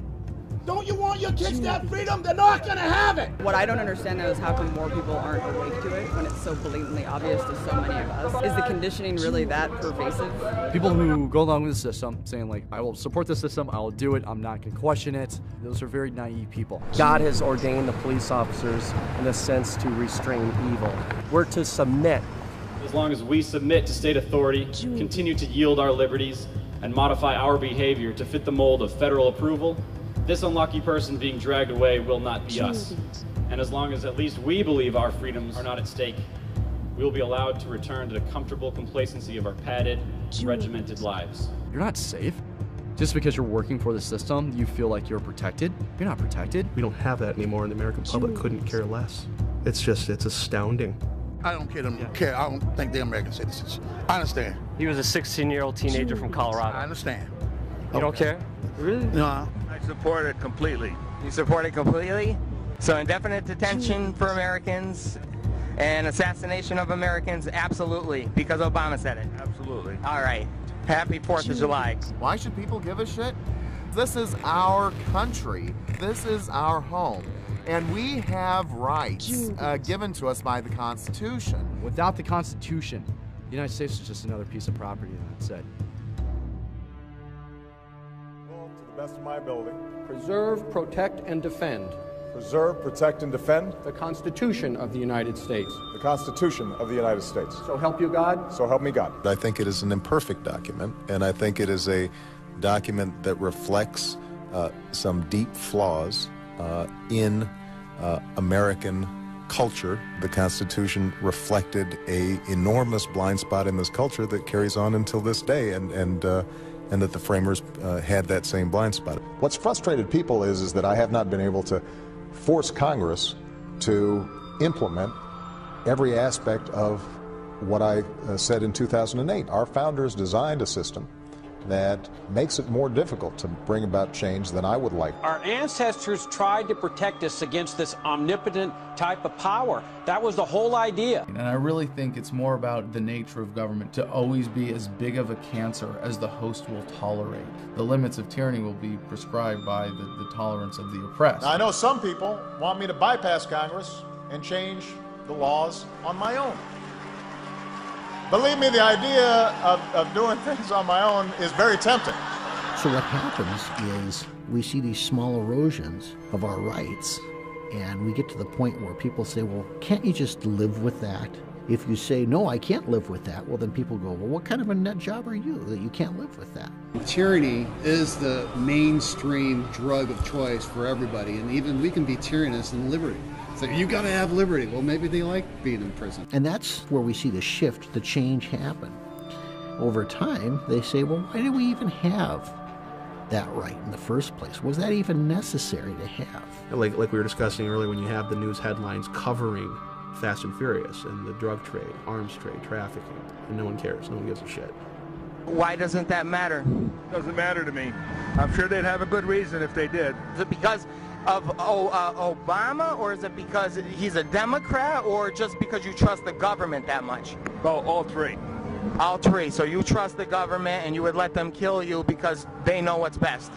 Don't you want your kids to have freedom? They're not going to have it.
What I don't understand though is how come more people aren't awake to it when it's so blatantly obvious to so many of us. Is the conditioning really that pervasive?
People who go along with the system, saying like, I will support the system, I will do it, I'm not going to question it, those are very naive people.
God has ordained the police officers in a sense to restrain evil. We're to submit.
As long as we submit to state authority, continue to yield our liberties, and modify our behavior to fit the mold of federal approval, this unlucky person being dragged away will not be us. And as long as at least we believe our freedoms are not at stake, we will be allowed to return to the comfortable complacency of our padded, regimented lives.
You're not safe. Just because you're working for the system, you feel like you're protected. You're not protected.
We don't have that anymore, and the American public couldn't care less. It's astounding.
I don't care. I don't think they're American citizens. I understand.
He was a 16-year-old teenager from Colorado.
I understand.
You don't care? Really?
No.
I support it completely.
You support it completely? So indefinite detention for Americans and assassination of Americans, absolutely, because Obama said it.
Absolutely.
All right. Happy 4th of July.
Why should people give a shit? This is our country. This is our home. And we have rights given to us by the Constitution.
Without the Constitution, the United States is just another piece of property, and that's it.
To the best of my ability.
Preserve, protect, and defend.
Preserve, protect, and defend.
The Constitution of the United States.
The Constitution of the United States.
So help you God.
So help me God.
I think it is an imperfect document, and I think it is a document that reflects some deep flaws in American culture. The Constitution reflected an enormous blind spot in this culture that carries on until this day, and that the framers had that same blind spot.
What's frustrated people is that I have not been able to force Congress to implement every aspect of what I said in 2008. Our founders designed a system that makes it more difficult to bring about change than I would like.
Our ancestors tried to protect us against this omnipotent type of power. That was the whole idea.
And I really think it's more about the nature of government to always be as big of a cancer as the host will tolerate. The limits of tyranny will be prescribed by the tolerance of the oppressed.
Now, I know some people want me to bypass Congress and change the laws on my own. Believe me, the idea of doing things on my own is very tempting.
So what happens is we see these small erosions of our rights, and we get to the point where people say, well, can't you just live with that? If you say, no, I can't live with that, well, then people go, well, what kind of a nut job are you that you can't live with that?
Tyranny is the mainstream drug of choice for everybody, and even we can be tyrannous in liberty. So you got to have liberty. Well, maybe they like being in prison.
And that's where we see the shift, the change happen. Over time, they say, well, why did we even have that right in the first place? Was that even necessary to have?
Like we were discussing earlier, when you have the news headlines covering Fast and Furious and the drug trade, arms trade, trafficking, and no one cares, no one gives a shit.
Why doesn't that matter?
Doesn't matter to me. I'm sure they'd have a good reason if they did.
Is it because of Obama, or is it because he's a Democrat, or just because you trust the government that much?
Well, all three.
All three. So you trust the government and you would let them kill you because they know what's best.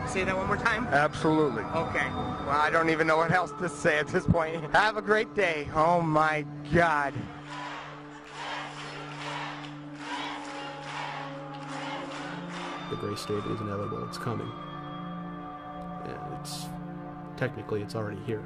Say that one more time?
Absolutely.
Okay. Well, I don't even know what else to say at this point. Have a great day. Oh my God.
The gray state is inevitable. It's coming. And technically it's already here.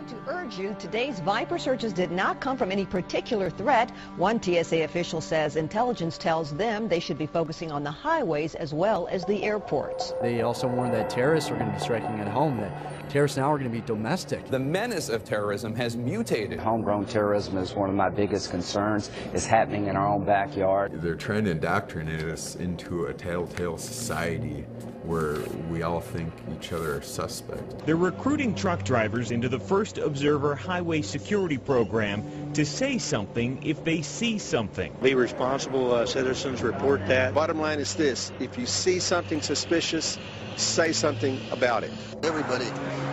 To urge you, today's Viper searches did not come from any particular threat. One TSA official says intelligence tells them they should be focusing on the highways as well as the airports.
They also warned that terrorists are going to be striking at home, that terrorists now are going to be domestic.
The menace of terrorism has mutated.
Homegrown terrorism is one of my biggest concerns. It's happening in our own backyard.
They're trying to indoctrinate us into a tattletale society where we all think each other are suspect.
They're recruiting truck drivers into the First Observer Highway Security Program to say something if they see something.
Be responsible citizens, report that. Bottom line is this: if you see something suspicious, say something about it.
Everybody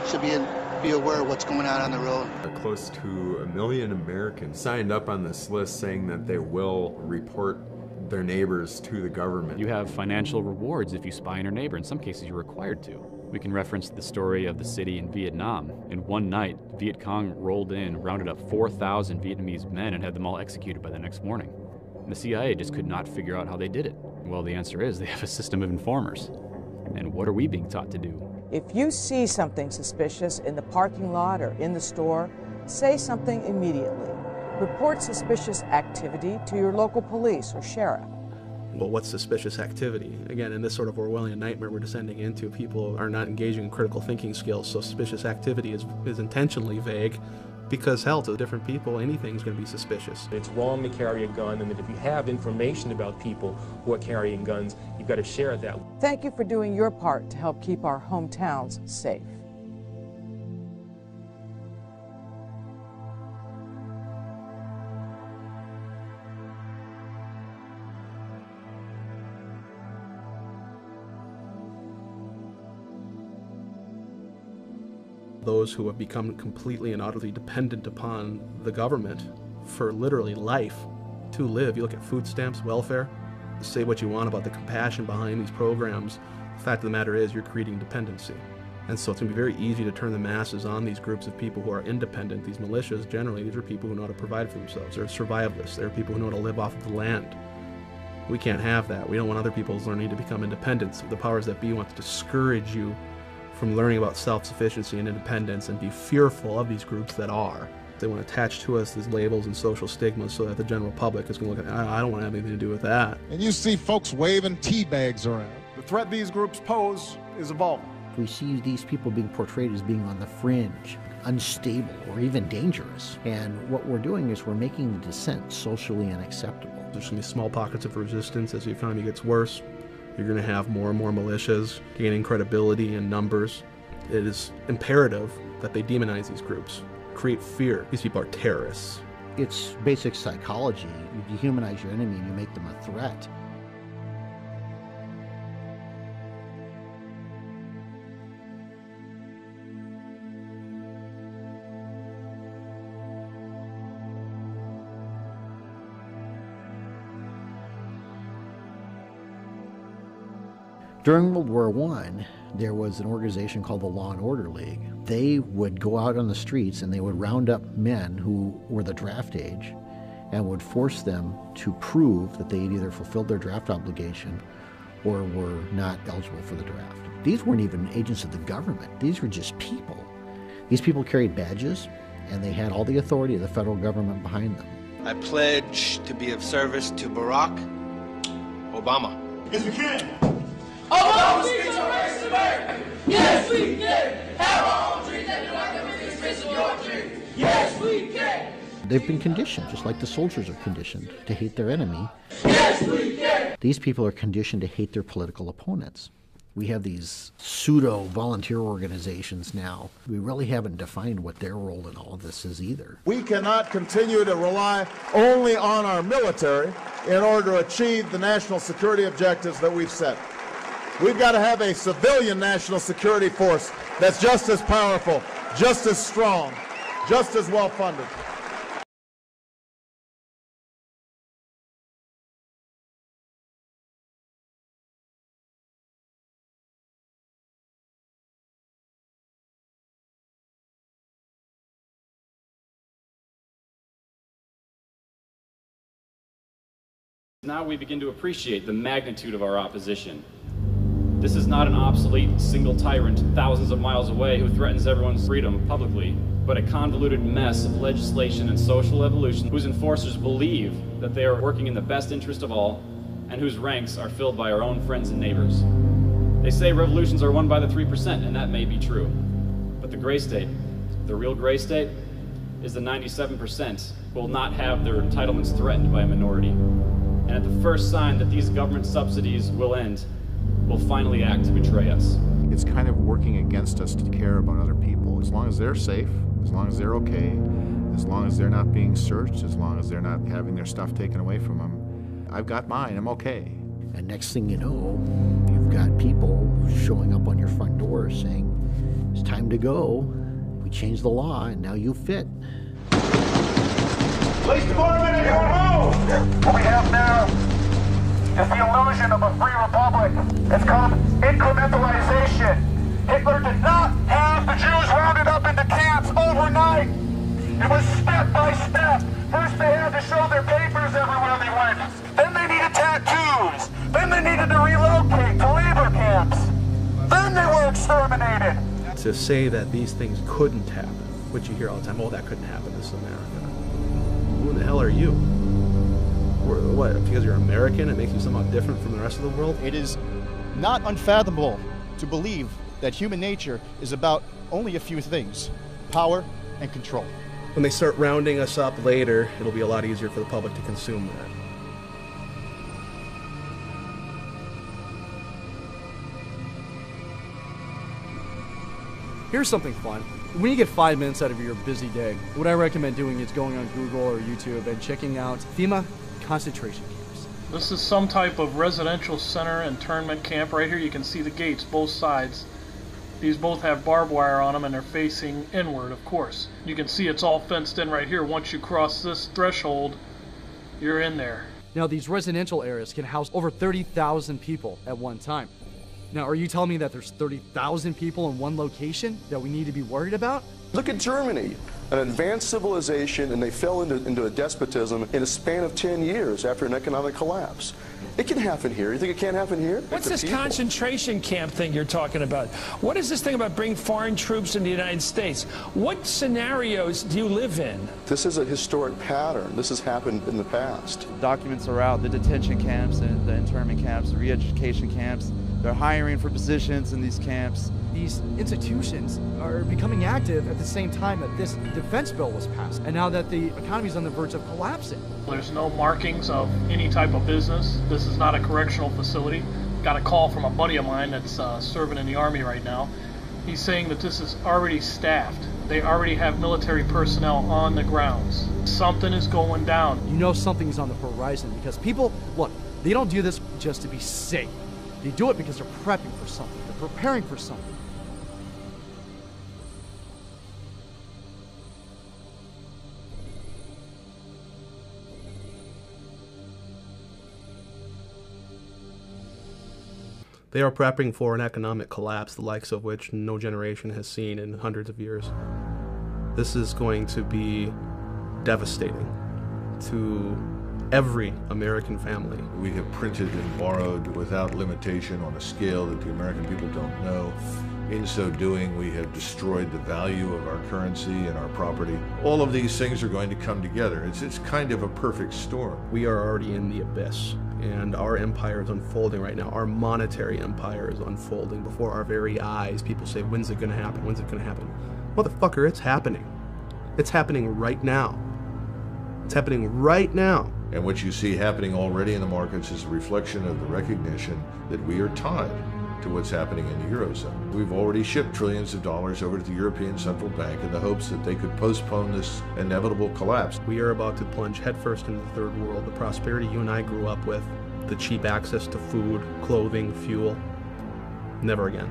should be aware of what's going on the road.
Close to 1 million Americans signed up on this list saying that they will report their neighbors to the government.
You have financial rewards if you spy on your neighbor. In some cases, you're required to. We can reference the story of the city in Vietnam. In one night, Viet Cong rolled in, rounded up 4,000 Vietnamese men, and had them all executed by the next morning. And the CIA just could not figure out how they did it. Well, the answer is they have a system of informers. And what are we being taught to do?
If you see something suspicious in the parking lot or in the store, say something immediately. Report suspicious activity to your local police or sheriff.
Well, what's suspicious activity? Again, in this sort of Orwellian nightmare we're descending into, people are not engaging in critical thinking skills, so suspicious activity is intentionally vague because, hell, to different people, anything's going to be suspicious.
It's wrong to carry a gun, and that if you have information about people who are carrying guns, you've got to share that.
Thank you for doing your part to help keep our hometowns safe.
Those who have become completely and utterly dependent upon the government for literally life to live. You look at food stamps, welfare, say what you want about the compassion behind these programs. The fact of the matter is you're creating dependency. And so it's going to be very easy to turn the masses on these groups of people who are independent. These militias, generally, these are people who know how to provide for themselves. They're survivalists. They're people who know how to live off of the land. We can't have that. We don't want other people's learning to become independent. So the powers that be want to discourage you from learning about self-sufficiency and independence and be fearful of these groups that are. They want to attach to us these labels and social stigmas so that the general public is going to look at, I don't want to have anything to do with that.
And you see folks waving tea bags around. The threat these groups pose is evolving.
We see these people being portrayed as being on the fringe, unstable, or even dangerous. And what we're doing is we're making the dissent socially unacceptable.
There's going to be small pockets of resistance as the economy gets worse. You're going to have more and more militias gaining credibility and numbers. It is imperative that they demonize these groups, create fear. These people are terrorists.
It's basic psychology. You dehumanize your enemy and you make them a threat. During World War I, there was an organization called the Law and Order League. They would go out on the streets and they would round up men who were the draft age and would force them to prove that they had either fulfilled their draft obligation or were not eligible for the draft. These weren't even agents of the government. These were just people. These people carried badges and they had all the authority of the federal government behind them.
I pledge to be of service to Barack Obama.
Yes, we can. Obama speaks on race in America. Yes, we can. Have our own dreams and do not come in the expense of your dreams. Yes, we can.
They've been conditioned, just like the soldiers are conditioned, to hate their enemy.
Yes, we can.
These people are conditioned to hate their political opponents. We have these pseudo-volunteer organizations now. We really haven't defined what their role in all of this is either.
We cannot continue to rely only on our military in order to achieve the national security objectives that we've set. We've got to have a civilian national security force that's just as powerful, just as strong, just as well funded.
Now we begin to appreciate the magnitude of our opposition. This is not an obsolete single tyrant thousands of miles away who threatens everyone's freedom publicly, but a convoluted mess of legislation and social evolution whose enforcers believe that they are working in the best interest of all and whose ranks are filled by our own friends and neighbors. They say revolutions are won by the 3%, and that may be true. But the gray state, the real gray state, is the 97% who will not have their entitlements threatened by a minority. And at the first sign that these government subsidies will end, will finally act to betray us.
It's kind of working against us to care about other people. As long as they're safe, as long as they're okay, as long as they're not being searched, as long as they're not having their stuff taken away from them, I've got mine, I'm okay.
And next thing you know, you've got people showing up on your front door saying, it's time to go. We changed the law and now you fit.
Police department, at your home! What we have now is the illusion of a free republic. It's called incrementalization. Hitler did not have the Jews rounded up into camps overnight. It was step by step. First they had to show their papers everywhere they went. Then they needed tattoos. Then they needed to relocate to labor camps. Then they were exterminated.
To say that these things couldn't happen, which you hear all the time, oh, that couldn't happen, this is America. Who the hell are you? What, because you're American, it makes you somehow different from the rest of the world?
It is not unfathomable to believe that human nature is about only a few things: power and control.
When they start rounding us up later, it'll be a lot easier for the public to consume that.
Here's something fun. When you get 5 minutes out of your busy day, what I recommend doing is going on Google or YouTube and checking out FEMA concentration camps.
This is some type of residential center internment camp. Right here you can see the gates, both sides. These both have barbed wire on them and they're facing inward, of course. You can see it's all fenced in right here. Once you cross this threshold, you're in there.
Now these residential areas can house over 30,000 people at one time. Now, are you telling me that there's 30,000 people in one location that we need to be worried about?
Look at Germany, an advanced civilization, and they fell into a despotism in a span of 10 years after an economic collapse. It can happen here. You think it can't happen here?
What's this concentration camp thing you're talking about? What is this thing about bringing foreign troops into the United States? What scenarios do you live in?
This is a historic pattern. This has happened in the past.
Documents are out, the detention camps, and the internment camps, the re-education camps. They're hiring for positions in these camps.
These institutions are becoming active at the same time that this defense bill was passed, and now that the economy is on the verge of collapsing.
There's no markings of any type of business. This is not a correctional facility. Got a call from a buddy of mine that's serving in the Army right now. He's saying that this is already staffed. They already have military personnel on the grounds. Something is going down.
You know something's on the horizon because people, look, they don't do this just to be safe. They do it because they're prepping for something. They're preparing for something.
They are prepping for an economic collapse, the likes of which no generation has seen in hundreds of years. This is going to be devastating to every American family.
We have printed and borrowed without limitation on a scale that the American people don't know. In so doing, we have destroyed the value of our currency and our property. All of these things are going to come together. It's kind of a perfect storm.
We are already in the abyss, and our empire is unfolding right now. Our monetary empire is unfolding before our very eyes. People say, when's it gonna happen? When's it gonna happen? Motherfucker, it's happening. It's happening right now. It's happening right now.
And what you see happening already in the markets is a reflection of the recognition that we are tied to what's happening in the Eurozone. We've already shipped trillions of dollars over to the European Central Bank in the hopes that they could postpone this inevitable collapse.
We are about to plunge headfirst into the third world, the prosperity you and I grew up with, the cheap access to food, clothing, fuel. Never again.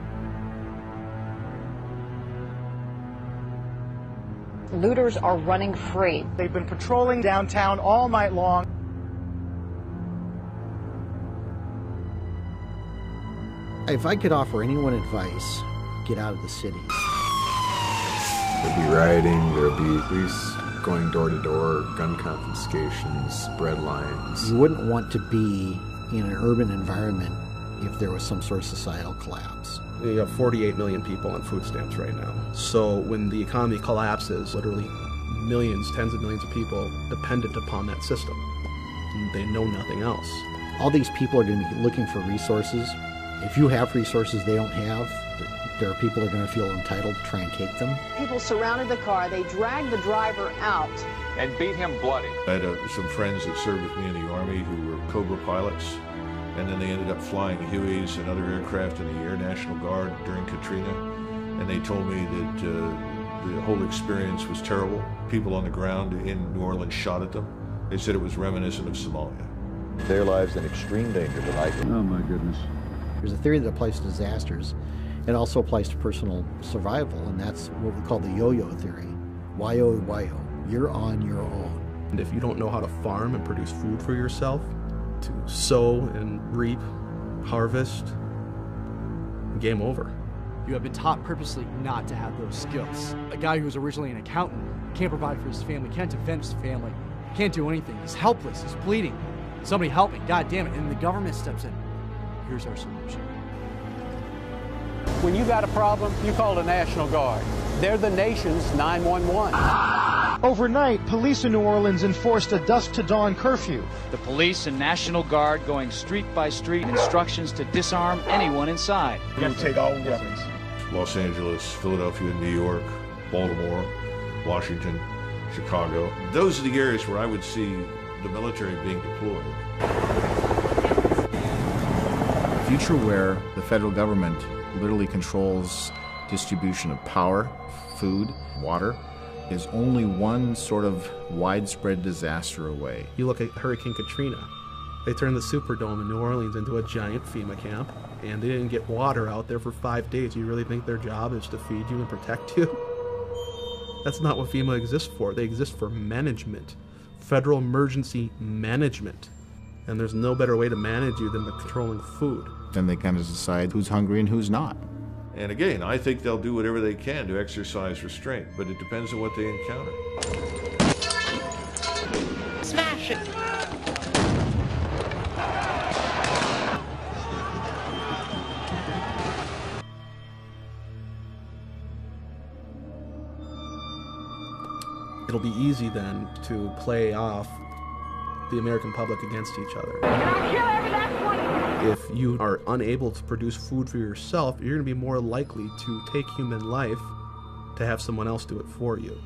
Looters are running free.
They've been patrolling downtown all night long.
If I could offer anyone advice, get out of the cities.
There'd be rioting, there'd be police going door to door, gun confiscations, bread lines.
You wouldn't want to be in an urban environment if there was some sort of societal collapse.
You have 48 million people on food stamps right now. So when the economy collapses, literally millions, tens of millions of people dependent upon that system. They know nothing else.
All these people are going to be looking for resources. If you have resources they don't have, there are people that are going to feel entitled to try and take them.
People surrounded the car. They dragged the driver out
and beat him bloody.
I had some friends that served with me in the Army who were Cobra pilots, And then they ended up flying Hueys and other aircraft in the Air National Guard during Katrina. And they told me that the whole experience was terrible. People on the ground in New Orleans shot at them. They said it was reminiscent of Somalia.
Their lives in extreme danger tonight. Oh my goodness.
There's a theory that applies to disasters. It also applies to personal survival, and that's what we call the yo-yo theory. Y-O, Y-O. You're on your own.
And if you don't know how to farm and produce food for yourself, to sow and reap, harvest, game over.
You have been taught purposely not to have those skills. A guy who was originally an accountant can't provide for his family, can't defend his family, can't do anything. He's helpless, he's bleeding. Somebody help me, God damn it. And the government steps in. Here's our solution.
When you got a problem, you call the National Guard. They're the nation's 911.
Overnight, police in New Orleans enforced a dusk-to-dawn curfew.
The police and National Guard going street by street, instructions to disarm anyone inside.
You take all weapons.
Los Angeles, Philadelphia, New York, Baltimore, Washington, Chicago. Those are the areas where I would see the military being deployed.
A future where the federal government literally controls distribution of power, food, water, is only one sort of widespread disaster away.
You look at Hurricane Katrina. They turned the Superdome in New Orleans into a giant FEMA camp, and they didn't get water out there for 5 days. You really think their job is to feed you and protect you? That's not what FEMA exists for. They exist for management, federal emergency management. And there's no better way to manage you than by controlling food.
Then they kind of decide who's hungry and who's not.
And again, I think they'll do whatever they can to exercise restraint, but it depends on what they encounter.
Smash it!
It'll be easy then to play off the American public against each other. If you are unable to produce food for yourself, you're going to be more likely to take human life to have someone else do it for you.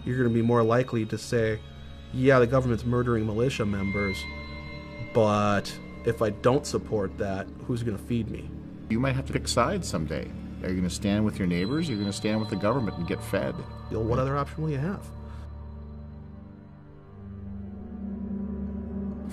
You're going to be more likely to say, yeah, the government's murdering militia members, but if I don't support that, who's going to feed me?
You might have to pick sides someday. Are you going to stand with your neighbors? Or are you going to stand with the government and get fed?
What other option will you have?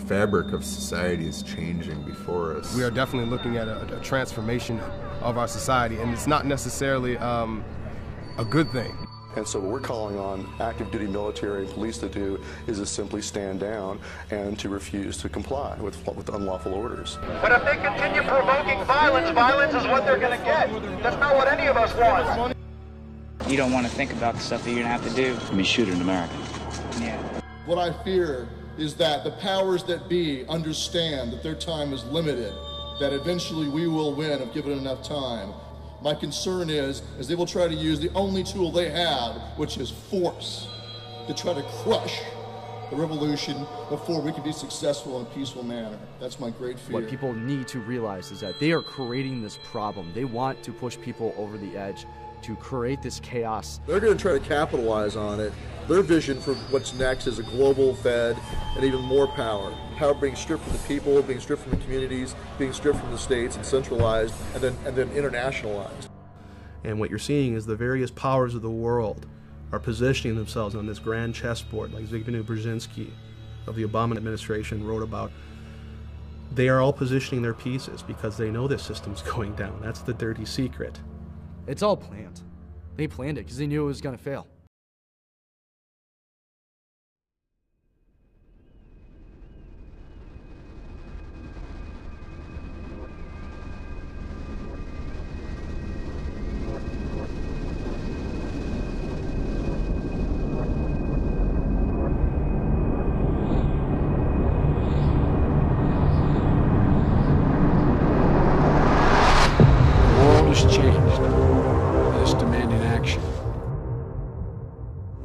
Fabric of society is changing before us.
We are definitely looking at a transformation of our society, and it's not necessarily a good thing.
And so what we're calling on active duty military and police to do is to simply stand down and to refuse to comply with unlawful orders.
But if they continue provoking violence, violence is what they're going to get. That's not what any of us want.
You don't want to think about the stuff that you're going to have to do. I mean, shoot an American. Yeah.
What I fear is that the powers that be understand that their time is limited, that eventually we will win if given enough time. My concern is they will try to use the only tool they have, which is force, to try to crush the revolution before we can be successful in a peaceful manner. That's my great fear.
What people need to realize is that they are creating this problem. They want to push people over the edge to create this chaos.
They're going to try to capitalize on it. Their vision for what's next is a global Fed and even more power. Power being stripped from the people, being stripped from the communities, being stripped from the states and centralized and then internationalized.
And what you're seeing is the various powers of the world are positioning themselves on this grand chessboard, like Zbigniew Brzezinski of the Obama administration wrote about. They are all positioning their pieces because they know this system's going down. That's the dirty secret.
It's all planned. They planned it because they knew it was going to fail.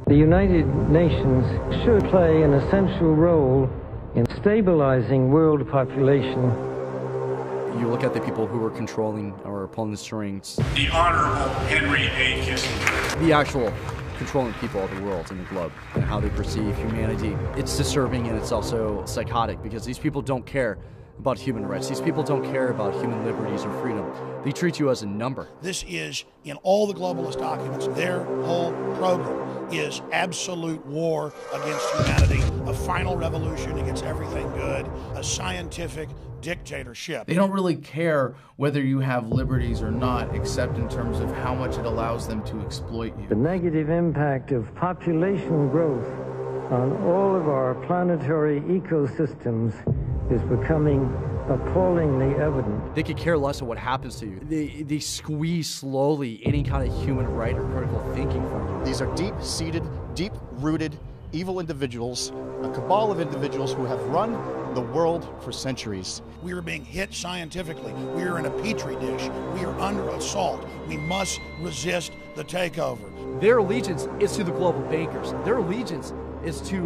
The United Nations should play an essential role in stabilizing world population.
You look at the people who are controlling or pulling the strings.
The Honorable Henry A. Kissinger.
The actual controlling people of the world and the globe and how they perceive humanity. It's disturbing and it's also psychotic because these people don't care about human rights. These people don't care about human liberties or freedom. They treat you as a number.
This is, in all the globalist documents, their whole program is absolute war against humanity, a final revolution against everything good, a scientific dictatorship.
They don't really care whether you have liberties or not, except in terms of how much it allows them to exploit you.
The negative impact of population growth on all of our planetary ecosystems is becoming appallingly evident.
They could care less of what happens to you. They squeeze slowly any kind of human right or critical thinking from you.
These are deep-seated, deep-rooted, evil individuals, a cabal of individuals who have run the world for centuries.
We are being hit scientifically. We are in a petri dish. We are under assault. We must resist the takeover.
Their allegiance is to the global bankers. Their allegiance is to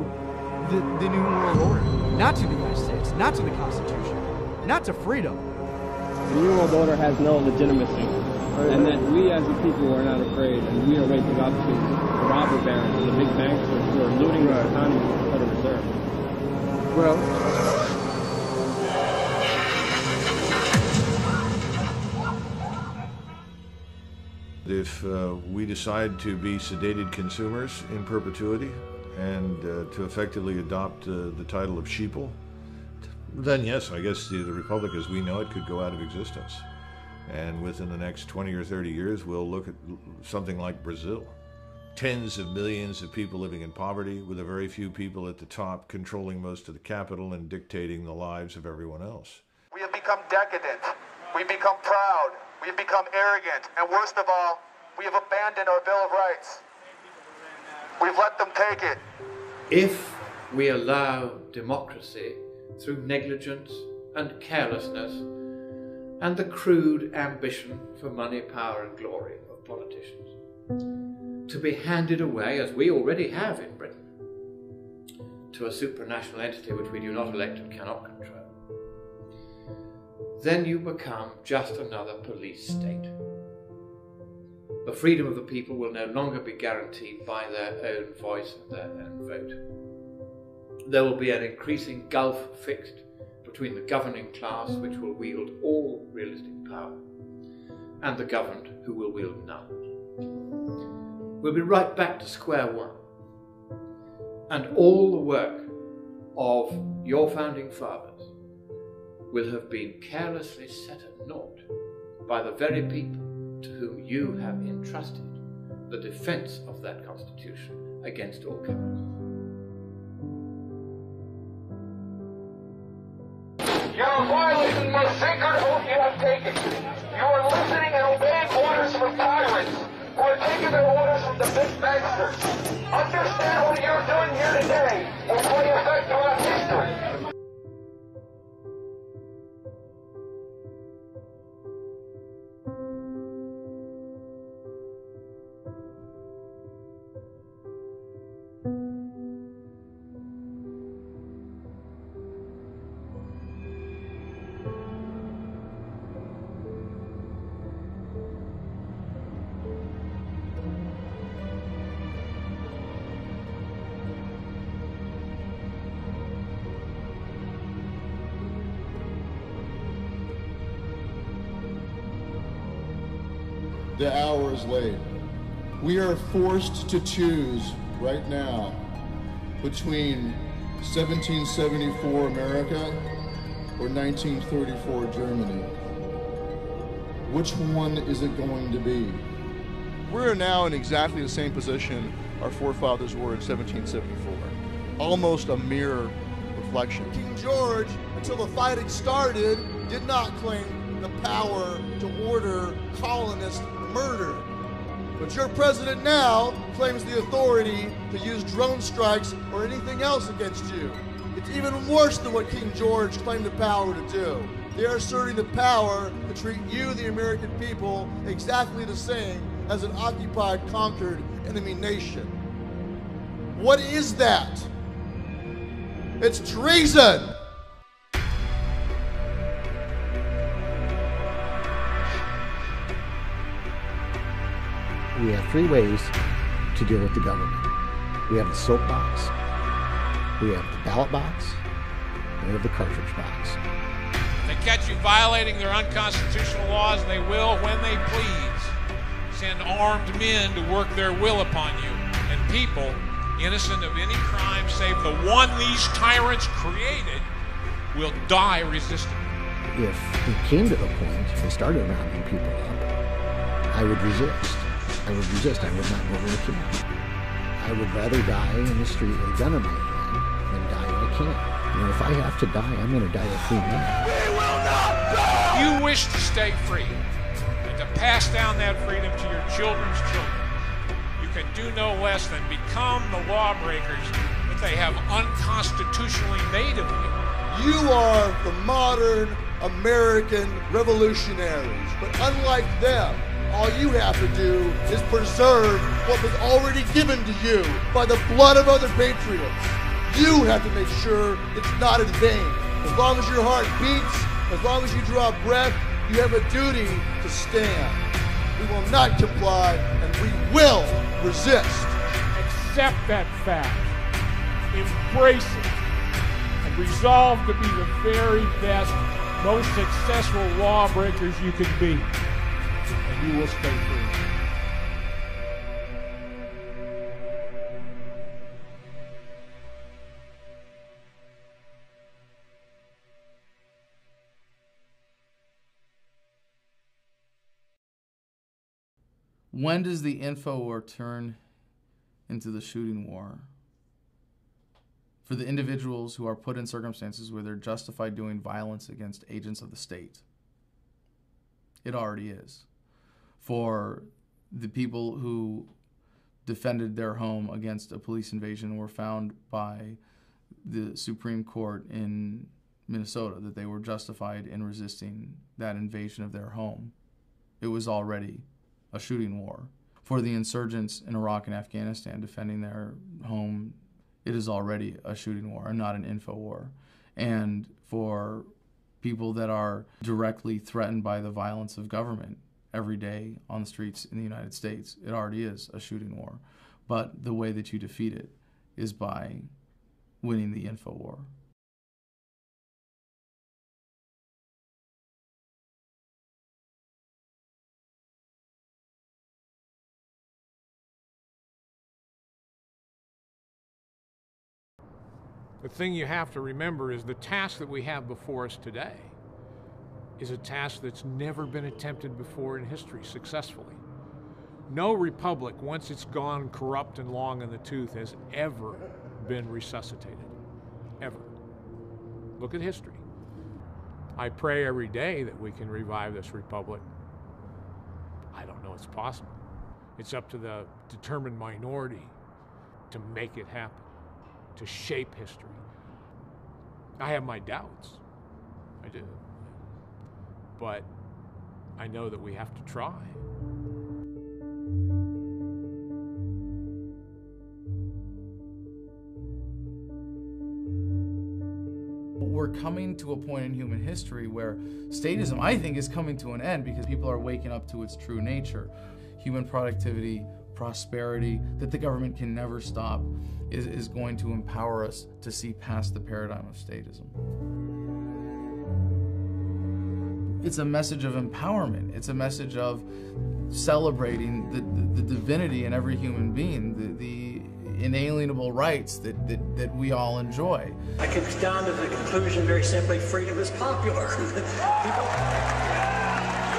the New World Order, not to the United States, not to the Constitution, not to freedom.
The New World Order has no legitimacy, and that we as the people are not afraid, and we are waking up to the robber barons and the big banks who are looting the economy with the Federal Reserve.
Well,
if we decide to be sedated consumers in perpetuity and to effectively adopt the title of sheeple, then yes, I guess the Republic as we know it could go out of existence. And within the next 20 or 30 years, we'll look at something like Brazil. Tens of millions of people living in poverty, with a very few people at the top controlling most of the capital and dictating the lives of everyone else.
We have become decadent. We've become proud. We've become arrogant. And worst of all, we have abandoned our Bill of Rights. We've let them take it.
If we allow democracy through negligence and carelessness and the crude ambition for money, power and glory of politicians to be handed away, as we already have in Britain, to a supranational entity which we do not elect and cannot control, then you become just another police state. The freedom of the people will no longer be guaranteed by their own voice and their own vote. There will be an increasing gulf fixed between the governing class, which will wield all realistic power, and the governed, who will wield none. We'll be right back to square one, and all the work of your founding fathers will have been carelessly set at naught by the very people to whom you have entrusted the defense of that Constitution against all comers.
You are violating the sacred oath you have taken. You are listening and obeying orders from tyrants who are taking their orders from the big banksters. Understand what you're doing here today will play effect throughout history.
The hour is late. We are forced to choose right now between 1774 America or 1934 Germany. Which one is it going to be?
We're now in exactly the same position our forefathers were in 1774. Almost a mirror reflection.
King George, until the fighting started, did not claim the power to order colonists murdered. But your president now claims the authority to use drone strikes or anything else against you. It's even worse than what King George claimed the power to do. They are asserting the power to treat you, the American people, exactly the same as an occupied, conquered enemy nation. What is that? It's treason!
We have three ways to deal with the government. We have the soapbox, we have the ballot box, and we have the cartridge box.
If they catch you violating their unconstitutional laws, they will, when they please, send armed men to work their will upon you. And people, innocent of any crime save the one these tyrants created, will die resisting.
If it came to the point they started rounding people up, I would resist. I would not go to the camp. I would rather die in the street with a gun in my hand than die in a camp. And if I have to die, I'm going to die a free man.
We will not die! You wish to stay free and to pass down that freedom to your children's children. You can do no less than become the lawbreakers that they have unconstitutionally made of you.
You are the modern American revolutionaries, but unlike them, all you have to do is preserve what was already given to you by the blood of other patriots. You have to make sure it's not in vain. As long as your heart beats, as long as you draw breath, you have a duty to stand. We will not comply, and we will resist.
Accept that fact. Embrace it. And resolve to be the very best, most successful lawbreakers you can be. And you will stay free.
When does the info war turn into the shooting war? For the individuals who are put in circumstances where they're justified doing violence against agents of the state. It already is. For the people who defended their home against a police invasion were found by the Supreme Court in Minnesota that they were justified in resisting that invasion of their home. It was already a shooting war. For the insurgents in Iraq and Afghanistan defending their home, it is already a shooting war and not an info war. And for people that are directly threatened by the violence of government every day on the streets in the United States, it already is a shooting war. But the way that you defeat it is by winning the info war.
The thing you have to remember is the task that we have before us today is a task that's never been attempted before in history successfully. No republic, once it's gone corrupt and long in the tooth, has ever been resuscitated. Ever. Look at history. I pray every day that we can revive this republic. I don't know it's possible. It's up to the determined minority to make it happen, to shape history. I have my doubts. I do. But I know that we have to try.
We're coming to a point in human history where statism, I think, is coming to an end because people are waking up to its true nature. Human productivity, prosperity, that the government can never stop, is going to empower us to see past the paradigm of statism. It's a message of empowerment. It's a message of celebrating the divinity in every human being, the inalienable rights that we all enjoy.
I could come down to the conclusion very simply, freedom is popular. People,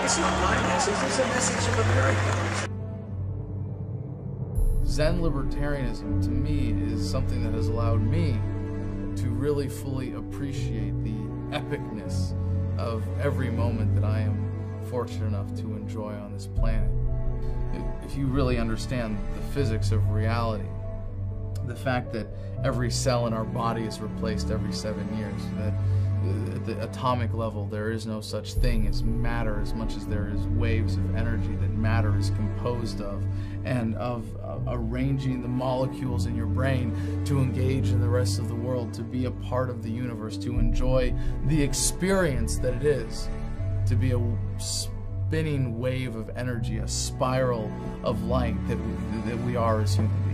it's not my message, it's a message of America.
Zen libertarianism, to me, is something that has allowed me to really fully appreciate the epicness of every moment that I am fortunate enough to enjoy on this planet. If you really understand the physics of reality, the fact that every cell in our body is replaced every 7 years, that at the atomic level there is no such thing as matter as much as there is waves of energy that matter is composed of, and of arranging the molecules in your brain to engage in the rest of the world, to be a part of the universe, to enjoy the experience that it is, to be a spinning wave of energy, a spiral of light that we are as human beings.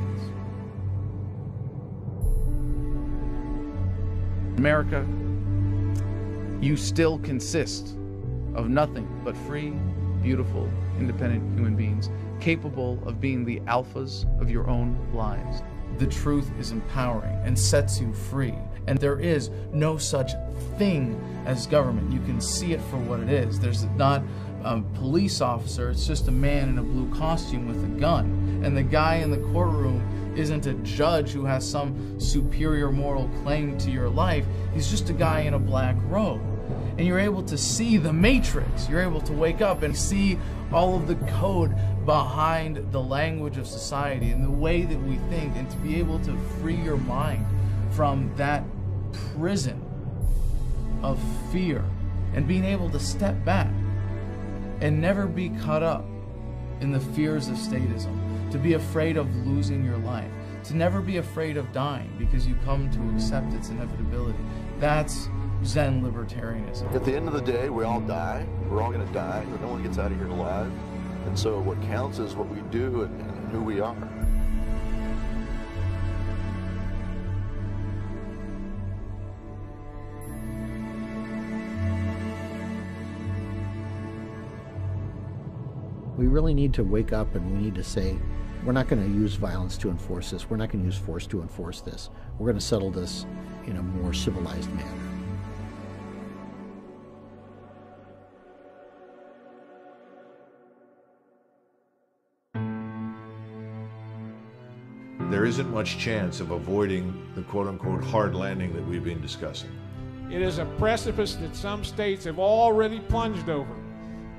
America you still consist of nothing but free, beautiful, independent human beings, capable of being the alphas of your own lives. The truth is empowering and sets you free. And there is no such thing as government. You can see it for what it is. There's not a police officer, it's just a man in a blue costume with a gun. And the guy in the courtroom isn't a judge who has some superior moral claim to your life. He's just a guy in a black robe. And you're able to see the matrix. You're able to wake up and see all of the code behind the language of society and the way that we think, and to be able to free your mind from that prison of fear and being able to step back and never be caught up in the fears of statism, to be afraid of losing your life, to never be afraid of dying because you come to accept its inevitability. That's Zen libertarianism.
At the end of the day, we all die. We're all going to die. No one gets out of here alive. And so what counts is what we do and who we are.
We really need to wake up, and we need to say, we're not going to use violence to enforce this. We're not going to use force to enforce this. We're going to settle this in a more civilized manner.
There isn't much chance of avoiding the quote-unquote hard landing that we've been discussing.
It is a precipice that some states have already plunged over,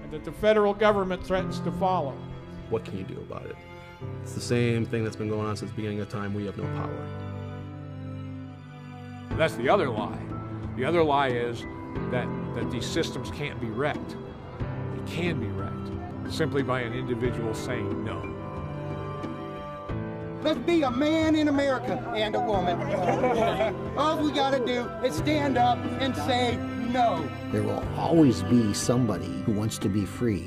and that the federal government threatens to follow.
What can you do about it? It's the same thing that's been going on since the beginning of time. We have no power.
That's the other lie. The other lie is that these systems can't be wrecked. It can be wrecked simply by an individual saying no.
Let's be a man in America and a woman. All we gotta do is stand up and say no.
There will always be somebody who wants to be free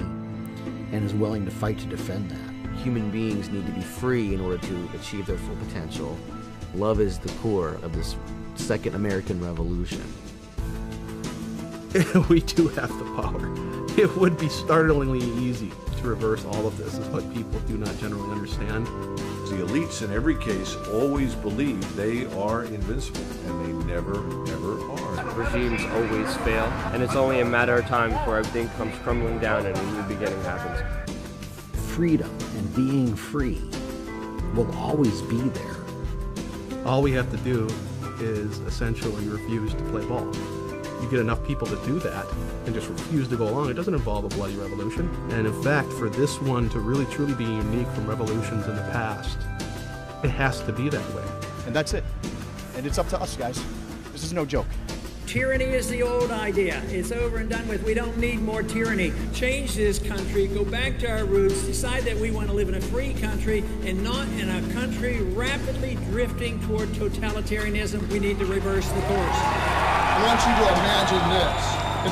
and is willing to fight to defend that.
Human beings need to be free in order to achieve their full potential. Love is the core of this second American Revolution.
We do have the power. It would be startlingly easy to reverse all of this, is what people do not generally understand.
The elites in every case always believe they are invincible, and they never, ever are.
Regimes always fail, and it's only a matter of time before everything comes crumbling down and a new beginning happens.
Freedom and being free will always be there.
All we have to do is essentially refuse to play ball. You get enough people to do that and just refuse to go along. It doesn't involve a bloody revolution. And in fact, for this one to really truly be unique from revolutions in the past, it has to be that way.
And that's it. And it's up to us, guys. This is no joke.
Tyranny is the old idea. It's over and done with. We don't need more tyranny. Change this country, go back to our roots, decide that we want to live in a free country and not in a country rapidly drifting toward totalitarianism. We need to reverse the course.
I want you to imagine this.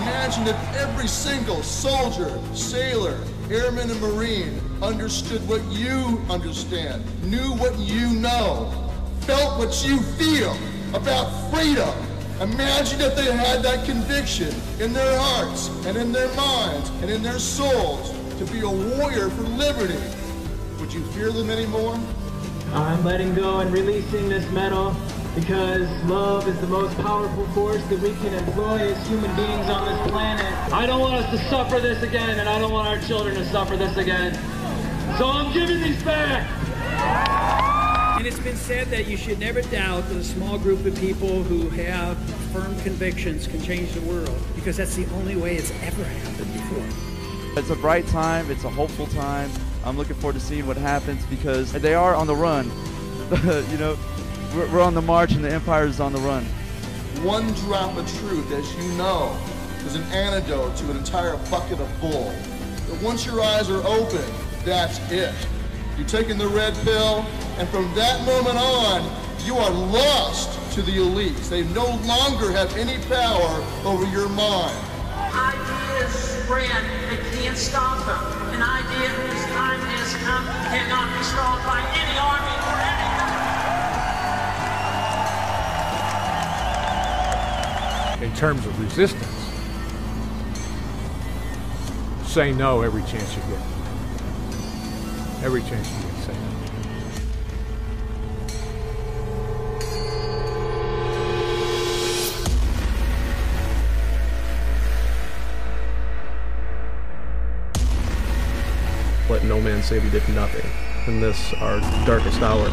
Imagine if every single soldier, sailor, airman, and Marine understood what you understand, knew what you know, felt what you feel about freedom. Imagine if they had that conviction in their hearts and in their minds and in their souls to be a warrior for liberty. Would you fear them anymore?
I'm letting go and releasing this medal because love is the most powerful force that we can employ as human beings on this planet. I don't want us to suffer this again, and I don't want our children to suffer this again. So I'm giving these back.
And it's been said that you should never doubt that a small group of people who have firm convictions can change the world, because that's the only way it's ever happened before.
It's a bright time, it's a hopeful time. I'm looking forward to seeing what happens because they are on the run. You know, we're on the march and the empire is on the run.
One drop of truth, as you know, is an antidote to an entire bucket of bull. But once your eyes are open, that's it. You're taking the red pill, and from that moment on, you are lost to the elites. They no longer have any power over your mind.
Ideas spread, they can't stop them. An idea whose time has come cannot be stopped by any army or anything.
In terms of resistance, Say no every chance you get. Every chance you get, say no.
Let no man say we did nothing in this, our darkest hour.